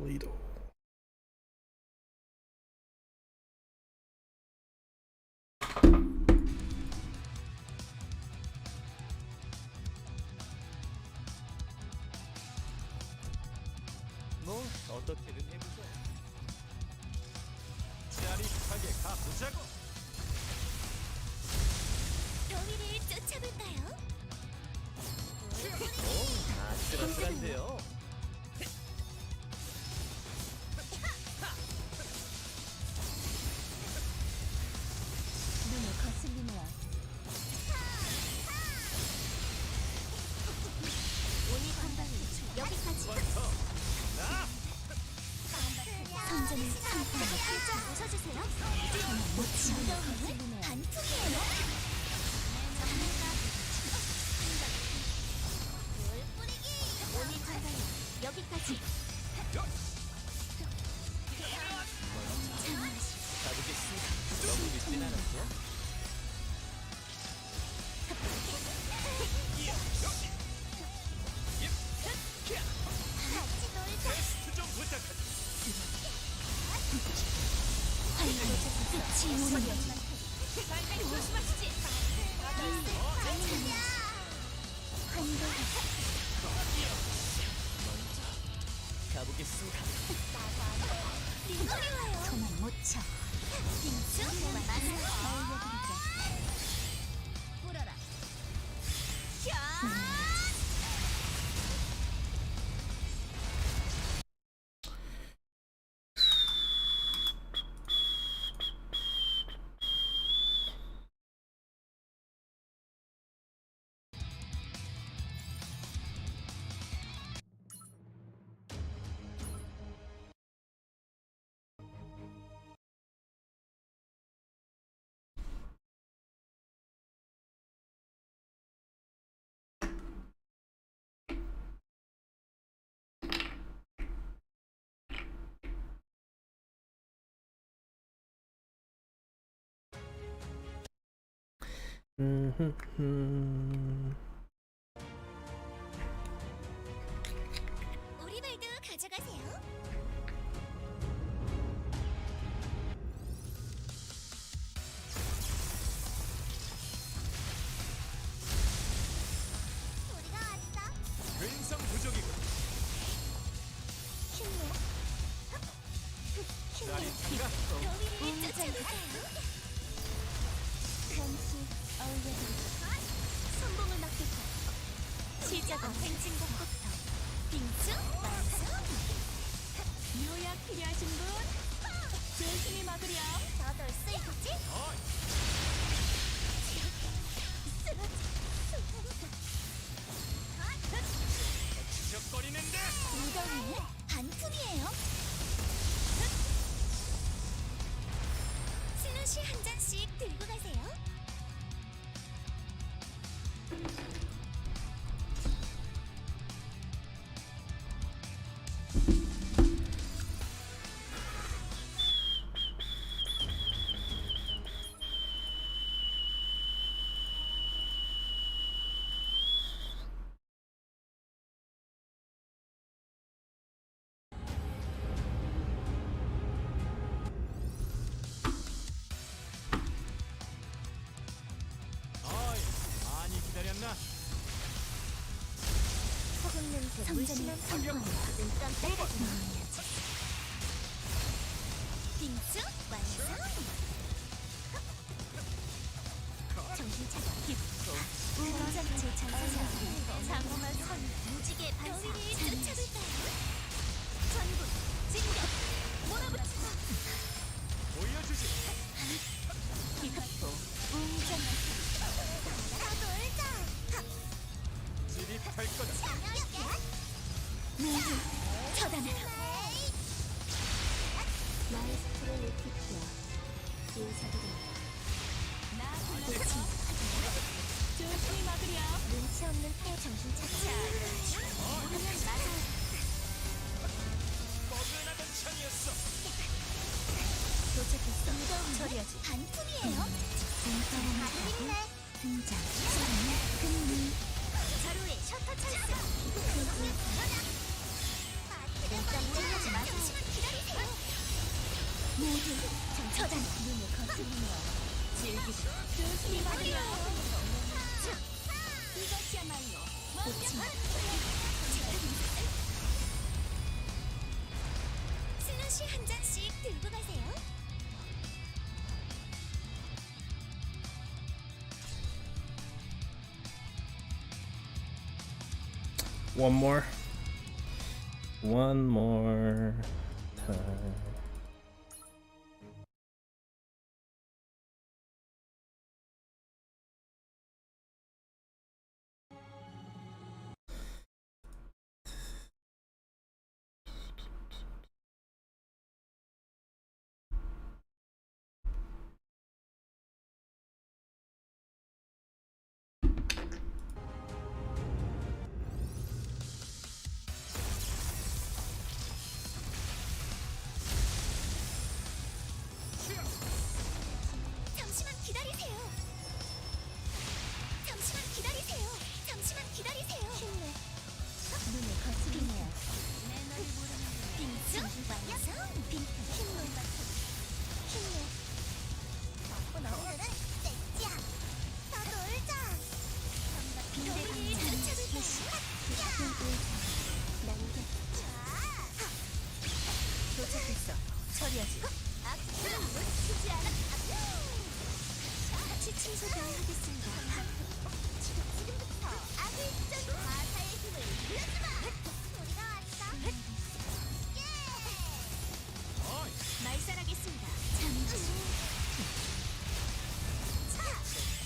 리도. 뭐 어떻게든 해보자. 짜릿하게 가보자고. 더위를 쫓아볼까요? 오, 아슬아슬한데요. 눈을 거슬리네요. 오니 관방이 여기까지. 선전을 상상하게 웃어주세요. 무더위는 반품이에요. 물 뿌리기. 오니 관방이 여기까지. 가보겠습니다. 너무 늦진 않았죠? 같이 놀자. 테스트 좀 부탁하지. 끝이 오려. 빨리 조심하시지. 가보겠습니다. 도망 못 쳐. 빙수 어울려드리죠. 불어라. 우리 말도 가져가세요. 우리가 왔다. 근성 부족이고 힘내. 짜릿한가? 더위를 쫓아볼까요? 잠시 어울려드리죠. 선봉을 맡겠다. 시작은 행진곡부터. 빙수 완성. 요약 필요하신 분? 제 힘이 막으려. 저돌 수 있겠지? 지적거리는데. 무더위는 반품이에요. 스누시 한 잔씩 들고 가세요. 많이 기다렸나? 소금 냄새 물씬한 성공. 눈 깜짝하지 마야지. 빙수 완성. 정신 차려. 깊고 우정체 전사자 장엄한 선 무지개 반사. 더위를 쫓아볼까요? 전부 진격 몰아붙이고. 보여주지. 깊고 웅장한 놀자. 지립할 거다. 모두 처단하라. 마에스트로의 빛이여 인사드립니다. 조심히 막으려. 눈치 없는 태 정신 차려. 모르면 맞아. 뻐근하던 창이었어. 도착했어. 처리하지. 반품이에요. 바로 등장. 금리. 자루에 셔터 찬스. 일단 찔러지 마세요. 모두 처단 눈을 거슬리며 즐기고 이말이야 이것이야말로 오지마 스누시 한 잔씩 들고 가세요. One more. One more time. 잠시만 기다리세요. 잠시만 기다리세요. 잠시만 기다리세요. 힘내. 눈을 거스리네요. 내 너를 모르는 빙수 완성. 빙수 힘내. 힘내. 오늘은 땡지야. 더 놀자. 빙대를 쫓아볼까? 남겨. 도착했어. 처리하지. 놓치지 않아. 지침 소개하겠습니다. 지금부터 아들전 가사의 힘을 보여주마. 우리가 왔다. 예. 말살하겠습니다. 잠시.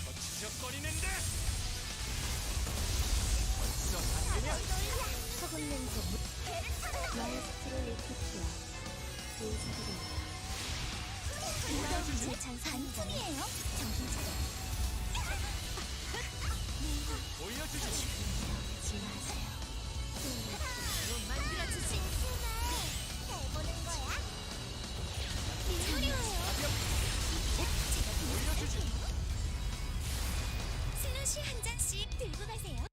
거치적거리는데 벌써 안 되냐? 소금 냄새. 마에스트로 리프트야. 이건 반품이에요. 정신 차려. 보여주지. 지나세요. 만들어주지. 해보는 거야? 비밀이에요. 보여주지. 스누시 한 잔씩 들고 가세요.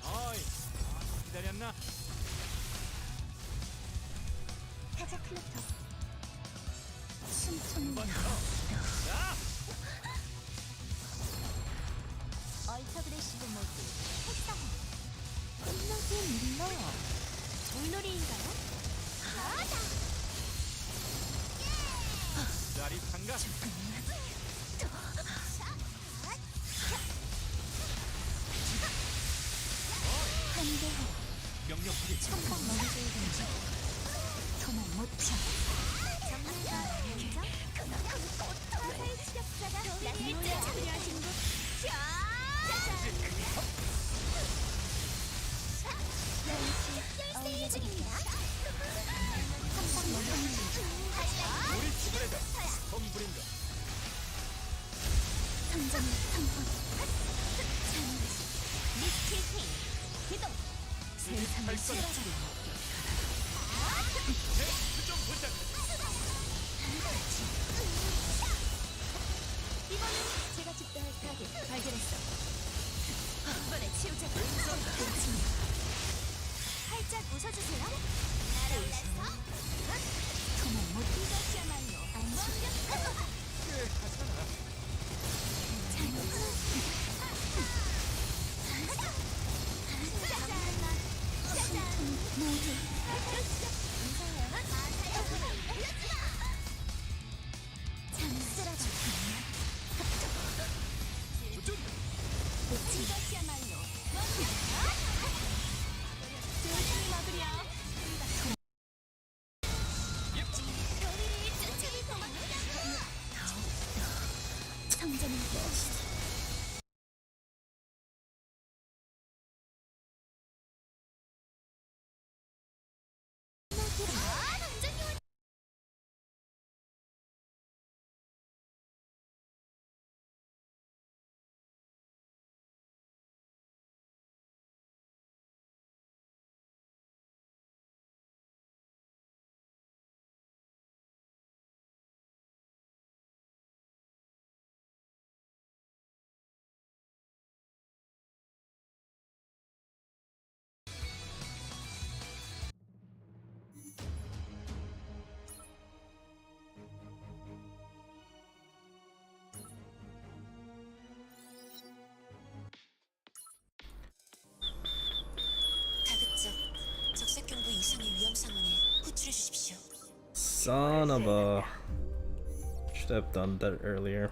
어이, 기다렸나? 타자 클로터. 숨소문. 자, 얼터그레시브 모드 활성화. 끝나긴 밀러. 물놀이인가요? 가자. 짜릿한가? 한대호. 명령 확인. 천방 머리를 던져. 도망 못 쳐. 정말가 인정? 화살 추격자가 나를 필요하신 분. 열세 중입니다. 한방 머리를 우리 친구래다. 덤브린다. 선정의 선포. 미스킬 페인. 기동. 세상을 발전. 실어주리. 제 수정 부탁. 이번엔 제가 집도할 타겟 발견했어. 이번에 치우자. 살짝 웃어주세요. 날아올랐어. 도망 못 이것이야말로 완벽하고 꽤 하잖아. 짜잔. lost. 다득적 적색 경보 이상의 위험 상황에 호출해 주십시오. Son of a. Should have done that earlier.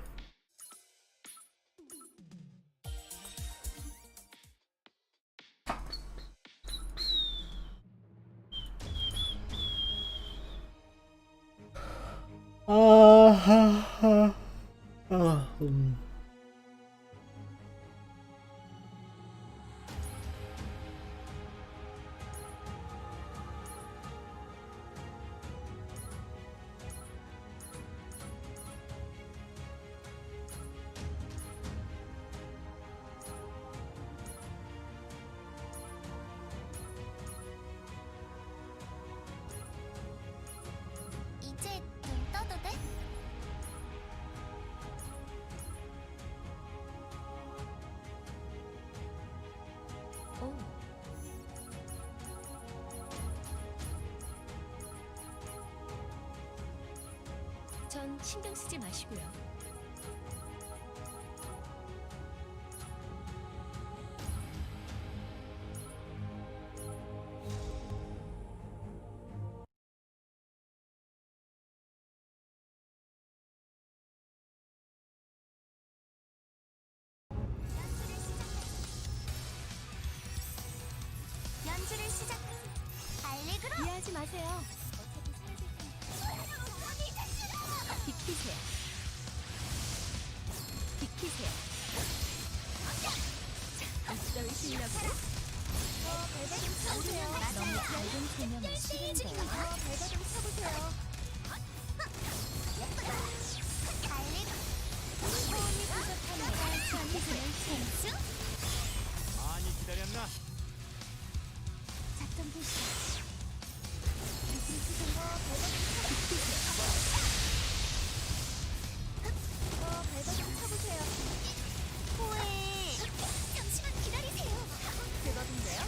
이제 눈 떠도 돼? 오. 전 신경 쓰지 마시고요. 연주를 시작. 빨리 그럼. 이해하지 마세요. 비키세요. 비키세요. 어쩔 실력으로? 벨벳 좀 쳐보세요. 너무 얇은 개념은 싫은데. 벨벳 좀 쳐보세요. 빨리. 호흡이 부족하면 전기를 생수? 많이 기다렸나? 작전 개시. 벨벳 좀 쳐보세요. 벨벳 좀 쳐보세요. 호에. 잠시만 기다리세요. 그거든데요?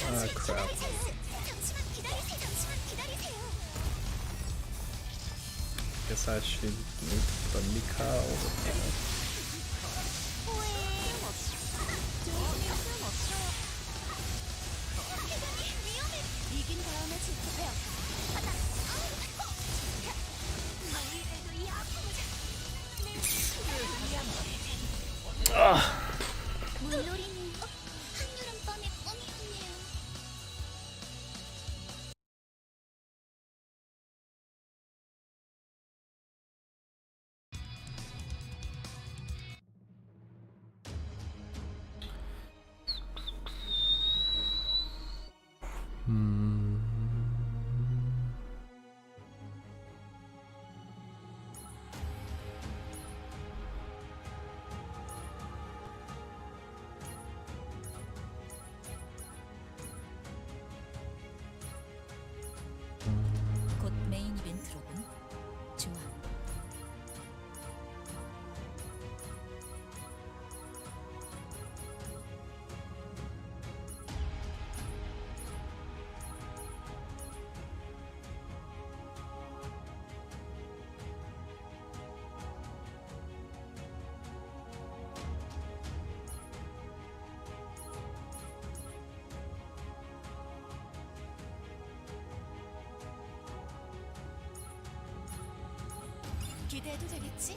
Ah, crap. 잠시만 기다리세요. 잠시만 기다리세요. Guess I should move the Mika over there. 호에. 조심히 좀 없어요. 위험해. 이긴 다음에 지켜요. 너희들도 이 아픔을. 물놀이는 한여름밤의 꿈이었네요. 곧 메인 이벤트로군. 좋아. 기대해도 되겠지?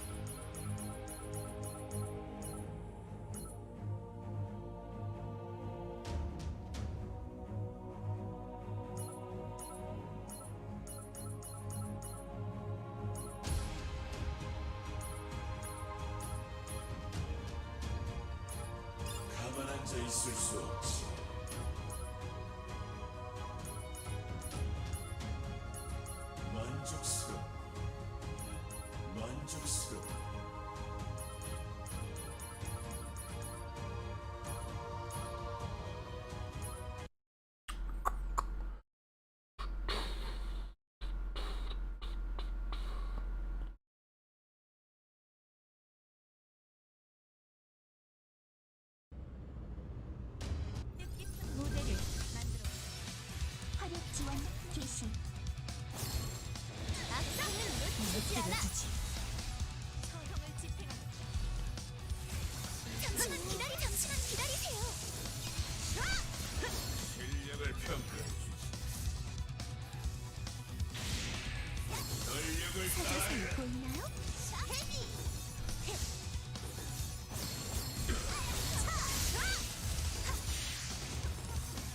혼자 있을 수 없지. 만족스럽고 만족스럽고. 뜻깊은 무대를 만들어 화력 지원 개시 악당을 놓치지 않아 처형을 집행한다 잠시만 기다리세요 실력을 평가해주지. 전력을 자세히 보이나요? 헤비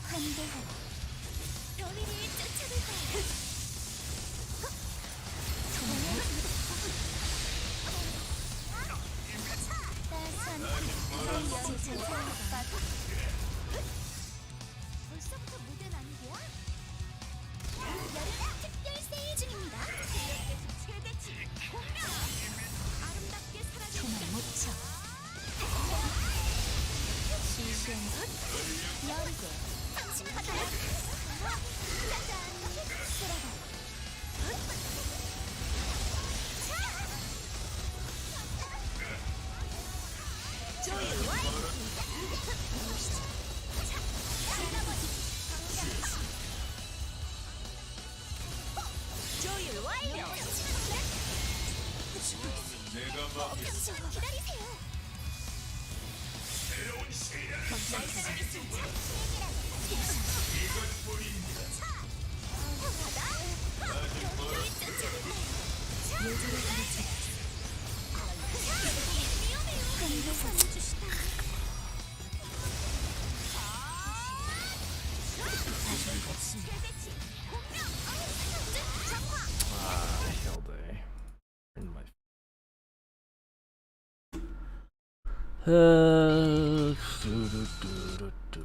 환대하라 더위를 쫓아볼까요? 벌써부터 무대 난입이야? 여름 특별 세일 중입니다. 최대치 공명! 아름답게 사라질 못쳐 시시한 것 여리게 당신 받아요 짜잔 쓰라고 조이 와이 조율 완료! 내가 막 잠시만 기다리세요. 새로운 시련을 말씀하겠습니다. 이것뿐입니다. 요즘을 가르쳐. 위험해요. 살려주시다. 최대치 공명! 장화! Hell day. In my. Do-do-do-do-do.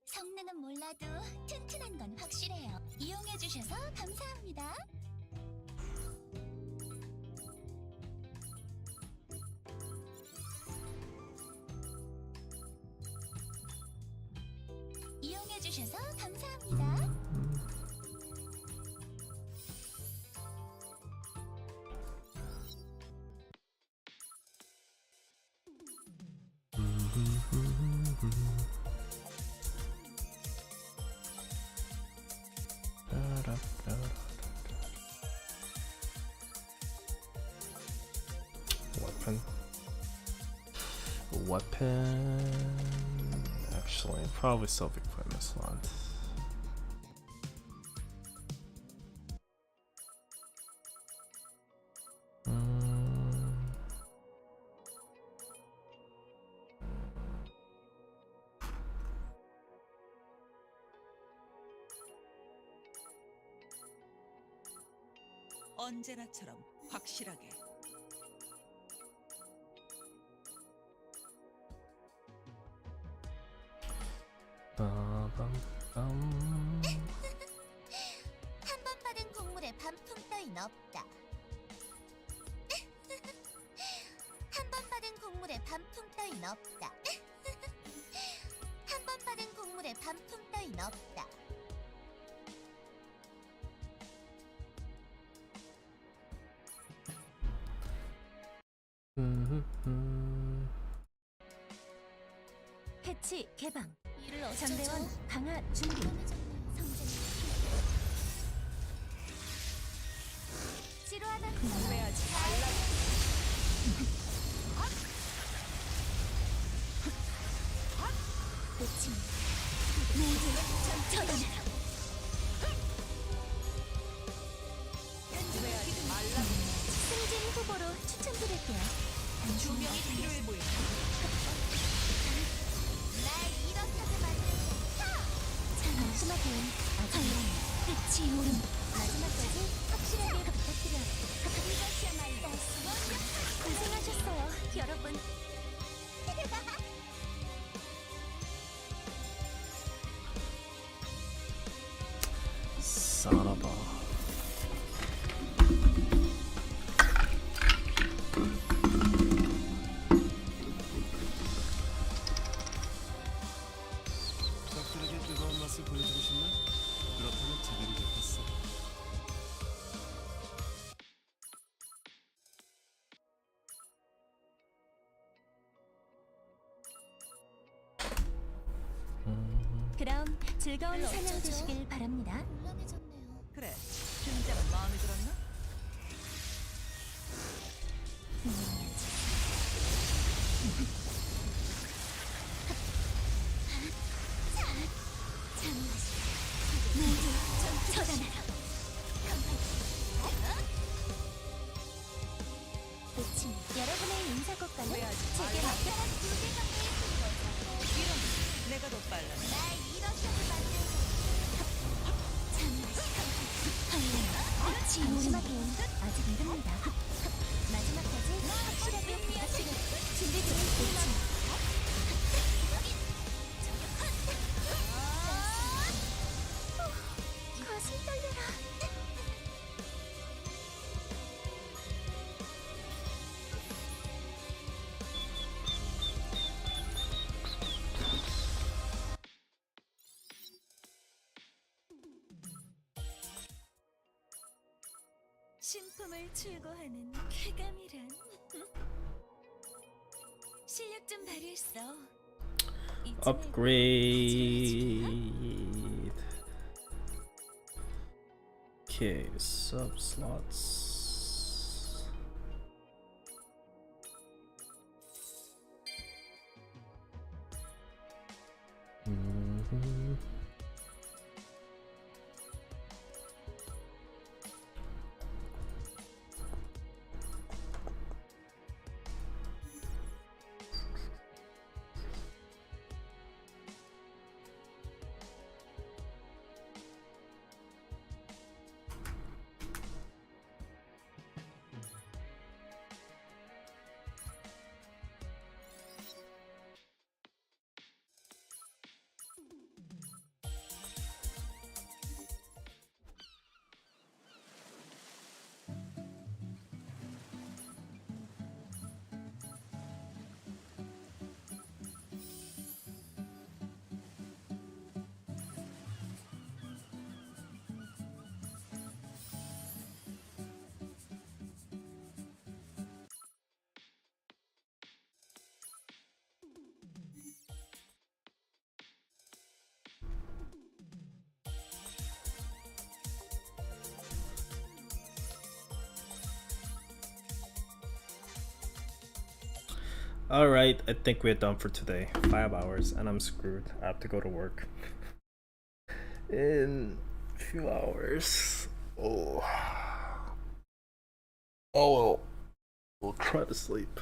성능은 몰라도 튼튼한 건 확실해요. 이용해주셔서 감사합니다. 이용해주셔서 감사합니다. Weapon. Actually, probably self-equipment slot. 언제나처럼 확실하게. 한 번 받은 곡물에 반품 따윈 없다. 한 번 받은 곡물에 반품 따윈 없다. 한 번 받은 곡물에 내 반품 따윈 없다. 패치 개방. 이를 어쩌죠? 전대원 강화 준비. 지루하다. 후회하지 말라. 끝이 모두 처단해라. 후회하지 말라. 승진 후보로 추천드릴게요. 조명이 필요해 보여. 날 일어서게 만들겠다. 마지막엔 끝이 오름. 마지막까지 확실하게 부탁드려요. 이것이야말로 고생하셨어요, 여러분. Son of a. 적들에게 뜨거운 맛을 보여주고 싶나? 그렇다면 제대로 잡혔어. 그럼 즐거운 사냥 되시길 바랍니다. 곤란해졌네요. 그래. 등장은 마음에 들었나? 모두 처단하라. 끝이 여러분의 인사곡과는 후회하지 제게 말라. 맡겨. 이런 내가 더 빨라. 날 일어서게 만들겠다. 마지막엔 아직 이릅니다. 마지막까지 확실하게 부탁드려요. 준비되는 끝이. 가슴 떨려라. 신품을 출고하는 쾌감이란. 실력 좀 발휘했어. Upgrade. Okay, sub slots. Alright, I think we're done for today. 5 hours and I'm screwed. I have to go to work in a few hours. Oh well, we'll try to sleep.